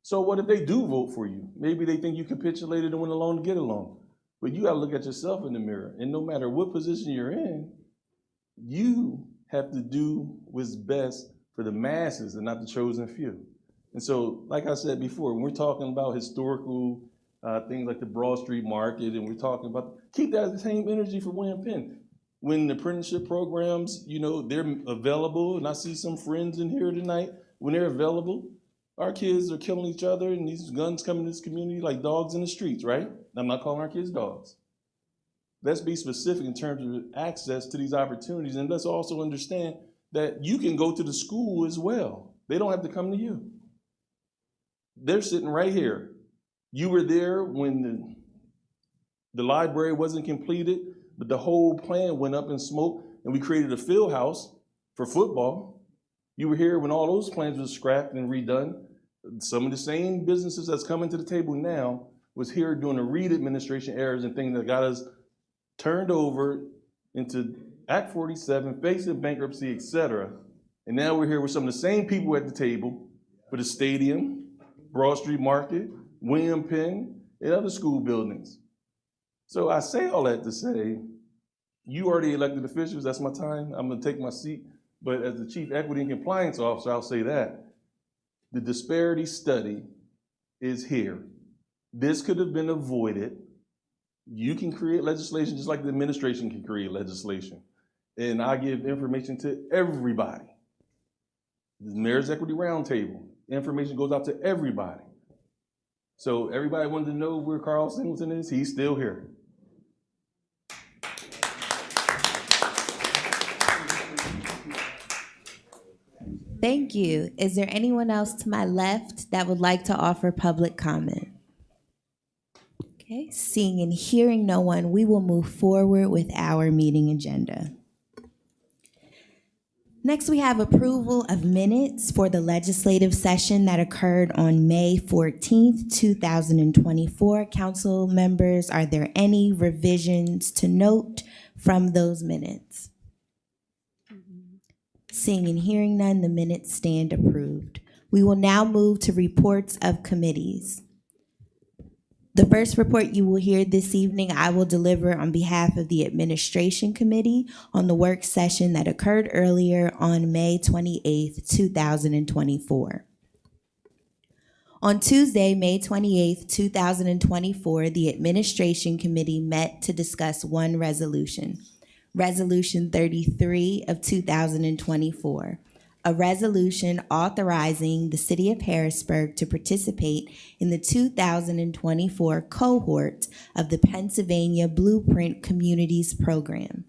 So what if they do vote for you? Maybe they think you capitulated and went along to get along. But you gotta look at yourself in the mirror. And no matter what position you're in, you have to do what's best for the masses and not the chosen few. And so, like I said before, when we're talking about historical things like the Broad Street Market, and we're talking about, keep that same energy for William Penn. When the apprenticeship programs, they're available, and I see some friends in here tonight, when they're available, our kids are killing each other and these guns come in this community like dogs in the streets, right? I'm not calling our kids dogs. Let's be specific in terms of access to these opportunities, and let's also understand that you can go to the school as well. They don't have to come to you. They're sitting right here. You were there when the library wasn't completed, but the whole plan went up in smoke and we created a field house for football. You were here when all those plans were scrapped and redone. Some of the same businesses that's coming to the table now was here during the Reed administration errors and things that got us turned over into Act 47, facing bankruptcy, et cetera. And now we're here with some of the same people at the table for the stadium, Broad Street Market, William Penn, and other school buildings. So I say all that to say, you are the elected officials, that's my time, I'm gonna take my seat. But as the Chief Equity and Compliance Officer, I'll say that. The disparity study is here. This could have been avoided. You can create legislation just like the administration can create legislation. And I give information to everybody. The Mayor's Equity Roundtable, information goes out to everybody. So everybody wanted to know where Carl Singleton is, he's still here. Thank you. Is there anyone else to my left that would like to offer public comment? Okay, seeing and hearing no one, we will move forward with our meeting agenda. Next, we have approval of minutes for the legislative session that occurred on May 14th, 2024. Council members, are there any revisions to note from those minutes? Seeing and hearing none, the minutes stand approved. We will now move to reports of committees. The first report you will hear this evening, I will deliver on behalf of the Administration Committee on the work session that occurred earlier on May 28th, 2024. On Tuesday, May 28th, 2024, the Administration Committee met to discuss one resolution, Resolution 33 of 2024. A resolution authorizing the City of Harrisburg to participate in the 2024 cohort of the Pennsylvania Blueprint Communities Program.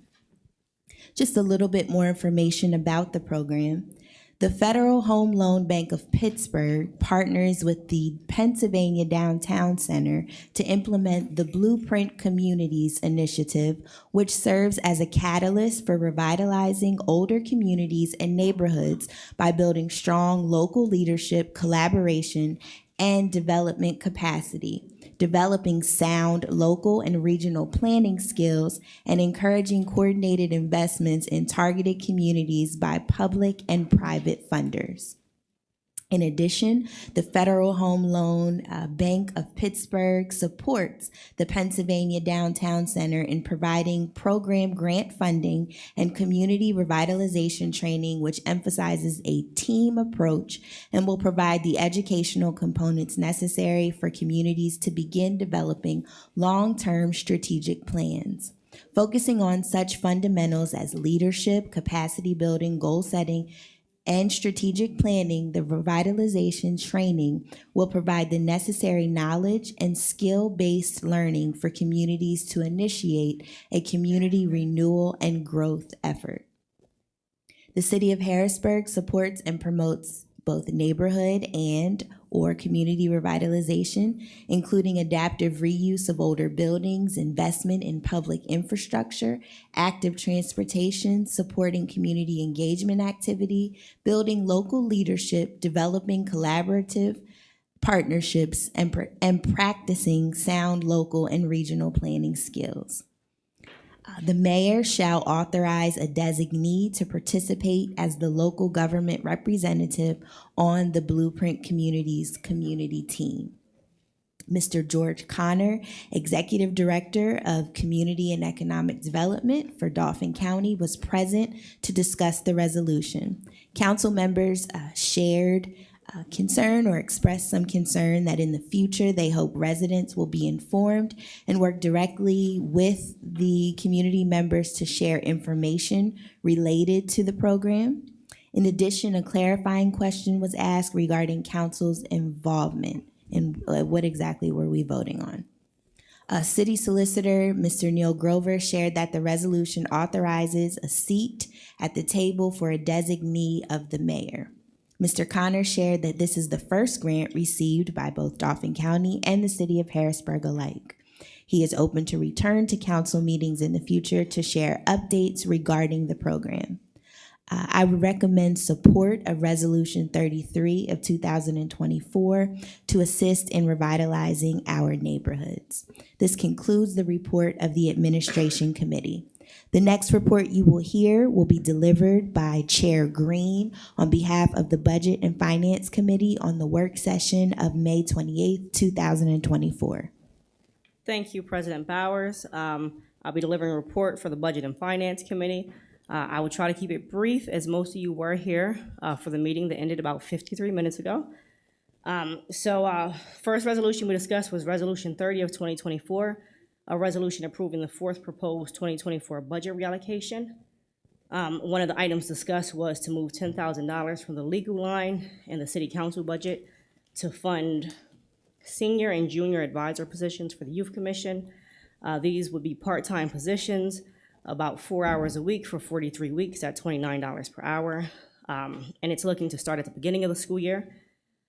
Just a little bit more information about the program. The Federal Home Loan Bank of Pittsburgh partners with the Pennsylvania Downtown Center to implement the Blueprint Communities Initiative, which serves as a catalyst for revitalizing older communities and neighborhoods by building strong local leadership, collaboration, and development capacity, developing sound local and regional planning skills, and encouraging coordinated investments in targeted communities by public and private funders. In addition, the Federal Home Loan Bank of Pittsburgh supports the Pennsylvania Downtown Center in providing program grant funding and community revitalization training, which emphasizes a team approach and will provide the educational components necessary for communities to begin developing long-term strategic plans. Focusing on such fundamentals as leadership, capacity building, goal setting, and strategic planning, the revitalization training will provide the necessary knowledge and skill-based learning for communities to initiate a community renewal and growth effort. The City of Harrisburg supports and promotes both neighborhood and/or community revitalization, including adaptive reuse of older buildings, investment in public infrastructure, active transportation, supporting community engagement activity, building local leadership, developing collaborative partnerships, and practicing sound local and regional planning skills. The mayor shall authorize a designee to participate as the local government representative on the Blueprint Communities community team. Mr. George Connor, Executive Director of Community and Economic Development for Dauphin County, was present to discuss the resolution. Council members shared concern or expressed some concern that in the future they hope residents will be informed and work directly with the community members to share information related to the program. In addition, a clarifying question was asked regarding council's involvement and what exactly were we voting on. City Solicitor Mr. Neil Grover shared that the resolution authorizes a seat at the table for a designee of the mayor. Mr. Connor shared that this is the first grant received by both Dauphin County and the City of Harrisburg alike. He is open to return to council meetings in the future to share updates regarding the program. I would recommend support of Resolution 33 of 2024 to assist in revitalizing our neighborhoods. This concludes the report of the Administration Committee. The next report you will hear will be delivered by Chair Green on behalf of the Budget and Finance Committee on the work session of May 28th, 2024. Thank you, President Bowers. I'll be delivering a report for the Budget and Finance Committee. I will try to keep it brief, as most of you were here for the meeting that ended about 53 minutes ago. First resolution we discussed was Resolution 30 of 2024, a resolution approving the fourth proposed 2024 budget reallocation. One of the items discussed was to move $10,000 from the legal line in the city council budget to fund senior and junior advisor positions for the Youth Commission. These would be part-time positions, about 4 hours a week for 43 weeks at $29 per hour. And it's looking to start at the beginning of the school year.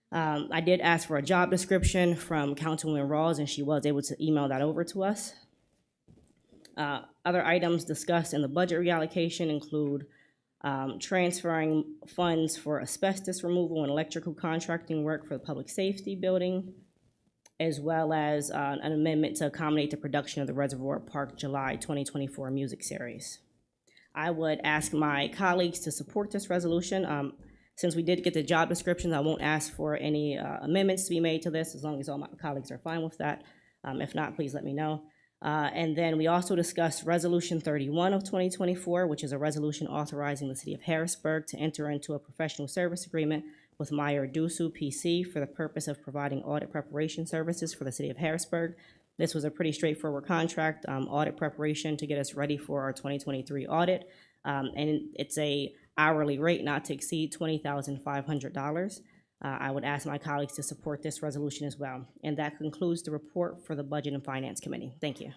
I did ask for a job description from Councilwoman Rawls, and she was able to email that over to us. Other items discussed in the budget reallocation include transferring funds for asbestos removal and electrical contracting work for the public safety building, as well as an amendment to accommodate the production of the Reservoir Park July 2024 music series. I would ask my colleagues to support this resolution. Since we did get the job descriptions, I won't ask for any amendments to be made to this, as long as all my colleagues are fine with that. If not, please let me know. And then we also discussed Resolution 31 of 2024, which is a resolution authorizing the City of Harrisburg to enter into a professional service agreement with Meyer Dusu PC for the purpose of providing audit preparation services for the City of Harrisburg. This was a pretty straightforward contract, audit preparation to get us ready for our 2023 audit. And it's a hourly rate not to exceed $20,500. I would ask my colleagues to support this resolution as well. And that concludes the report for the Budget and Finance Committee. Thank you.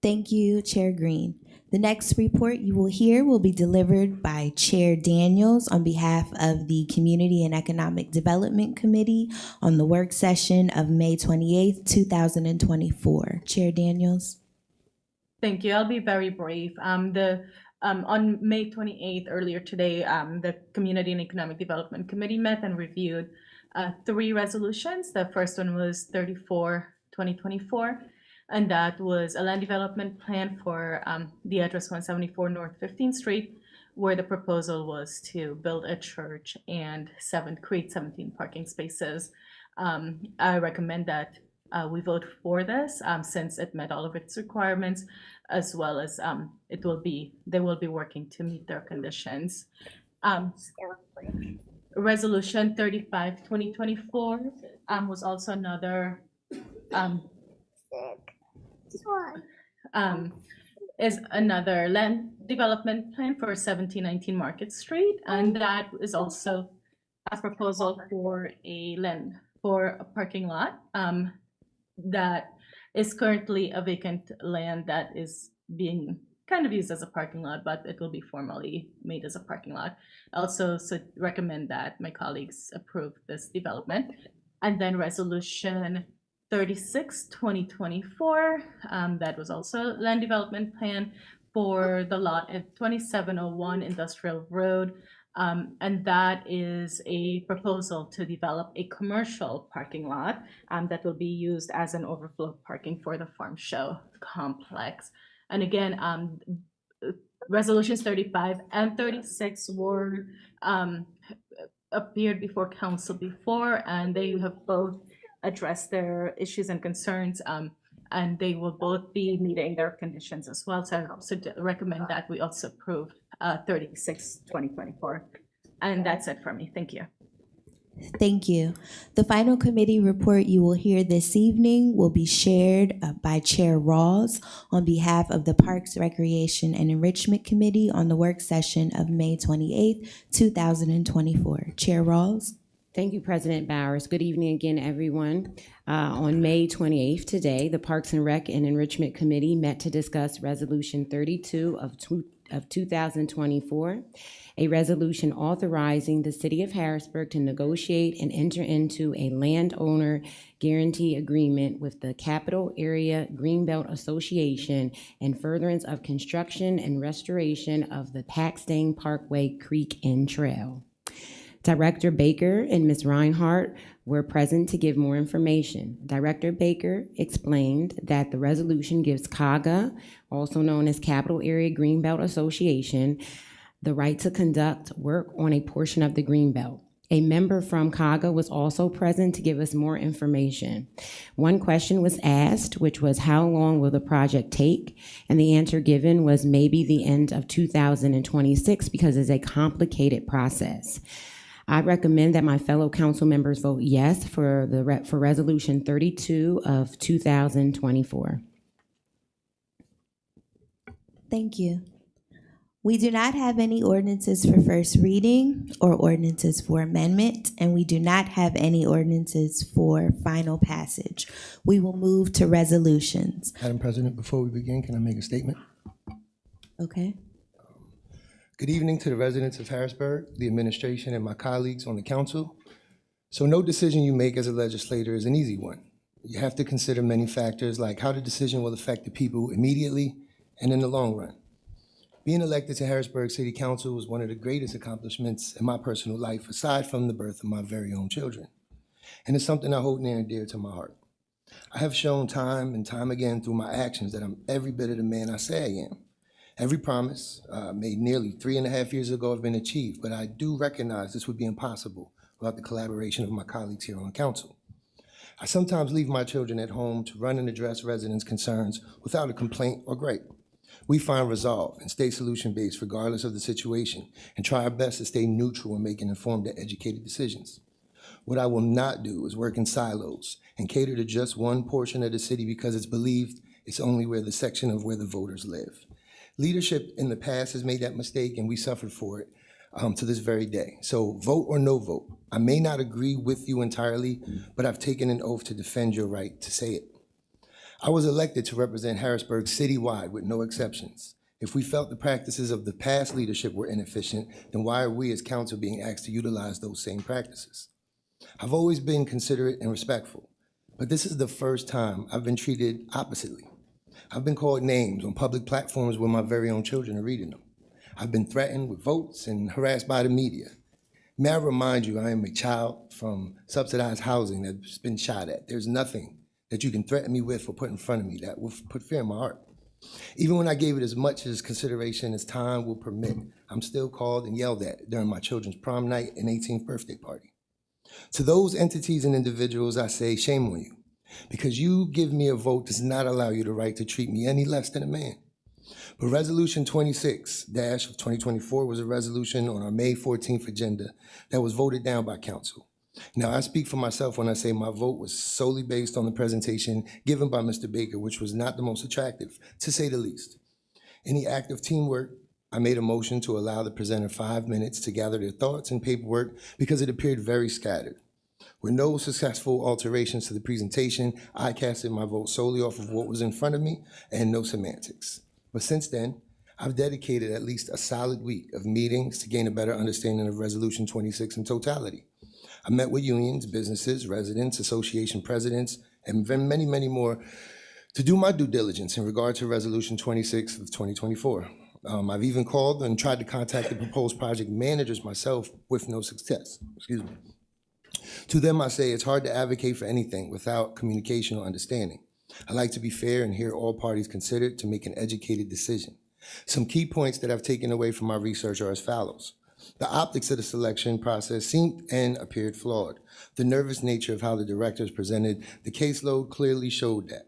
Thank you, Chair Green. The next report you will hear will be delivered by Chair Daniels on behalf of the Community and Economic Development Committee on the work session of May 28th, 2024. Chair Daniels. Thank you. I'll be very brief. On May 28th, earlier today, the Community and Economic Development Committee met and reviewed 3 resolutions. The first one was 34/2024, and that was a land development plan for the address 174 North 15th Street, where the proposal was to build a church and create 17 parking spaces. I recommend that we vote for this since it met all of its requirements, as well as they will be working to meet their conditions. Resolution 35/2024 was also another is another land development plan for 1719 Market Street, and that is also a proposal for a parking lot that is currently a vacant land that is being kind of used as a parking lot, but it will be formally made as a parking lot. Also, recommend that my colleagues approve this development. And then resolution 36/2024, that was also land development plan for the lot at 2701 Industrial Road. And that is a proposal to develop a commercial parking lot that will be used as an overflow parking for the farm show complex. And again, resolutions 35 and 36 were appeared before council before, and they have both addressed their issues and concerns, and they will both be meeting their conditions as well. So I also recommend that we also approve 36/2024. And that's it for me. Thank you. Thank you. The final committee report you will hear this evening will be shared by Chair Rawls on behalf of the Parks, Recreation, and Enrichment Committee on the work session of May 28th, 2024. Chair Rawls. Thank you, President Bowers. Good evening again, everyone. On May 28th today, the Parks and Rec and Enrichment Committee met to discuss Resolution 32 of 2024, a resolution authorizing the City of Harrisburg to negotiate and enter into a landowner guarantee agreement with the Capital Area Greenbelt Association in furtherance of construction and restoration of the Paxton Parkway Creek End Trail. Director Baker and Ms. Reinhardt were present to give more information. Director Baker explained that the resolution gives CAGA, also known as Capital Area Greenbelt Association, the right to conduct work on a portion of the Greenbelt. A member from CAGA was also present to give us more information. One question was asked, which was how long will the project take? And the answer given was maybe the end of 2026 because it's a complicated process. I recommend that my fellow council members vote yes for Resolution 32 of 2024. Thank you. We do not have any ordinances for first reading or ordinances for amendment, and we do not have any ordinances for final passage. We will move to resolutions. Madam President, before we begin, can I make a statement? Okay. Good evening to the residents of Harrisburg, the administration, and my colleagues on the council. So no decision you make as a legislator is an easy one. You have to consider many factors like how the decision will affect the people immediately and in the long run. Being elected to Harrisburg City Council was one of the greatest accomplishments in my personal life, aside from the birth of my very own children. And it's something I hold near and dear to my heart. I have shown time and time again through my actions that I'm every bit of the man I say I am. Every promise made nearly 3.5 years ago have been achieved, but I do recognize this would be impossible without the collaboration of my colleagues here on council. I sometimes leave my children at home to run and address residents' concerns without a complaint or gripe. We find resolve and stay solution-based regardless of the situation and try our best to stay neutral in making informed and educated decisions. What I will not do is work in silos and cater to just one portion of the city because it's believed it's only where the section of where the voters live. Leadership in the past has made that mistake, and we suffered for it to this very day. So vote or no vote. I may not agree with you entirely, but I've taken an oath to defend your right to say it. I was elected to represent Harrisburg citywide with no exceptions. If we felt the practices of the past leadership were inefficient, then why are we as council being asked to utilize those same practices? I've always been considerate and respectful, but this is the first time I've been treated oppositely. I've been called names on public platforms where my very own children are reading them. I've been threatened with votes and harassed by the media. May I remind you, I am a child from subsidized housing that's been shot at. There's nothing that you can threaten me with or put in front of me that will put fear in my heart. Even when I gave it as much as consideration as time will permit, I'm still called and yelled at during my children's prom night and 18th birthday party. To those entities and individuals, I say, shame on you, because you give me a vote does not allow you the right to treat me any less than a man. But Resolution 26-2024 was a resolution on our May 14th agenda that was voted down by council. Now, I speak for myself when I say my vote was solely based on the presentation given by Mr. Baker, which was not the most attractive, to say the least. In the act of teamwork, I made a motion to allow the presenter 5 minutes to gather their thoughts and paperwork because it appeared very scattered. With no successful alterations to the presentation, I casted my vote solely off of what was in front of me and no semantics. But since then, I've dedicated at least a solid week of meetings to gain a better understanding of Resolution 26 in totality. I met with unions, businesses, residents, association presidents, and many, many more to do my due diligence in regard to Resolution 26 of 2024. I've even called and tried to contact the proposed project managers myself with no success. Excuse me. To them, I say it's hard to advocate for anything without communication or understanding. I like to be fair and hear all parties considered to make an educated decision. Some key points that I've taken away from my research are as follows. The optics of the selection process seemed and appeared flawed. The nervous nature of how the directors presented the caseload clearly showed that.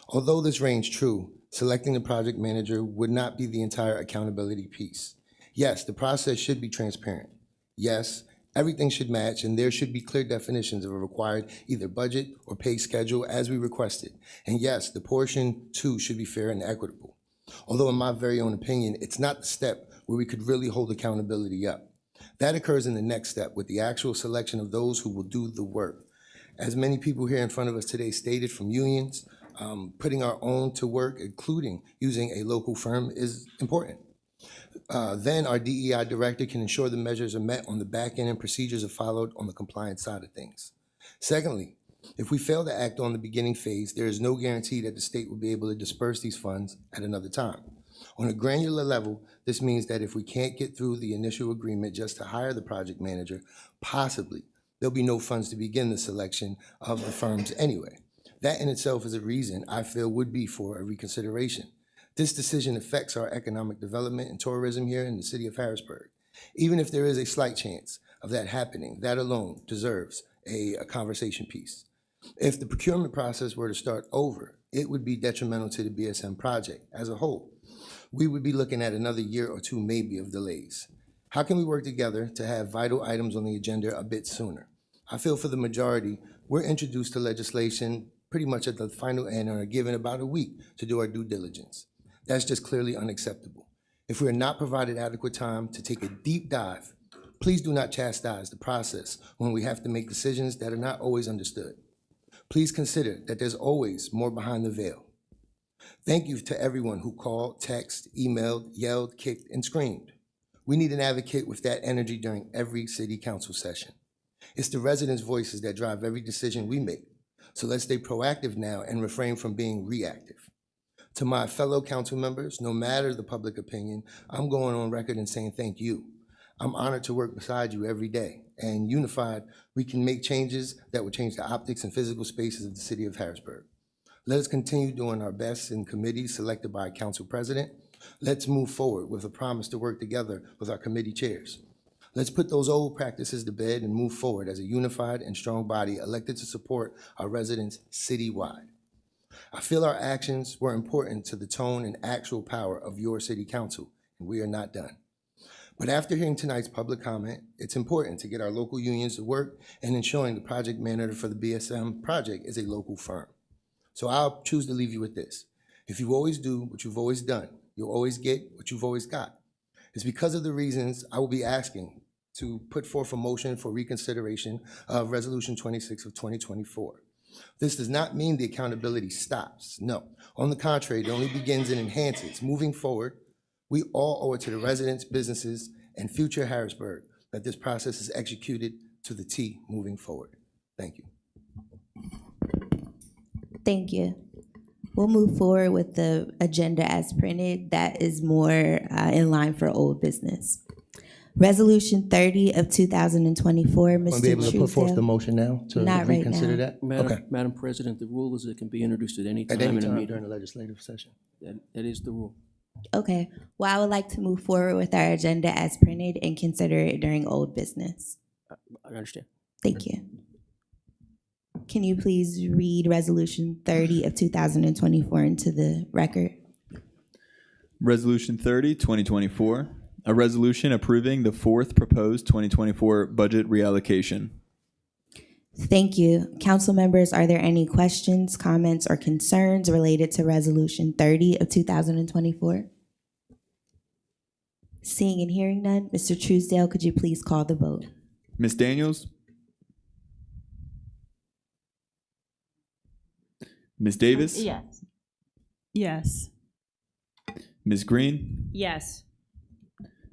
Although this rings true, selecting the project manager would not be the entire accountability piece. Yes, the process should be transparent. Yes, everything should match, and there should be clear definitions of a required either budget or pay schedule as we requested. And yes, the portion too should be fair and equitable. Although in my very own opinion, it's not the step where we could really hold accountability up. That occurs in the next step with the actual selection of those who will do the work. As many people here in front of us today stated from unions, putting our own to work, including using a local firm, is important. Then our DEI director can ensure the measures are met on the back end and procedures are followed on the compliance side of things. Secondly, if we fail to act on the beginning phase, there is no guarantee that the state will be able to disperse these funds at another time. On a granular level, this means that if we can't get through the initial agreement just to hire the project manager, possibly there'll be no funds to begin the selection of the firms anyway. That in itself is a reason I feel would be for a reconsideration. This decision affects our economic development and tourism here in the city of Harrisburg. Even if there is a slight chance of that happening, that alone deserves a conversation piece. If the procurement process were to start over, it would be detrimental to the BSM project as a whole. We would be looking at another year or two maybe of delays. How can we work together to have vital items on the agenda a bit sooner? I feel for the majority, we're introduced to legislation pretty much at the final end and are given about a week to do our due diligence. That's just clearly unacceptable. If we are not provided adequate time to take a deep dive, please do not chastise the process when we have to make decisions that are not always understood. Please consider that there's always more behind the veil. Thank you to everyone who called, texted, emailed, yelled, kicked, and screamed. We need an advocate with that energy during every city council session. It's the residents' voices that drive every decision we make. So let's stay proactive now and refrain from being reactive. To my fellow council members, no matter the public opinion, I'm going on record and saying thank you. I'm honored to work beside you every day. And unified, we can make changes that will change the optics and physical spaces of the city of Harrisburg. Let us continue doing our best in committees selected by a council president. Let's move forward with a promise to work together with our committee chairs. Let's put those old practices to bed and move forward as a unified and strong body elected to support our residents citywide. I feel our actions were important to the tone and actual power of your city council, and we are not done. But after hearing tonight's public comment, it's important to get our local unions to work and ensuring the project manager for the BSM project is a local firm. So I'll choose to leave you with this. If you always do what you've always done, you'll always get what you've always got. It's because of the reasons I will be asking to put forth a motion for reconsideration of Resolution 26 of 2024. This does not mean the accountability stops. No. On the contrary, it only begins and enhances. Moving forward, we all owe it to the residents, businesses, and future Harrisburg that this process is executed to the T moving forward. Thank you. Thank you. We'll move forward with the agenda as printed. That is more in line for old business. Resolution 30 of 2024, Mr. Want to be able to put forth the Truesdale. motion now to Not right reconsider now. that? Madam, Okay. Madam President, the rule is it can be introduced at any time At any in a time meeting. during the legislative session. That is the rule. Okay. Well, I would like to move forward with our agenda as printed and consider it during old business. I understand. Thank you. Can you please read Resolution 30 of 2024 into the record? Resolution 30, 2024, a resolution approving the fourth proposed 2024 budget reallocation. Thank you. Council members, are there any questions, comments, or concerns related to Resolution 30 of 2024? Seeing and hearing none, Mr. Truesdale, could you please call the vote? Ms. Daniels? Ms. Davis? Yes. Yes. Ms. Green? Yes.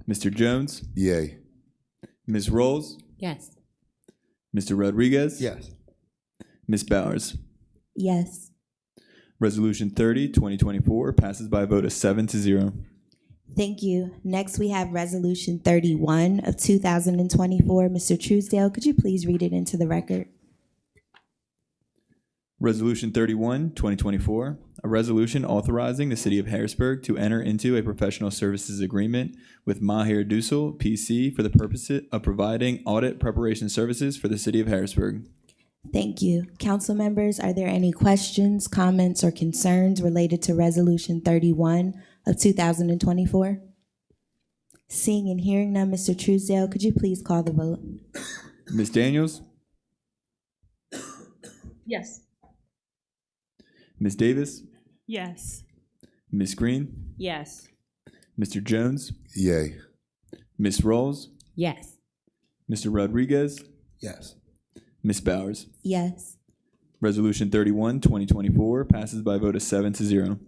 Mr. Jones? Yay. Ms. Rolls? Yes. Mr. Rodriguez? Yes. Ms. Bowers? Yes. Resolution 30, 2024 passes by a vote of 7-0. Thank you. Next, we have Resolution 31 of 2024. Mr. Truesdale, could you please read it into the record? Resolution 31, 2024, a resolution authorizing the City of Harrisburg to enter into a professional services agreement with Maher Dussel, PC, for the purpose of providing audit preparation services for the City of Harrisburg. Thank you. Council members, are there any questions, comments, or concerns related to Resolution 31 of 2024? Seeing and hearing none, Mr. Truesdale, could you please call the vote? Ms. Daniels? Yes. Ms. Davis? Yes. Ms. Green? Yes. Mr. Jones? Yay. Ms. Rolls? Yes. Mr. Rodriguez? Yes. Ms. Bowers? Yes. Resolution 31, 2024 passes by a vote of 7-0.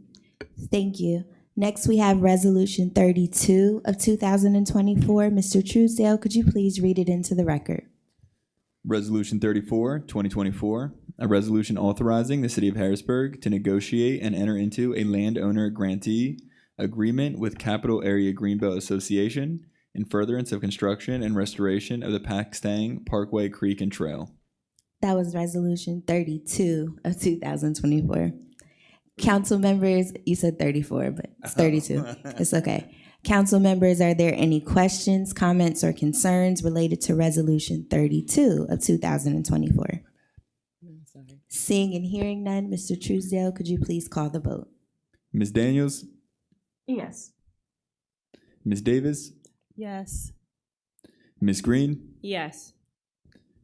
Thank you. Next, we have Resolution 32 of 2024. Mr. Truesdale, could you please read it into the record? Resolution 34, 2024, a resolution authorizing the City of Harrisburg to negotiate and enter into a landowner grantee agreement with Capital Area Greenbelt Association in furtherance of construction and restoration of the Pakistang Parkway Creek and Trail. That was Resolution 32 of 2024. Council members, you said 34, but it's 32. It's okay. Council members, are there any questions, comments, or concerns related to Resolution 32 of 2024? Seeing and hearing none, Mr. Truesdale, could you please call the vote? Ms. Daniels? Yes. Ms. Davis? Yes. Ms. Green? Yes.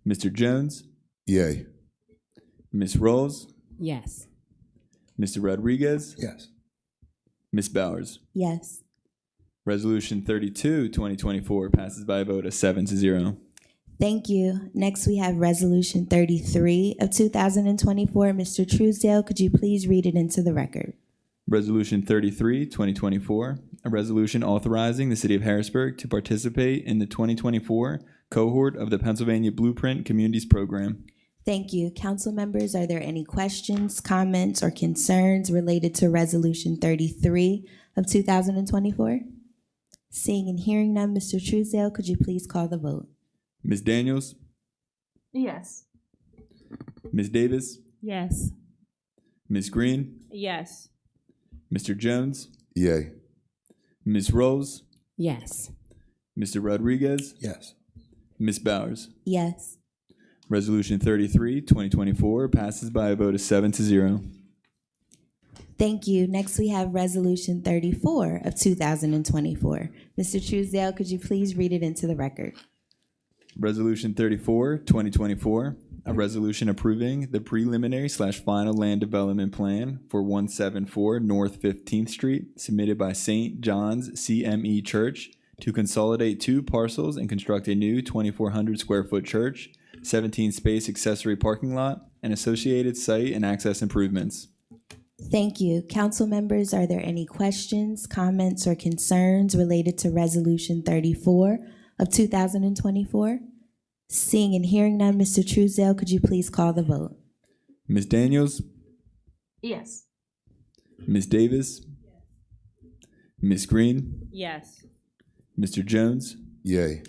Mr. Jones? Yay. Ms. Rolls? Yes. Mr. Rodriguez? Yes. Ms. Bowers? Yes. Resolution 32, 2024 passes by a vote of 7-0. Thank you. Next, we have Resolution 33 of 2024. Mr. Truesdale, could you please read it into the record? Resolution 33, 2024, a resolution authorizing the City of Harrisburg to participate in the 2024 cohort of the Pennsylvania Blueprint Communities Program. Thank you. Council members, are there any questions, comments, or concerns related to Resolution 33 of 2024? Seeing and hearing none, Mr. Truesdale, could you please call the vote? Ms. Daniels? Yes. Ms. Davis? Yes. Ms. Green? Yes. Mr. Jones? Yay. Ms. Rolls? Yes. Mr. Rodriguez? Yes. Ms. Bowers? Yes. Resolution 33, 2024 passes by a vote of 7-0. Thank you. Next, we have Resolution 34 of 2024. Mr. Truesdale, could you please read it into the record? Resolution 34, 2024, a resolution approving the preliminary/final land development plan for 174 North 15th Street, submitted by St. John's CME Church to consolidate two parcels and construct a new 2,400 square foot church, 17 space accessory parking lot, and associated site and access improvements. Thank you. Council members, are there any questions, comments, or concerns related to Resolution 34 of 2024? Seeing and hearing none, Mr. Truesdale, could you please call the vote? Ms. Daniels, Yes. Ms. Davis, Ms. Green, Yes. Mr. Jones, Yay.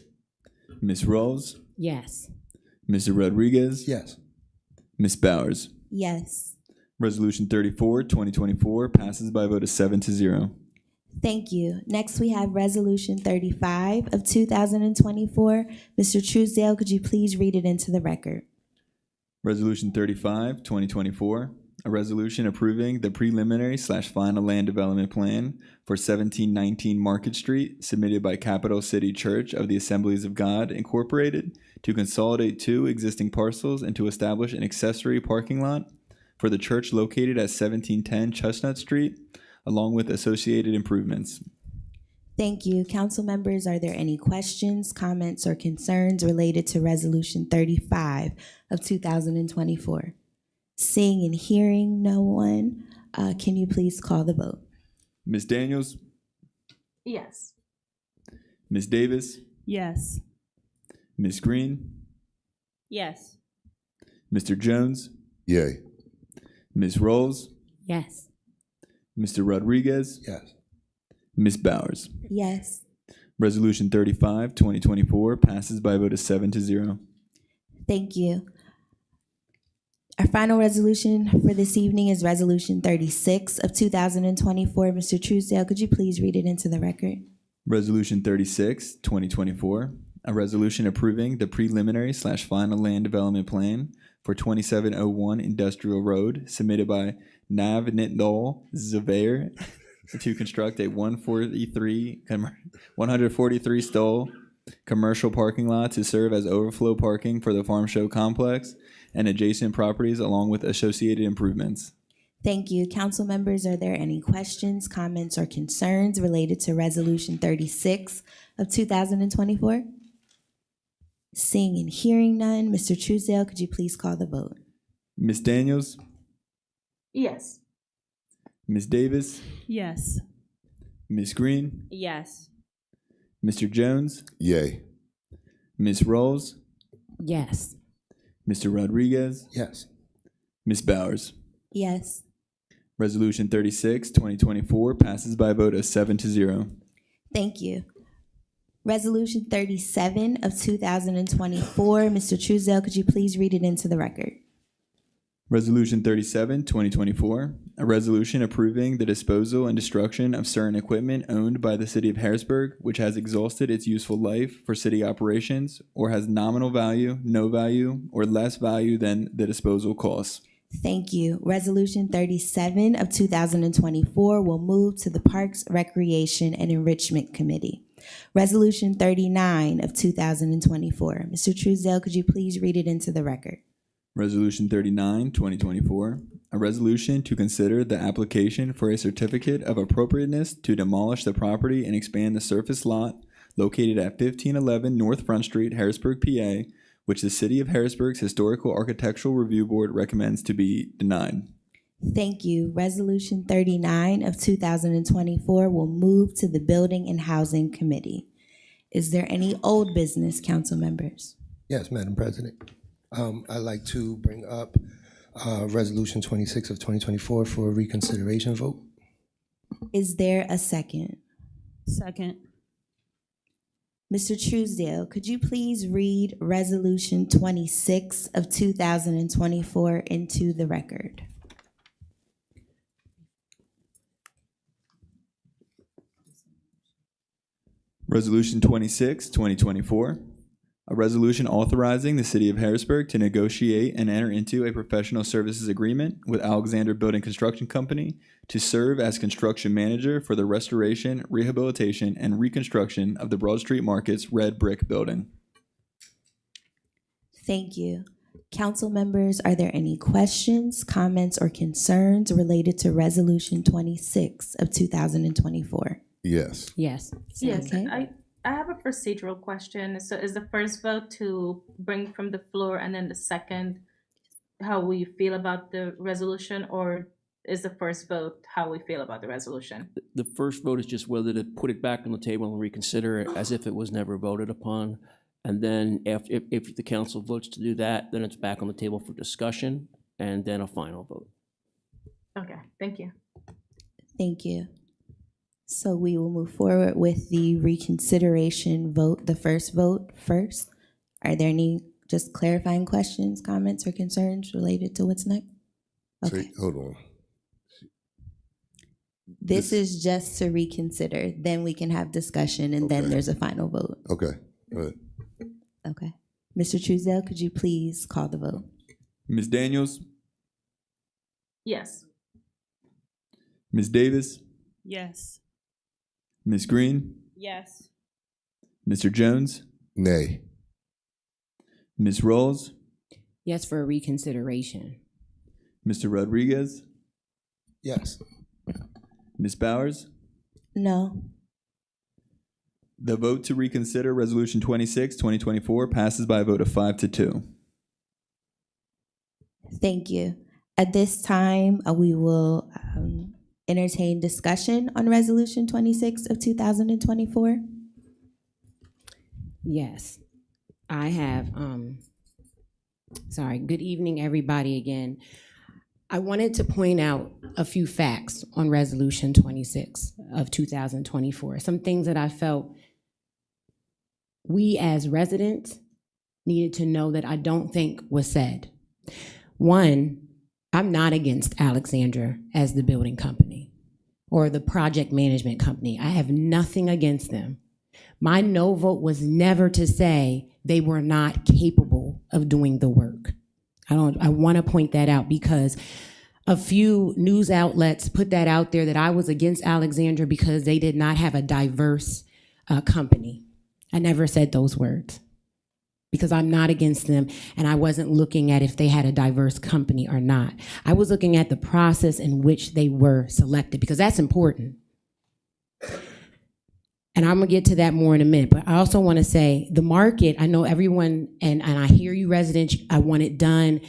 Ms. Rawls, Yes. Mr. Rodriguez, Yes. Ms. Bowers. Yes. Resolution 34, 2024 passes by a vote of 7-0. Thank you. Next, we have Resolution 35 of 2024. Mr. Truesdale, could you please read it into the record? Resolution 35, 2024, a resolution approving the preliminary/final land development plan for 1719 Market Street submitted by Capital City Church of the Assemblies of God, Incorporated, to consolidate 2 existing parcels and to establish an accessory parking lot for the church located at 1710 Chestnut Street, along with associated improvements. Thank you. Council members, are there any questions, comments, or concerns related to Resolution 35 of 2024? Seeing and hearing no one, can you please call the vote? Ms. Daniels, Yes. Ms. Davis, Yes. Ms. Green, Yes. Mr. Jones, Yay. Ms. Rawls, Yes. Mr. Rodriguez, Yes. Ms. Bowers. Yes. Resolution 35, 2024 passes by a vote of 7-0. Thank you. Our final resolution for this evening is Resolution 36 of 2024. Mr. Truesdale, could you please read it into the record? Resolution 36, 2024, a resolution approving the preliminary/final land development plan for 2701 Industrial Road submitted by Nav Nitdol Zavair to construct a 143 stall commercial parking lot to serve as overflow parking for the Farm Show complex and adjacent properties along with associated improvements. Thank you. Council members, are there any questions, comments, or concerns related to Resolution 36 of 2024? Seeing and hearing none, Mr. Truesdale, could you please call the vote? Ms. Daniels, Yes. Ms. Davis, Yes. Ms. Green, Yes. Mr. Jones, Yay. Ms. Rawls, Yes. Mr. Rodriguez, Yes. Ms. Bowers. Yes. Resolution 36, 2024 passes by a vote of 7-0. Thank you. Resolution 37 of 2024. Mr. Truesdale, could you please read it into the record? Resolution 37, 2024, a resolution approving the disposal and destruction of certain equipment owned by the City of Harrisburg, which has exhausted its useful life for city operations or has nominal value, no value, or less value than the disposal costs. Thank you. Resolution 37 of 2024 will move to the Parks, Recreation, and Enrichment Committee. Resolution 39 of 2024. Mr. Truesdale, could you please read it into the record? Resolution 39, 2024, a resolution to consider the application for a certificate of appropriateness to demolish the property and expand the surface lot located at 1511 North Front Street, Harrisburg, PA, which the City of Harrisburg's Historical Architectural Review Board recommends to be denied. Thank you. Resolution 39 of 2024 will move to the Building and Housing Committee. Is there any old business, council members? Yes, Madam President. I'd like to bring up Resolution 26 of 2024 for a reconsideration vote. Is there a second? Second. Mr. Truesdale, could you please read Resolution 26 of 2024 into the record? Resolution 26, 2024, a resolution authorizing the City of Harrisburg to negotiate and enter into a professional services agreement with Alexander Building Construction Company to serve as construction manager for the restoration, rehabilitation, and reconstruction of the Broad Street Market's red brick building. Thank you. Council members, are there any questions, comments, or concerns related to Resolution 26 of 2024? Yes. Yes. Yes, Okay. I have a procedural question. So is the first vote to bring from the floor and then the second how we feel about the resolution, or is the first vote how we feel about the resolution? The first vote is just whether to put it back on the table and reconsider it as if it was never voted upon. And then if the council votes to do that, then it's back on the table for discussion and then a final vote. Okay, thank you. Thank you. So we will move forward with the reconsideration vote, the first vote first. Are there any just clarifying questions, comments, or concerns related to what's next? Okay. So, hold on. This is just to reconsider. Then we can have discussion, and then there's a final vote. Okay, go ahead. Okay. Mr. Truesdale, could you please call the vote? Ms. Daniels, Yes. Ms. Davis, Yes. Ms. Green, Yes. Mr. Jones, Nay. Ms. Rawls, Yes for a reconsideration. Mr. Rodriguez, Yes. Ms. Bowers. No. The vote to reconsider Resolution 26, 2024 passes by a vote of 5-2. Thank you. At this time, we will entertain discussion on Resolution 26 of 2024. Yes, I have, good evening, everybody, again. I wanted to point out a few facts on Resolution 26 of 2024, some things that I felt we as residents needed to know that I don't think was said. One, I'm not against Alexandra as the building company or the project management company. I have nothing against them. My no vote was never to say they were not capable of doing the work. I want to point that out because a few news outlets put that out there that I was against Alexandra because they did not have a diverse company. I never said those words because I'm not against them, and I wasn't looking at if they had a diverse company or not. I was looking at the process in which they were selected because that's important. And I'm gonna get to that more in a minute, but I also wanna say the market, I know everyone, and I hear you residents, I want it done,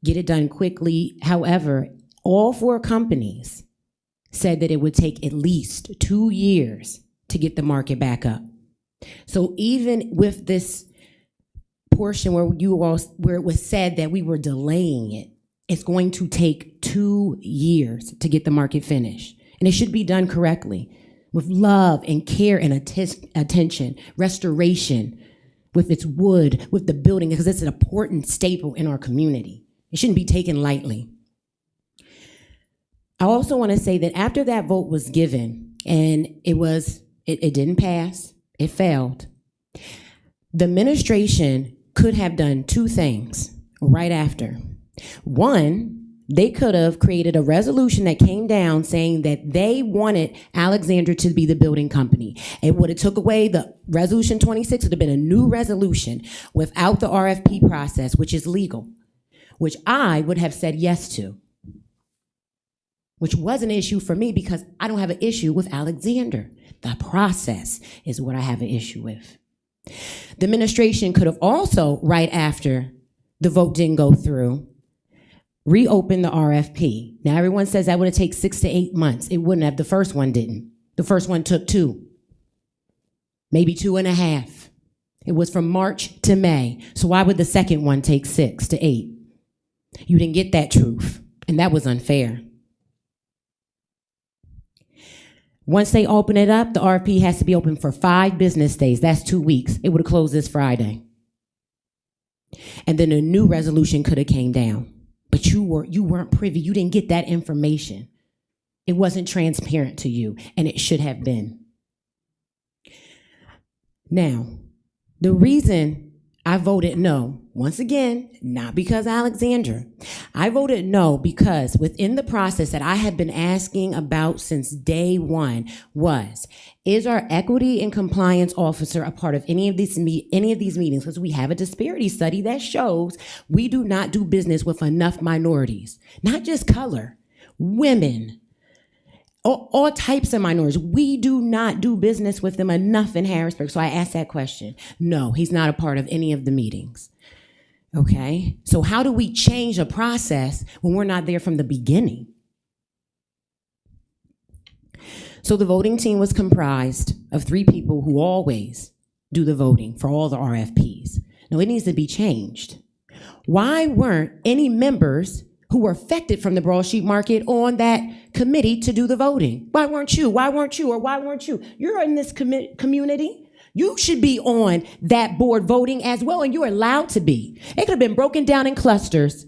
get it done quickly. However, all 4 companies said that it would take at least 2 years to get the market back up. So even with this portion where it was said that we were delaying it, it's going to take 2 years to get the market finished. And it should be done correctly, with love and care and attention, restoration, with its wood, with the building, because it's an important staple in our community. It shouldn't be taken lightly. I also want to say that after that vote was given, and it didn't pass, it failed, the administration could have done 2 things right after. One, they could have created a resolution that came down saying that they wanted Alexandra to be the building company. It would have took away the Resolution 26, would have been a new resolution without the RFP process, which is legal, which I would have said yes to, which was an issue for me because I don't have an issue with Alexander. The process is what I have an issue with. The administration could have also, right after the vote didn't go through, reopen the RFP. Now everyone says that would have taken 6 to 8 months. It wouldn't have. The first one didn't. The first one took 2, maybe 2.5. It was from March to May. So why would the second one take 6 to 8? You didn't get that truth, and that was unfair. Once they open it up, the RFP has to be open for 5 business days. That's 2 weeks. It would have closed this Friday. And then a new resolution could have came down. But you weren't privy. You didn't get that information. It wasn't transparent to you, and it should have been. Now, the reason I voted no, once again, not because Alexandra. I voted no because within the process that I had been asking about since day one was, is our equity and compliance officer a part of any of these meetings? Because we have a disparity study that shows we do not do business with enough minorities, not just color, women, all types of minorities. We do not do business with them enough in Harrisburg. So I asked that question. No, he's not a part of any of the meetings. Okay, so how do we change a process when we're not there from the beginning? So the voting team was comprised of 3 people who always do the voting for all the RFPs. Now, it needs to be changed. Why weren't any members who were affected from the broadsheet market on that committee to do the voting? Why weren't you? Why weren't you? Or why weren't you? You're in this community. You should be on that board voting as well, and you're allowed to be. It could have been broken down in clusters.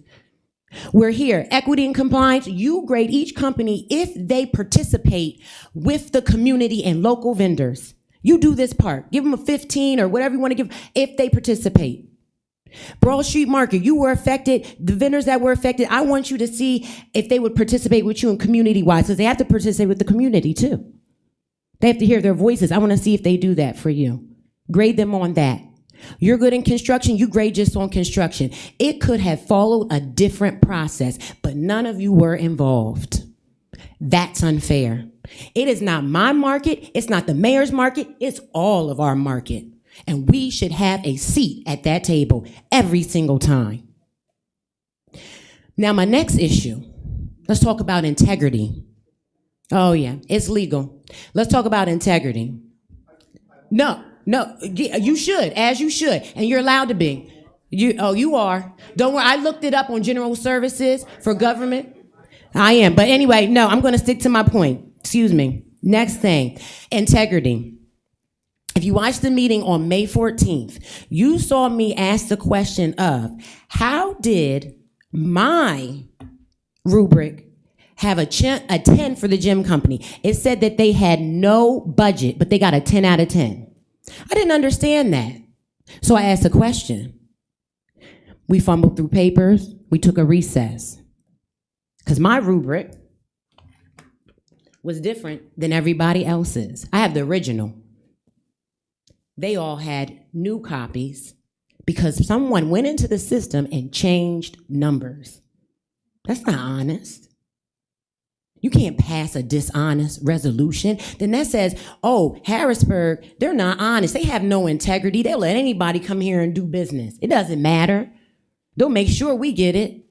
We're here, equity and compliance. You grade each company if they participate with the community and local vendors. You do this part. Give them a 15 or whatever you want to give if they participate. Broad Street Market, you were affected. The vendors that were affected, I want you to see if they would participate with you in community-wise, because they have to participate with the community too. They have to hear their voices. I want to see if they do that for you. Grade them on that. You're good in construction, you grade just on construction. It could have followed a different process, but none of you were involved. That's unfair. It is not my market, it's not the mayor's market, it's all of our market. And we should have a seat at that table every single time. Now, my next issue, let's talk about integrity. Oh yeah, it's legal. Let's talk about integrity. No, you should, as you should, and you're allowed to be. You are. Don't worry, I looked it up on general services for government. I am, but anyway, no, I'm gonna stick to my point. Excuse me. Next thing, integrity. If you watched the meeting on May 14th, you saw me ask the question of, how did my rubric have a 10 for the gym company? It said that they had no budget, but they got a 10 out of 10. I didn't understand that. So I asked a question. We fumbled through papers. We took a recess. Because my rubric was different than everybody else's. I have the original. They all had new copies because someone went into the system and changed numbers. That's not honest. You can't pass a dishonest resolution. Then that says, oh, Harrisburg, they're not honest. They have no integrity. They'll let anybody come here and do business. It doesn't matter. They'll make sure we get it.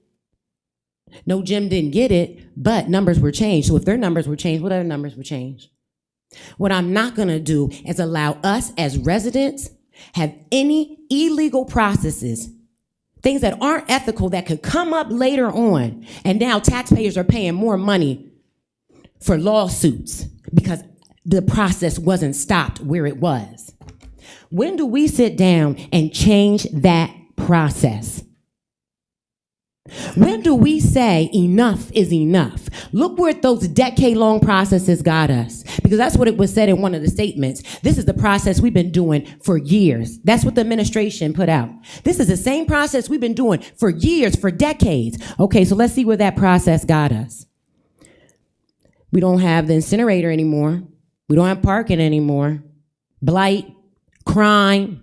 No, Jim didn't get it, but numbers were changed. So if their numbers were changed, what other numbers were changed? What I'm not gonna do is allow us as residents have any illegal processes, things that aren't ethical that could come up later on. And now taxpayers are paying more money for lawsuits because the process wasn't stopped where it was. When do we sit down and change that process? When do we say enough is enough? Look where those decade-long processes got us, because that's what it was said in one of the statements. This is the process we've been doing for years. That's what the administration put out. This is the same process we've been doing for years, for decades. Okay, so let's see where that process got us. We don't have the incinerator anymore. We don't have parking anymore. Blight, crime.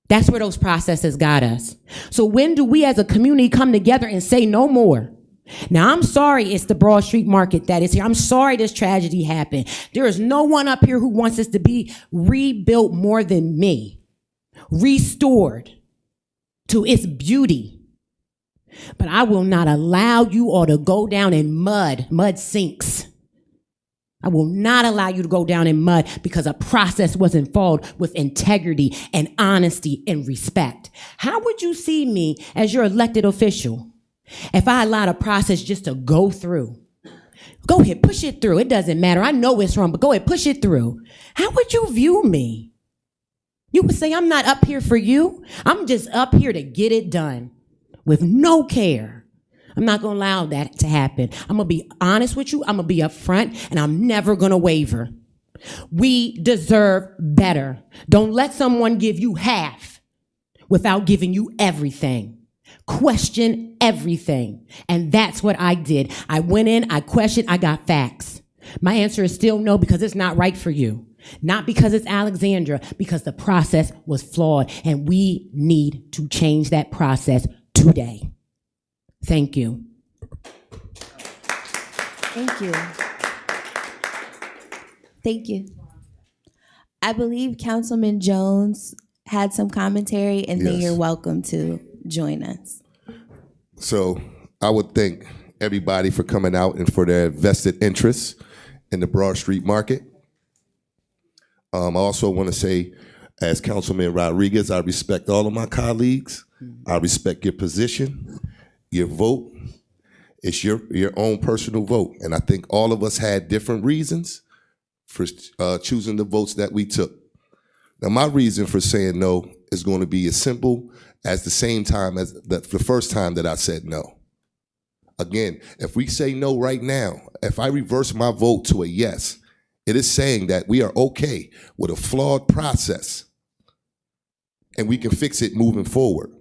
That's where those processes got us. So when do we as a community come together and say no more? Now, I'm sorry it's the Broad Street Market that is here. I'm sorry this tragedy happened. There is no one up here who wants this to be rebuilt more than me. Restored to its beauty. But I will not allow you all to go down in mud. Mud sinks. I will not allow you to go down in mud because a process wasn't followed with integrity and honesty and respect. How would you see me as your elected official if I allowed a process just to go through? Go ahead, push it through. It doesn't matter. I know it's wrong, but go ahead, push it through. How would you view me? You would say, I'm not up here for you. I'm just up here to get it done with no care. I'm not going to allow that to happen. I'm going to be honest with you. I'm going to be upfront, and I'm never going to waver. We deserve better. Don't let someone give you half without giving you everything. Question everything. And that's what I did. I went in, I questioned, I got facts. My answer is still no, because it's not right for you. Not because it's Alexandra, because the process was flawed, and we need to change that process today. Thank you. Thank you. Thank you. I believe Councilman Jones had some commentary, and then Yes. you're welcome to join us. So I would thank everybody for coming out and for their vested interest in the Broad Street Market. I also want to say, as Councilman Rodriguez, I respect all of my colleagues. I respect your position, your vote. It's your own personal vote. And I think all of us had different reasons for choosing the votes that we took. Now, my reason for saying no is going to be as simple as the same time as the first time that I said no. Again, if we say no right now, if I reverse my vote to a yes, it is saying that we are okay with a flawed process and we can fix it moving forward.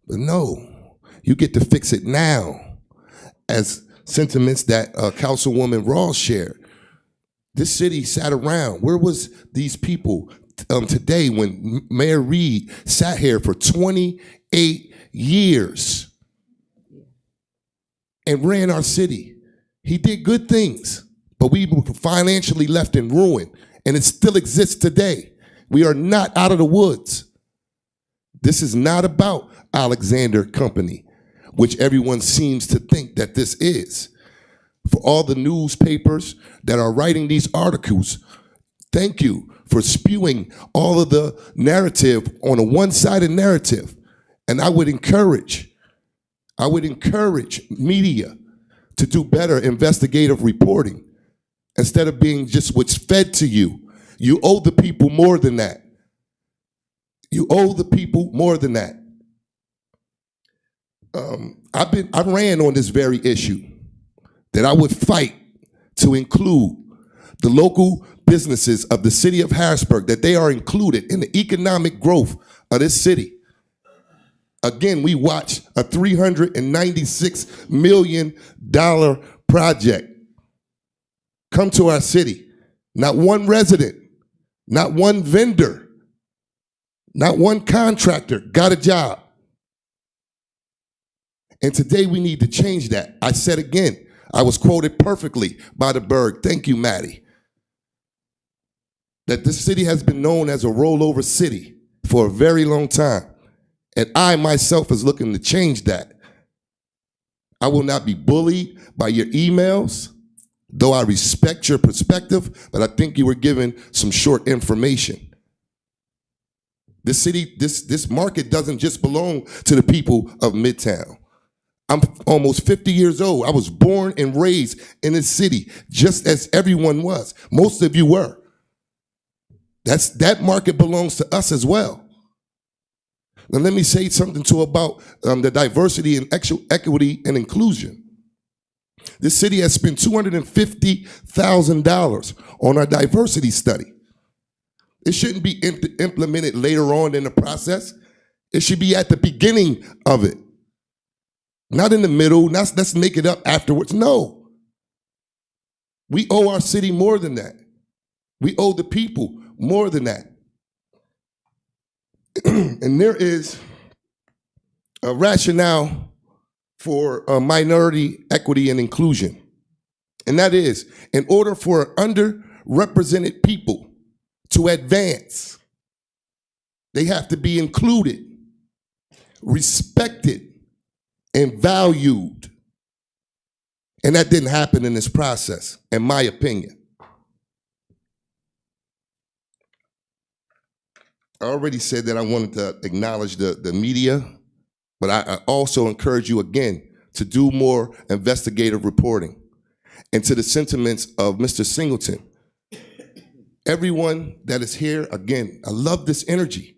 But no, you get to fix it now. As sentiments that Councilwoman Ross shared, this city sat around. Where was these people today when Mayor Reed sat here for 28 years and ran our city? He did good things, but we were financially left in ruin, and it still exists today. We are not out of the woods. This is not about Alexander Company, which everyone seems to think that this is. For all the newspapers that are writing these articles, thank you for spewing all of the narrative on a one-sided narrative. And I would encourage media to do better investigative reporting instead of being just what's fed to you. You owe the people more than that. You owe the people more than that. I ran on this very issue that I would fight to include the local businesses of the city of Harrisburg, that they are included in the economic growth of this city. Again, we watched a $396 million project come to our city. Not one resident, not one vendor, not one contractor got a job. And today we need to change that. I said again, I was quoted perfectly by the Berg. Thank you, Maddie. That this city has been known as a rollover city for a very long time. And I myself is looking to change that. I will not be bullied by your emails, though I respect your perspective, but I think you were given some short information. This city, this market doesn't just belong to the people of Midtown. I'm almost 50 years old. I was born and raised in this city, just as everyone was. Most of you were. That market belongs to us as well. Now let me say something too about the diversity and equity and inclusion. This city has spent $250,000 on our diversity study. It shouldn't be implemented later on in the process. It should be at the beginning of it. Not in the middle, let's make it up afterwards. No. We owe our city more than that. We owe the people more than that. And there is a rationale for minority equity and inclusion. And that is, in order for underrepresented people to advance, they have to be included, respected, and valued. And that didn't happen in this process, in my opinion. I already said that I wanted to acknowledge the media, but I also encourage you again to do more investigative reporting. And to the sentiments of Mr. Singleton, everyone that is here, again, I love this energy.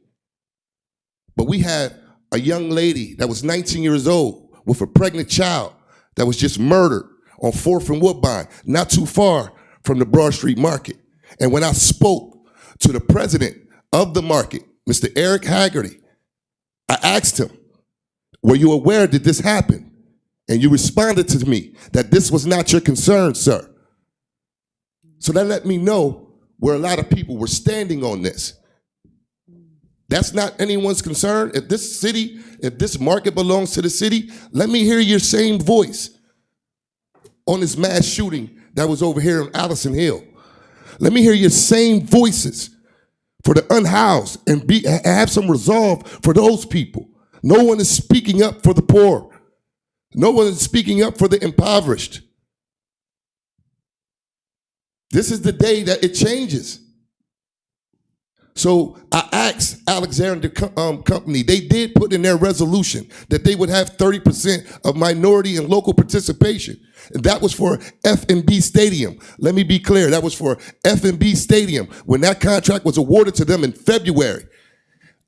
But we had a young lady that was 19 years old with a pregnant child that was just murdered on 4th and Woodbine, not too far from the Broad Street Market. And when I spoke to the president of the market, Mr. Eric Haggerty, I asked him, were you aware that this happened? And you responded to me that this was not your concern, sir. So that let me know where a lot of people were standing on this. That's not anyone's concern. If this market belongs to the city, let me hear your same voice on this mass shooting that was over here in Allison Hill. Let me hear your same voices for the unhoused and have some resolve for those people. No one is speaking up for the poor. No one is speaking up for the impoverished. This is the day that it changes. So I asked Alexander Company, they did put in their resolution that they would have 30% of minority and local participation. And that was for F&B Stadium. Let me be clear, that was for F&B Stadium when that contract was awarded to them in February.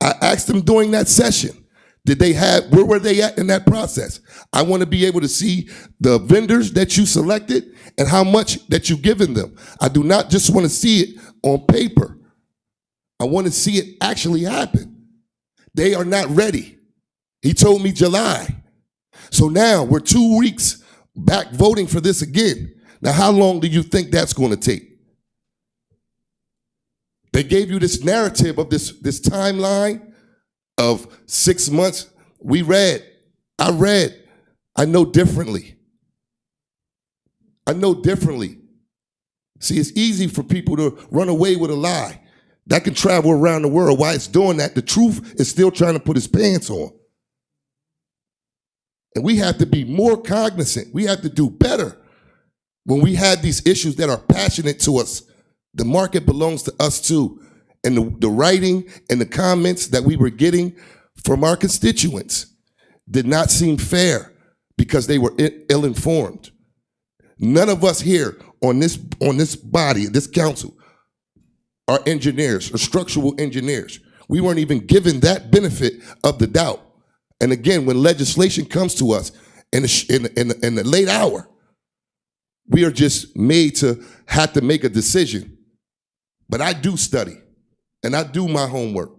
I asked them during that session, where were they at in that process? I want to be able to see the vendors that you selected and how much that you've given them. I do not just want to see it on paper. I want to see it actually happen. They are not ready. He told me July. So now we're 2 weeks back voting for this again. Now, how long do you think that's going to take? They gave you this narrative of this timeline of 6 months. I know differently. I know differently. See, it's easy for people to run away with a lie. That can travel around the world. While it's doing that, the truth is still trying to put his pants on. And we have to be more cognizant. We have to do better when we have these issues that are passionate to us. The market belongs to us too. And the writing and the comments that we were getting from our constituents did not seem fair because they were ill-informed. None of us here on this body, this council, are engineers or structural engineers. We weren't even given that benefit of the doubt. And again, when legislation comes to us in the late hour, we are just made to have to make a decision. But I do study and I do my homework.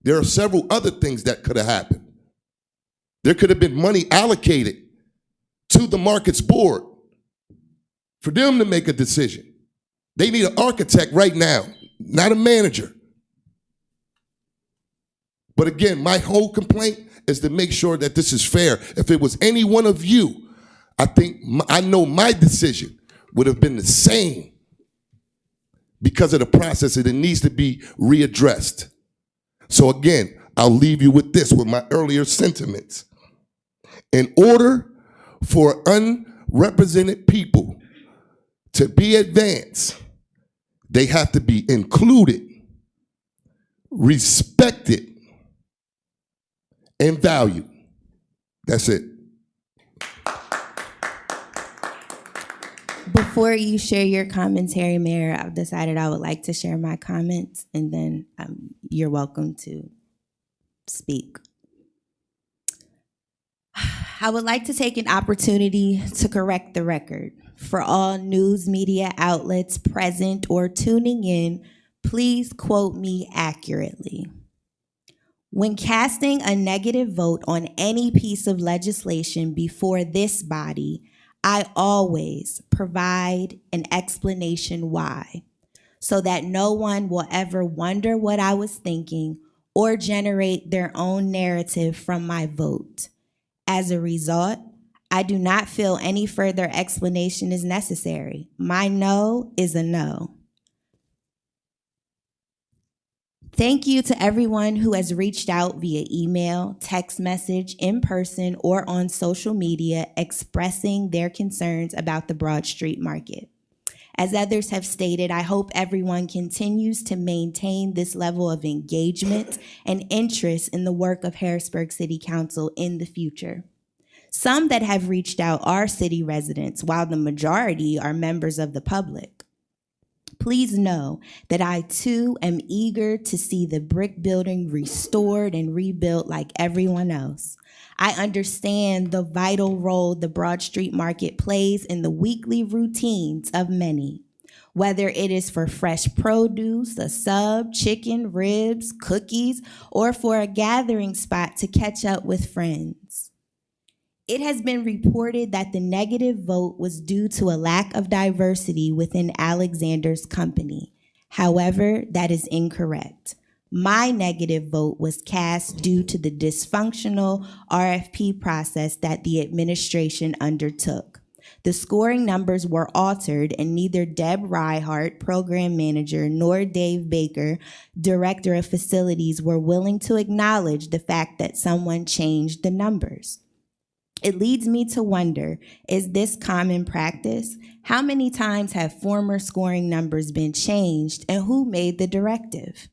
There are several other things that could have happened. There could have been money allocated to the markets board for them to make a decision. They need an architect right now, not a manager. But again, my whole complaint is to make sure that this is fair. If it was any one of you, I know my decision would have been the same because of the process, and it needs to be readdressed. So again, I'll leave you with this, with my earlier sentiments. In order for unrepresented people to be advanced, they have to be included, respected, and valued. That's it. Before you share your commentary, Mayor, I've decided I would like to share my comments, and then you're welcome to speak. I would like to take an opportunity to correct the record. For all news media outlets present or tuning in, please quote me accurately. When casting a negative vote on any piece of legislation before this body, I always provide an explanation why, so that no one will ever wonder what I was thinking or generate their own narrative from my vote. As a result, I do not feel any further explanation is necessary. My no is a no. Thank you to everyone who has reached out via email, text message, in person, or on social media expressing their concerns about the Broad Street Market. As others have stated, I hope everyone continues to maintain this level of engagement and interest in the work of Harrisburg City Council in the future. Some that have reached out are city residents, while the majority are members of the public. Please know that I too am eager to see the brick building restored and rebuilt like everyone else. I understand the vital role the Broad Street Market plays in the weekly routines of many, whether it is for fresh produce, a sub, chicken, ribs, cookies, or for a gathering spot to catch up with friends. It has been reported that the negative vote was due to a lack of diversity within Alexander's company. However, that is incorrect. My negative vote was cast due to the dysfunctional RFP process that the administration undertook. The scoring numbers were altered, and neither Deb Reinhardt, program manager, nor Dave Baker, director of facilities, were willing to acknowledge the fact that someone changed the numbers. It leads me to wonder, is this common practice? How many times have former scoring numbers been changed, and who made the directive?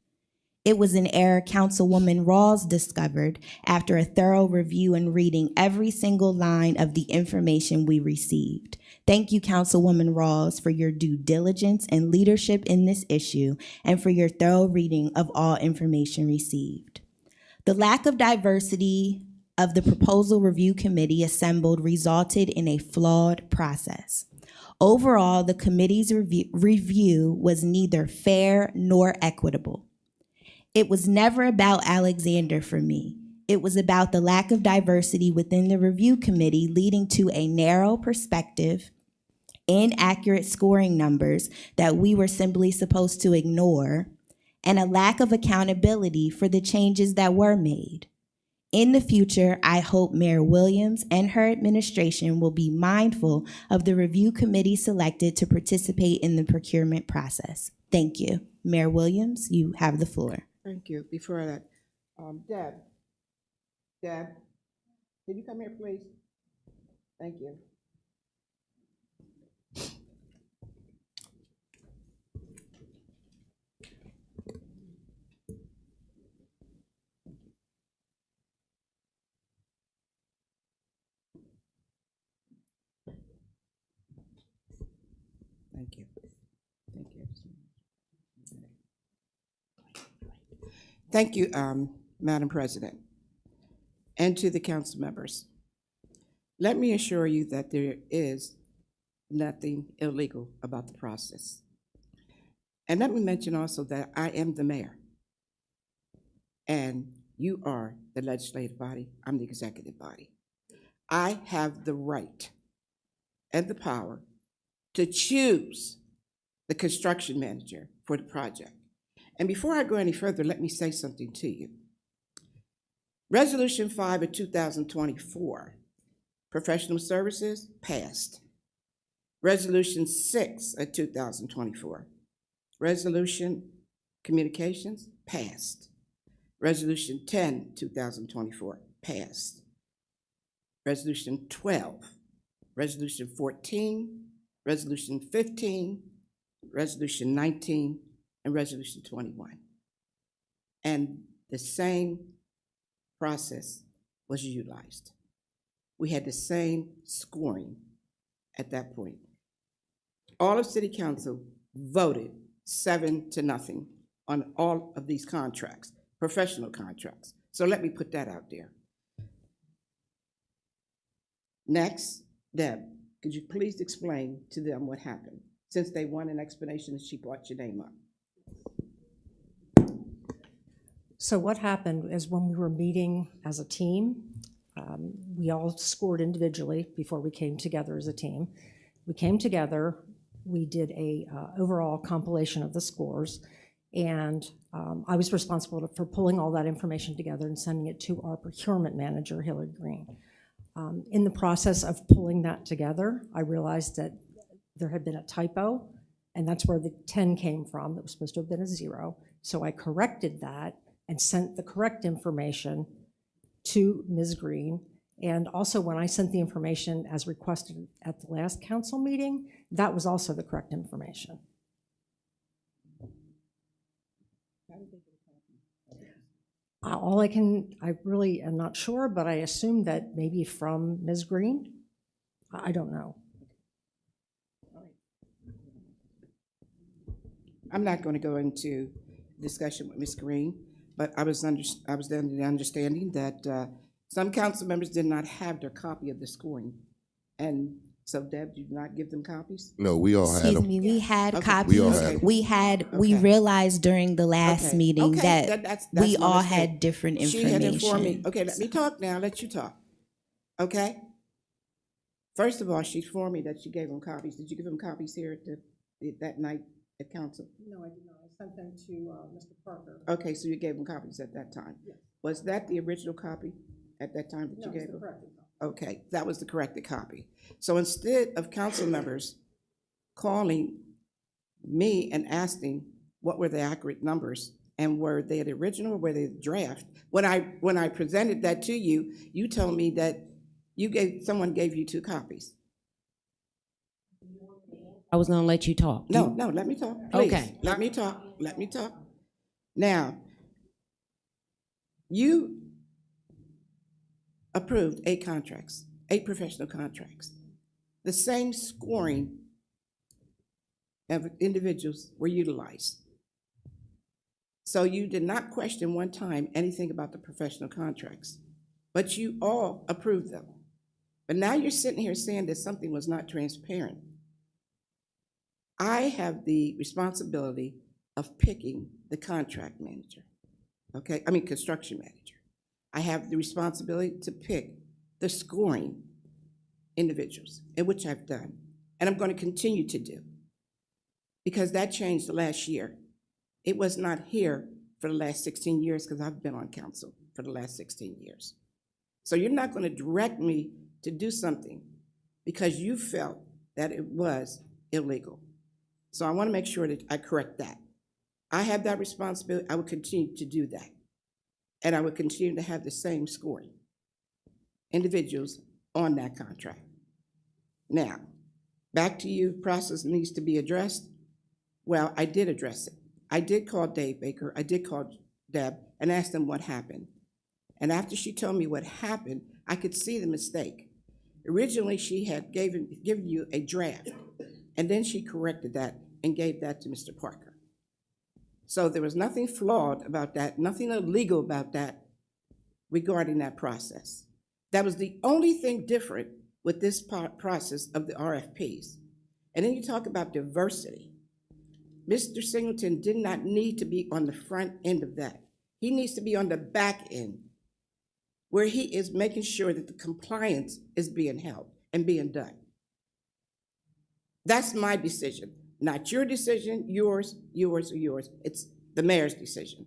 It was an error Councilwoman Rawls discovered after a thorough review and reading every single line of the information we received. Thank you, Councilwoman Rawls, for your due diligence and leadership in this issue and for your thorough reading of all information received. The lack of diversity of the proposal review committee assembled resulted in a flawed process. Overall, the committee's review was neither fair nor equitable. It was never about Alexander for me. It was about the lack of diversity within the review committee, leading to a narrow perspective, inaccurate scoring numbers that we were simply supposed to ignore, and a lack of accountability for the changes that were made. In the future, I hope Mayor Williams and her administration will be mindful of the review committee selected to participate in the procurement process. Thank you. Mayor Williams, you have the floor. Thank you. Before that, Deb, can you come here, please? Thank you. Thank you. Thank you. Thank you, Madam President, and to the council members. Let me assure you that there is nothing illegal about the process. And let me mention also that I am the mayor, and you are the legislative body, I'm the executive body. I have the right and the power to choose the construction manager for the project. And before I go any further, let me say something to you. Resolution 5 of 2024, professional services, passed. Resolution 6 of 2024, resolution communications, passed. Resolution 10, 2024, passed. Resolution 12, Resolution 14, Resolution 15, Resolution 19, and Resolution 21. And the same process was utilized. We had the same scoring at that point. All of City Council voted 7-0 on all of these contracts, professional contracts. So let me put that out there. Next, Deb, could you please explain to them what happened? Since they want an explanation, she brought your name up. So what happened is when we were meeting as a team, we all scored individually before we came together as a team. We came together, we did a overall compilation of the scores, and I was responsible for pulling all that information together and sending it to our procurement manager, Hillary Green. In the process of pulling that together, I realized that there had been a typo, and that's where the 10 came from. It was supposed to have been a 0. So I corrected that and sent the correct information to Ms. Green. And also when I sent the information as requested at the last council meeting, that was also the correct information. I really am not sure, but I assume that maybe from Ms. Green. I don't know. I'm not going to go into discussion with Ms. Green, but I was under the understanding that some council members did not have their copy of the scoring. And so, Deb, did you not give them copies? No, we all had them. Excuse me, we had Okay. copies. We all had them. We realized during the last meeting that that's we my all mistake. had different She had informed me. information. Okay, let me talk now, let you talk. Okay? First of all, she informed me that she gave them copies. Did you give them copies here at that night at council? No, I did not. I sent them to Mr. Parker. Okay, so you gave them copies at that time. Yes. Was that the original copy at that time that you gave them? corrected Okay, that was the corrected copy. So instead of council members calling me and asking what were the accurate numbers, and were they the original or were they the draft, when I presented that to you, you told me that someone gave you 2 copies. I was gonna let you talk. No, let me talk, please. Okay. Let me talk. Now, you approved 8 contracts, 8 professional contracts. The same scoring of individuals were utilized. So you did not question one time anything about the professional contracts, but you all approved them. But now you're sitting here saying that something was not transparent. I have the responsibility of picking the contract manager, okay? I mean, construction manager. I have the responsibility to pick the scoring individuals, in which I've done, and I'm going to continue to do, because that changed the last year. It was not here for the last 16 years, because I've been on council for the last 16 years. So you're not going to direct me to do something because you felt that it was illegal. So I want to make sure that I correct that. I have that responsibility. I will continue to do that. And I will continue to have the same scoring individuals on that contract. Now, back to you, process needs to be addressed. Well, I did address it. I did call Dave Baker, I did call Deb and ask them what happened. And after she told me what happened, I could see the mistake. Originally, she had given you a draft, and then she corrected that and gave that to Mr. Parker. So there was nothing flawed about that, nothing illegal about that regarding that process. That was the only thing different with this process of the RFPs. And then you talk about diversity. Mr. Singleton did not need to be on the front end of that. He needs to be on the back end, where he is making sure that the compliance is being held and being done. That's my decision, not your decision, yours, yours, or yours. It's the mayor's decision.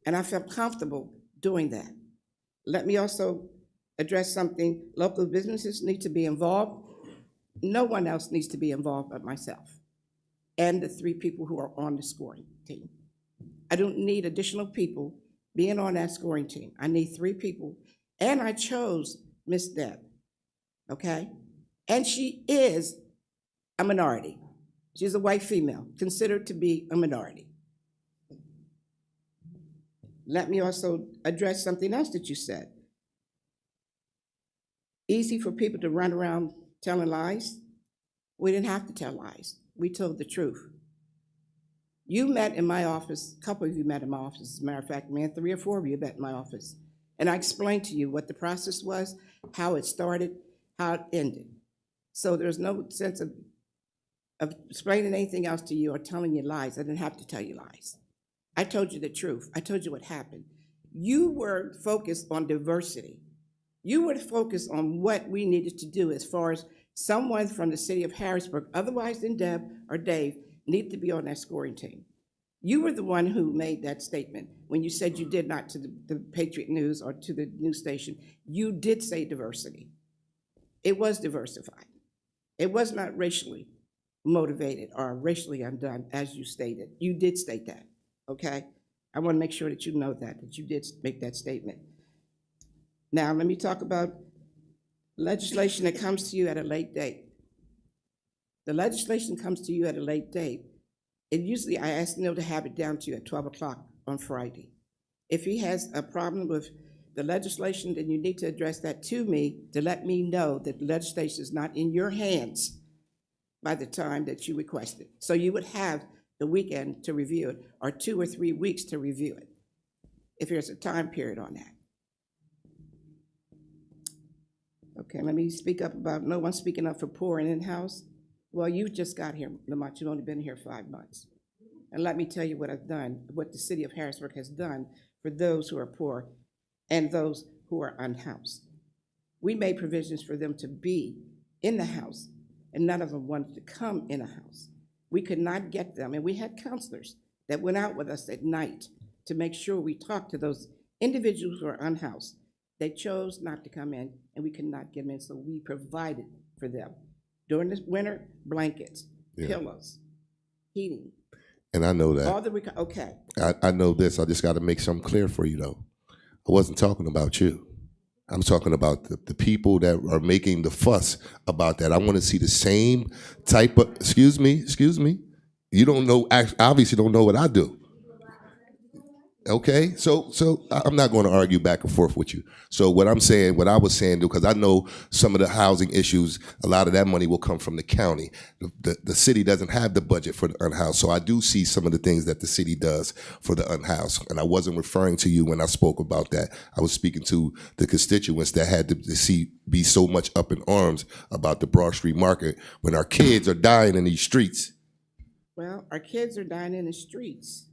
And I felt comfortable doing that. Let me also address something. Local businesses need to be involved. No one else needs to be involved but myself and the 3 people who are on the scoring team. I don't need additional people being on that scoring team. I need 3 people, and I chose Miss Deb, okay? And she is a minority. She's a white female, considered to be a minority. Let me also address something else that you said. Easy for people to run around telling lies. We didn't have to tell lies. We told the truth. You met in my office, a couple of you met in my office, as a matter of fact, 3 or 4 of you met in my office. And I explained to you what the process was, how it started, how it ended. So there's no sense of explaining anything else to you or telling you lies. I didn't have to tell you lies. I told you the truth. I told you what happened. You were focused on diversity. You were focused on what we needed to do as far as someone from the city of Harrisburg, otherwise than Deb or Dave, need to be on that scoring team. You were the one who made that statement when you said you did not to the Patriot News or to the news station. You did say diversity. It was diversified. It was not racially motivated or racially undone, as you stated. You did state that, okay? I want to make sure that you know that you did make that statement. Now, let me talk about legislation that comes to you at a late date. The legislation comes to you at a late date. And usually I ask Neil to have it down to you at 12 o'clock on Friday. If he has a problem with the legislation, then you need to address that to me to let me know that the legislation is not in your hands by the time that you request it. So you would have the weekend to review it, or 2 or 3 weeks to review it, if there's a time period on that. Okay, let me speak up about no one speaking up for poor and in-house. Well, you just got here, Lamont. You've only been here 5 months. And let me tell you what I've done, what the city of Harrisburg has done for those who are poor and those who are unhoused. We made provisions for them to be in the house, and none of them wanted to come in a house. We could not get them, and we had counselors that went out with us at night to make sure we talked to those individuals who are unhoused. They chose not to come in, and we could not get them in, so we provided for them. During this winter, blankets, pillows, heating, And I know that. all the, okay. I know this. I just got to make something clear for you, though. I wasn't talking about you. I'm talking about the people that are making the fuss about that. I want to see the same type of, excuse me. You don't know, obviously don't know what I do. Okay, so I'm not going to argue back and forth with you. So what I was saying, because I know some of the housing issues, a lot of that money will come from the county. The city doesn't have the budget for the unhoused, so I do see some of the things that the city does for the unhoused. And I wasn't referring to you when I spoke about that. I was speaking to the constituents that had to be so much up in arms about the Broad Street Market when our kids are dying in these streets. Well, our kids are dying in the streets.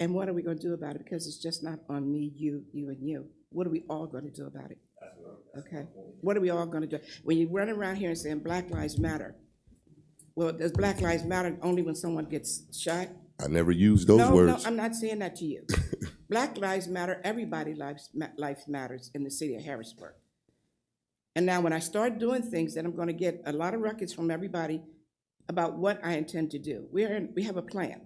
And what are we going to do about it? Because it's just not on me, you, and you. What are we all going to do about it? Okay. What are we all going to do? When you run around here and saying Black Lives Matter, well, does Black Lives Matter only when someone gets shot? I never used those words. No, I'm not saying that to you. Black Lives Matter, everybody's life matters in the city of Harrisburg. And now when I start doing things, then I'm going to get a lot of records from everybody about what I intend to do. We have a plan.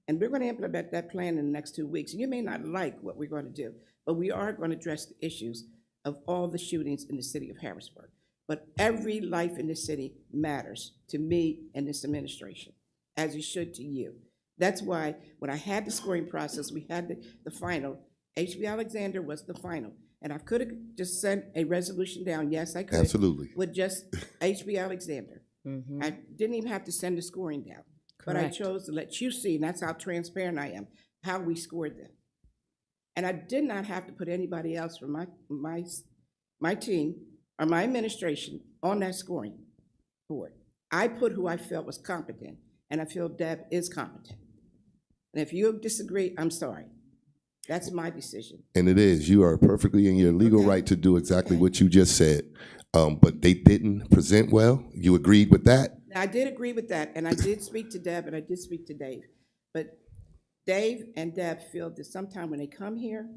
And we're going to implement that plan in the next 2 weeks. And you may not like what we're going to do, but we are going to address the issues of all the shootings in the city of Harrisburg. But every life in the city matters to me and this administration, as it should to you. That's why when I had the scoring process, we had the final. H.B. Alexander was the final. And I could have just sent a resolution down. Yes, I could. Absolutely. With just H.B. Alexander. I didn't even have to send the scoring down. But I chose to let you see, and that's how transparent I am, how we scored them. And I did not have to put anybody else from my team or my administration on that scoring board. I put who I felt was competent, and I feel Deb is competent. And if you disagree, I'm sorry. That's my decision. And it is. You are perfectly in your legal right to do exactly what you just said. But they didn't present well. You agreed with that? I did agree with that, and I did speak to Deb, and I did speak to Dave. But Dave and Deb feel that sometime when they come here,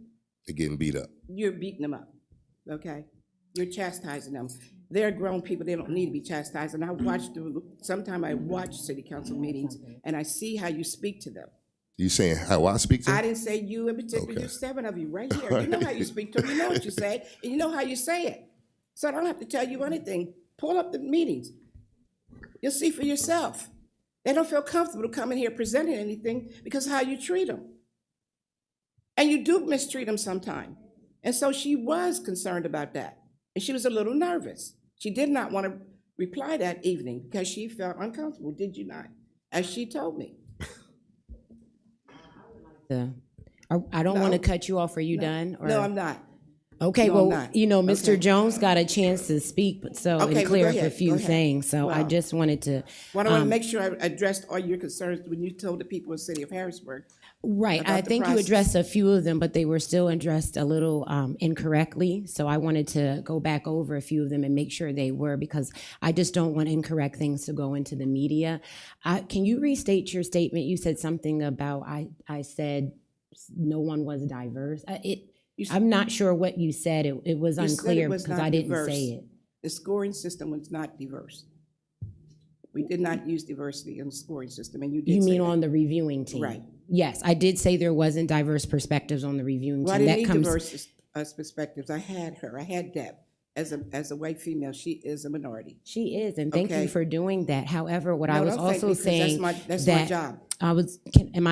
They're getting beat up. you're beating them up, okay? You're chastising them. They're grown people, they don't need to be chastised. And I watch city council meetings, and I see how you speak to them. You saying how I speak to I them? didn't say you in particular, Okay. there's 7 of you right here. You know how you speak to them, you know what you say, and you know how you say it. So I don't have to tell you anything. Pull up the meetings. You'll see for yourself. They don't feel comfortable coming here presenting anything because of how you treat them. And you do mistreat them sometimes. And so she was concerned about that. And she was a little nervous. She did not want to reply that evening because she felt uncomfortable, did you not? As she told me. I don't want to cut you off. Are you done? Or? No, I'm not. Okay, No, I'm well, not. Mr. Okay. Jones got a chance to speak, but Okay, and clear go up a ahead, few go ahead. things. So I Well, just wanted to. Well, I want to make sure I addressed all your concerns when you told the people in the city of Harrisburg. Right, about I the think you process. addressed a few of them, but they were still addressed a little incorrectly. So I wanted to go back over a few of them and make sure they were, because I just don't want incorrect things to go into the media. Can you restate your statement? You said something about, I said no one was diverse. I'm not sure what you said. It was You said unclear it was because not I didn't diverse. say it. The scoring system was not diverse. We did not use diversity in the scoring system, and you did You say mean that. on the reviewing team? Right. Yes, I did say there wasn't diverse perspectives on the reviewing Well, I team. didn't That need comes. diverse perspectives. I had her. I had Deb. As a white female, she is a minority. She is, and thank Okay. you for doing that. However, what I No, was don't thank also me, 'cause saying that's that my job. I was. Can Go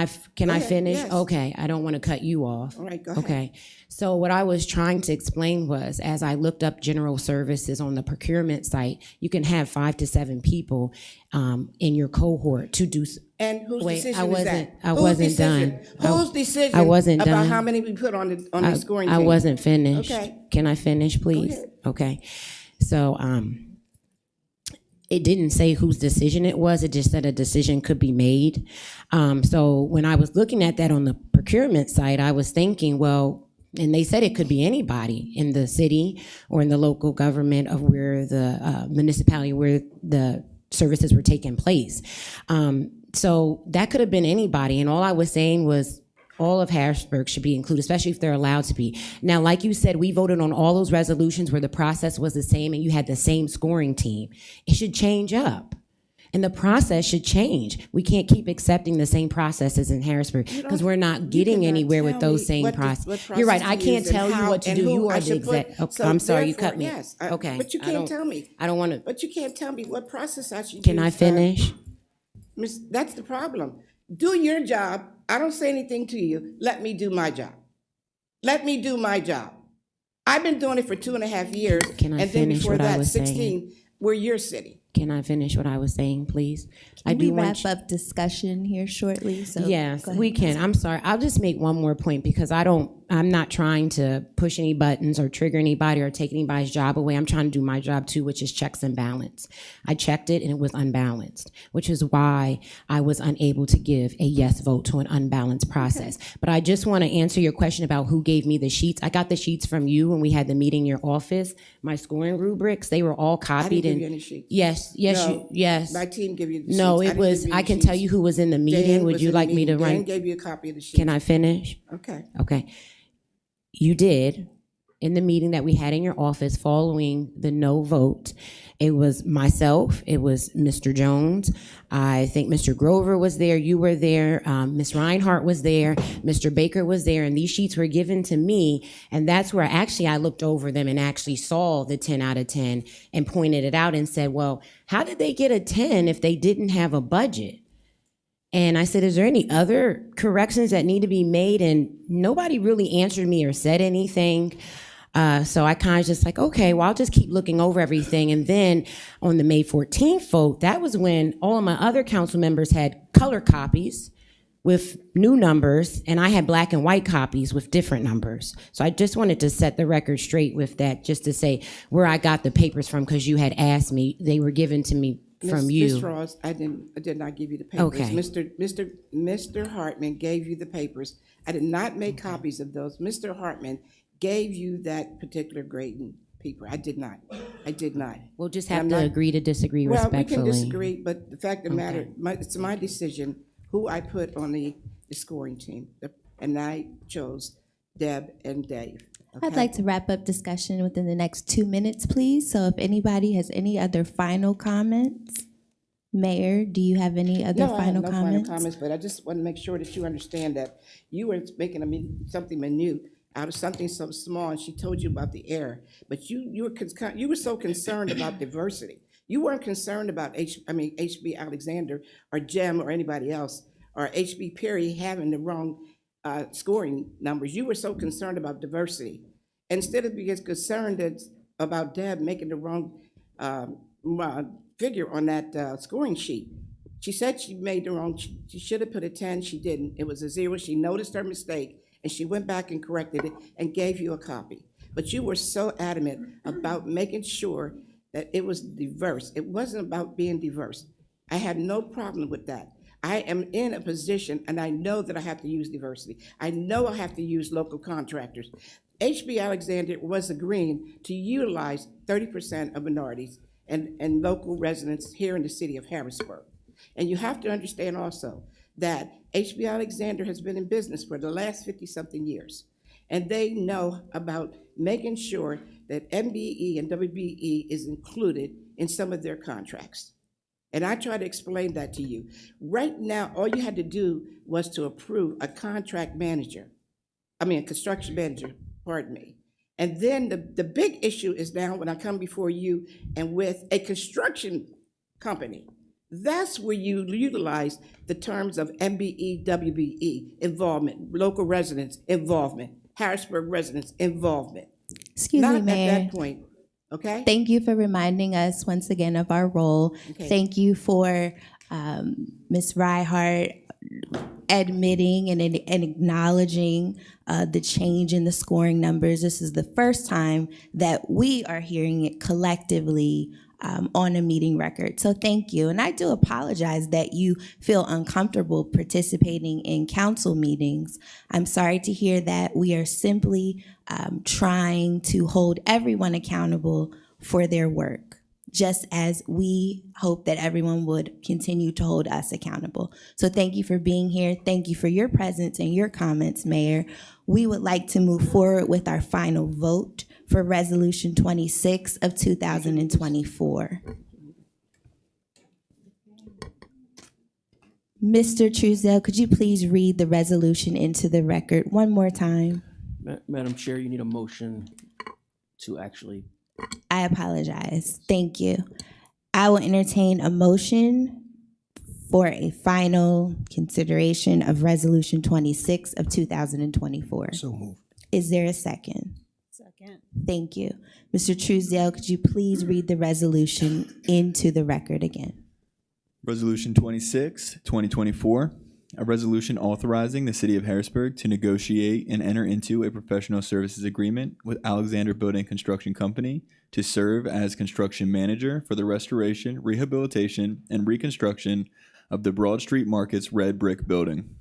I ahead, finish? yes. Okay, I don't want to cut you off. All right, go ahead. Okay, so what I was trying to explain was, as I looked up general services on the procurement site, you can have 5 to 7 people in your cohort to do. And whose Wait, decision I is wasn't. that? I Whose wasn't decision? done. Whose decision I wasn't about done. how many we put on the scoring team? I wasn't finished. Okay. Can I finish, please? ahead. Okay. So, it didn't say whose decision it was. It just said a decision could be made. So when I was looking at that on the procurement side, I was thinking, well, and they said it could be anybody in the city or in the local government of where the municipality where the services were taking place. So that could have been anybody. And all I was saying was, all of Harrisburg should be included, especially if they're allowed to be. Now, like you said, we voted on all those resolutions where the process was the same and you had the same scoring team. It should change up. And the process should change. We can't keep accepting the same processes in Harrisburg because we're not getting anywhere with those same processes. You're right. I can't tell you what to do. You are the exec. Okay, I'm sorry, you cut me. Yes. Okay. But you can't tell me. I don't want to. But you can't tell me what process I should use. Can I finish? That's the problem. Do your job. I don't say anything to you. Let me do my job. Let me do my job. I've been doing it for 2.5 years. Can I and then finish before what I that, was 16, saying? where you're sitting. Can I finish what I was saying, please? Can we wrap up discussion here shortly? So Yes, go ahead. we can. I'm sorry. I'll just make one more point because I'm not trying to push any buttons or trigger anybody or take anybody's job away. I'm trying to do my job too, which is checks and balance. I checked it and it was unbalanced, which is why I was unable to give a yes vote to an unbalanced process. Okay. But I just want to answer your question about who gave me the sheets. I got the sheets from you when we had the meeting in your office. My scoring rubrics, they were all copied. I didn't give you any sheets. Yes, no, yes. My team gave you the no, sheets. it was, I can tell you who was in the meeting. Would you like me to write? Dan gave you a copy of the sheets. Can I finish? Okay. Okay. You did in the meeting that we had in your office following the no vote. It was myself, it was Mr. Jones, I think Mr. Grover was there, you were there, Ms. Reinhardt was there, Mr. Baker was there, and these sheets were given to me, and that's where I looked over them and actually saw the 10 out of 10 and pointed it out and said, well, how did they get a 10 if they didn't have a budget? And I said, is there any other corrections that need to be made? And nobody really answered me or said anything. So I kind of just like, okay, well, I'll just keep looking over everything. And then on the May 14th vote, that was when all of my other council members had color copies with new numbers, and I had black and white copies with different numbers. So I just wanted to set the record straight with that, just to say where I got the papers from, because you had asked me. They were given to me from you. Ms. Ross, I did not give you the papers. Okay. Mr. Hartman gave you the papers. I did not make copies of those. Mr. Hartman gave you that particular grading paper. I did not. We'll just have to agree to disagree respectfully. Well, we can disagree, but the fact of the matter, it's my decision who I put on the scoring team. And I chose Deb and Dave. Okay? I'd like to wrap up discussion within the next 2 minutes, please. So if anybody has any other final comments, Mayor, do you have any other final comments? No, I have no final comments, but I just want to make sure that you understand that you were making something minute out of something so small, and she told you about the error. But you were so concerned about diversity. You weren't concerned about HB Alexander or Jem or anybody else, or HB Perry having the wrong scoring numbers. You were so concerned about diversity. Instead of being concerned about Deb making the wrong figure on that scoring sheet. She said she made the wrong, she should have put a 10, she didn't. It was a 0. She noticed her mistake, and she went back and corrected it and gave you a copy. But you were so adamant about making sure that it was diverse. It wasn't about being diverse. I had no problem with that. I am in a position, and I know that I have to use diversity. I know I have to use local contractors. HB Alexander was agreeing to utilize 30% of minorities and local residents here in the city of Harrisburg. And you have to understand also that HB Alexander has been in business for the last 50-something years. And they know about making sure that MBE and WBE is included in some of their contracts. And I try to explain that to you. Right now, all you had to do was to approve a construction manager, pardon me. And then the big issue is now when I come before you and with a construction company, that's where you utilize the terms of MBE, WBE, involvement, local residents involvement, Harrisburg residents involvement. Excuse me, Mayor. Not at that point, okay? Thank you for reminding us once again of our role. Okay. Thank you for Ms. Reinhardt admitting and acknowledging the change in the scoring numbers. This is the first time that we are hearing it collectively on a meeting record. So thank you. And I do apologize that you feel uncomfortable participating in council meetings. I'm sorry to hear that. We are simply trying to hold everyone accountable for their work. just as we hope that everyone would continue to hold us accountable. So thank you for being here. Thank you for your presence and your comments, Mayor. We would like to move forward with our final vote for Resolution 26 of 2024. Mr. Truesdale, could you please read the resolution into the record one more time? Madam Chair, you need a motion to actually. I apologize. Thank you. I will entertain a motion for a final consideration of Resolution 26 of 2024. So moved. Is there a second? Second. Thank you. Mr. Truesdale, could you please read the resolution into the record again? Resolution 26, 2024, a resolution authorizing the City of Harrisburg to negotiate and enter into a professional services agreement with Alexander Building Construction Company to serve as construction manager for the restoration, rehabilitation, and reconstruction of the Broad Street Market's red brick building.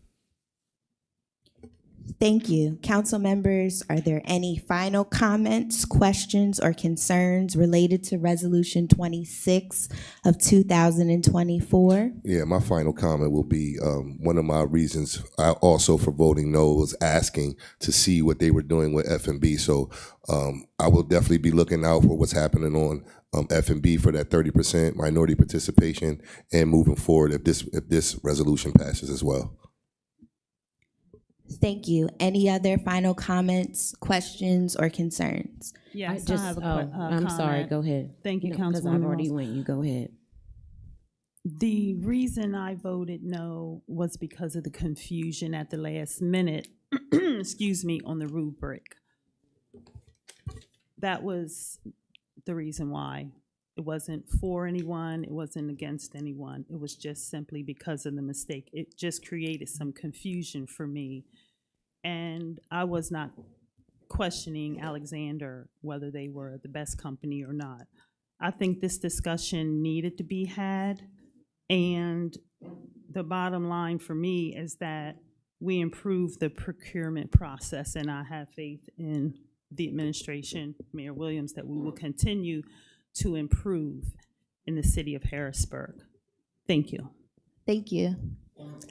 Thank you. Council members, are there any final comments, questions, or concerns related to Resolution 26 of 2024? Yeah, my final comment will be one of my reasons also for voting no was asking to see what they were doing with F&B. So I will definitely be looking out for what's happening on F&B for that 30% minority participation and moving forward if this resolution passes as well. Thank you. Any other final comments, questions, or concerns? Yes, I have a I'm sorry, comment. go ahead. Thank you, Because Councilwoman I've already Ross. went, you go ahead. The reason I voted no was because of the confusion at the last minute, excuse me, on the rubric. That was the reason why. It wasn't for anyone, it wasn't against anyone. It was just simply because of the mistake. It just created some confusion for me. And I was not questioning Alexander whether they were the best company or not. I think this discussion needed to be had. And the bottom line for me is that we improve the procurement process, and I have faith in the administration, Mayor Williams, that we will continue to improve in the city of Harrisburg. Thank you. Thank you.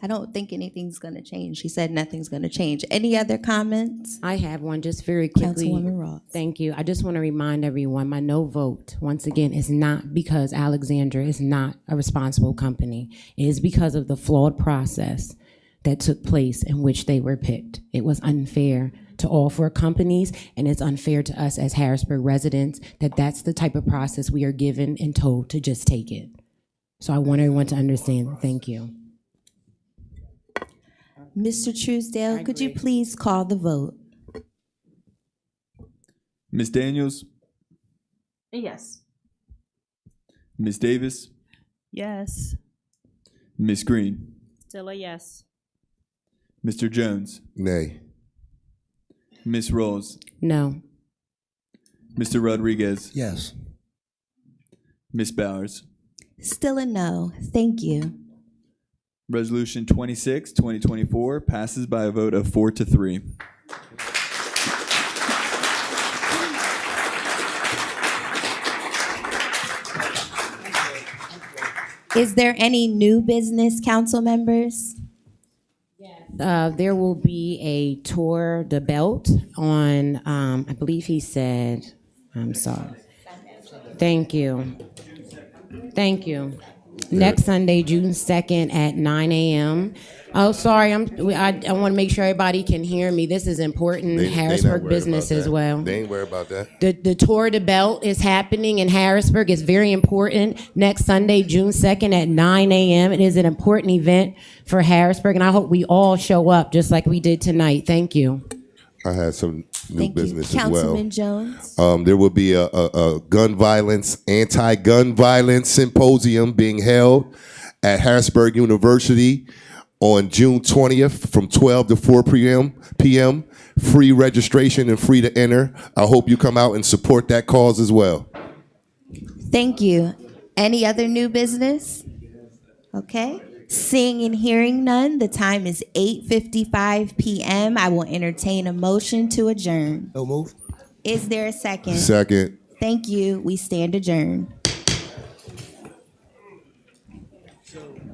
I don't think anything's going to change. She said nothing's going to change. Any other comments? I have one just very quickly. Councilwoman Ross. Thank you. I just want to remind everyone, my no vote, once again, is not because Alexander is not a responsible company. It is because of the flawed process that took place in which they were picked. It was unfair to all four companies, and it's unfair to us as Harrisburg residents that that's the type of process we are given and told to just take it. So I want everyone to understand. Thank you. Mr. Truesdale, could you please call the vote? Ms. Daniels, Yes. Ms. Davis, Yes. Ms. Green, Still a yes. Mr. Jones, Nay. Ms. Rolls, No. Mr. Rodriguez, Yes. Ms. Bowers. Still a no. Thank you. Resolution 26, 2024 passes by a vote of 4-3. Is there any new business, council members? There will be a tour de belt on, I believe he said, I'm sorry. Thank you. Thank you. Next Sunday, June 2nd at 9 a.m. Oh, sorry, I want to make sure everybody can hear me. This is important Harrisburg business as well. They ain't worried about that. The Tour de Belt is happening in Harrisburg. It's very important. Next Sunday, June 2nd at 9 a.m. It is an important event for Harrisburg, and I hope we all show up just like we did tonight. Thank you. I had some new Thank you. business as well. Councilman Jones? There will be a gun violence, anti-gun violence symposium being held at Harrisburg University on June 20th from 12 to 4 p.m. Free registration and free to enter. I hope you come out and support that cause as well. Thank you. Any other new business? Okay. Seeing and hearing none, the time is 8:55 p.m. I will entertain a motion to adjourn. No move. Is there a second? Second. Thank you. We stand adjourned. So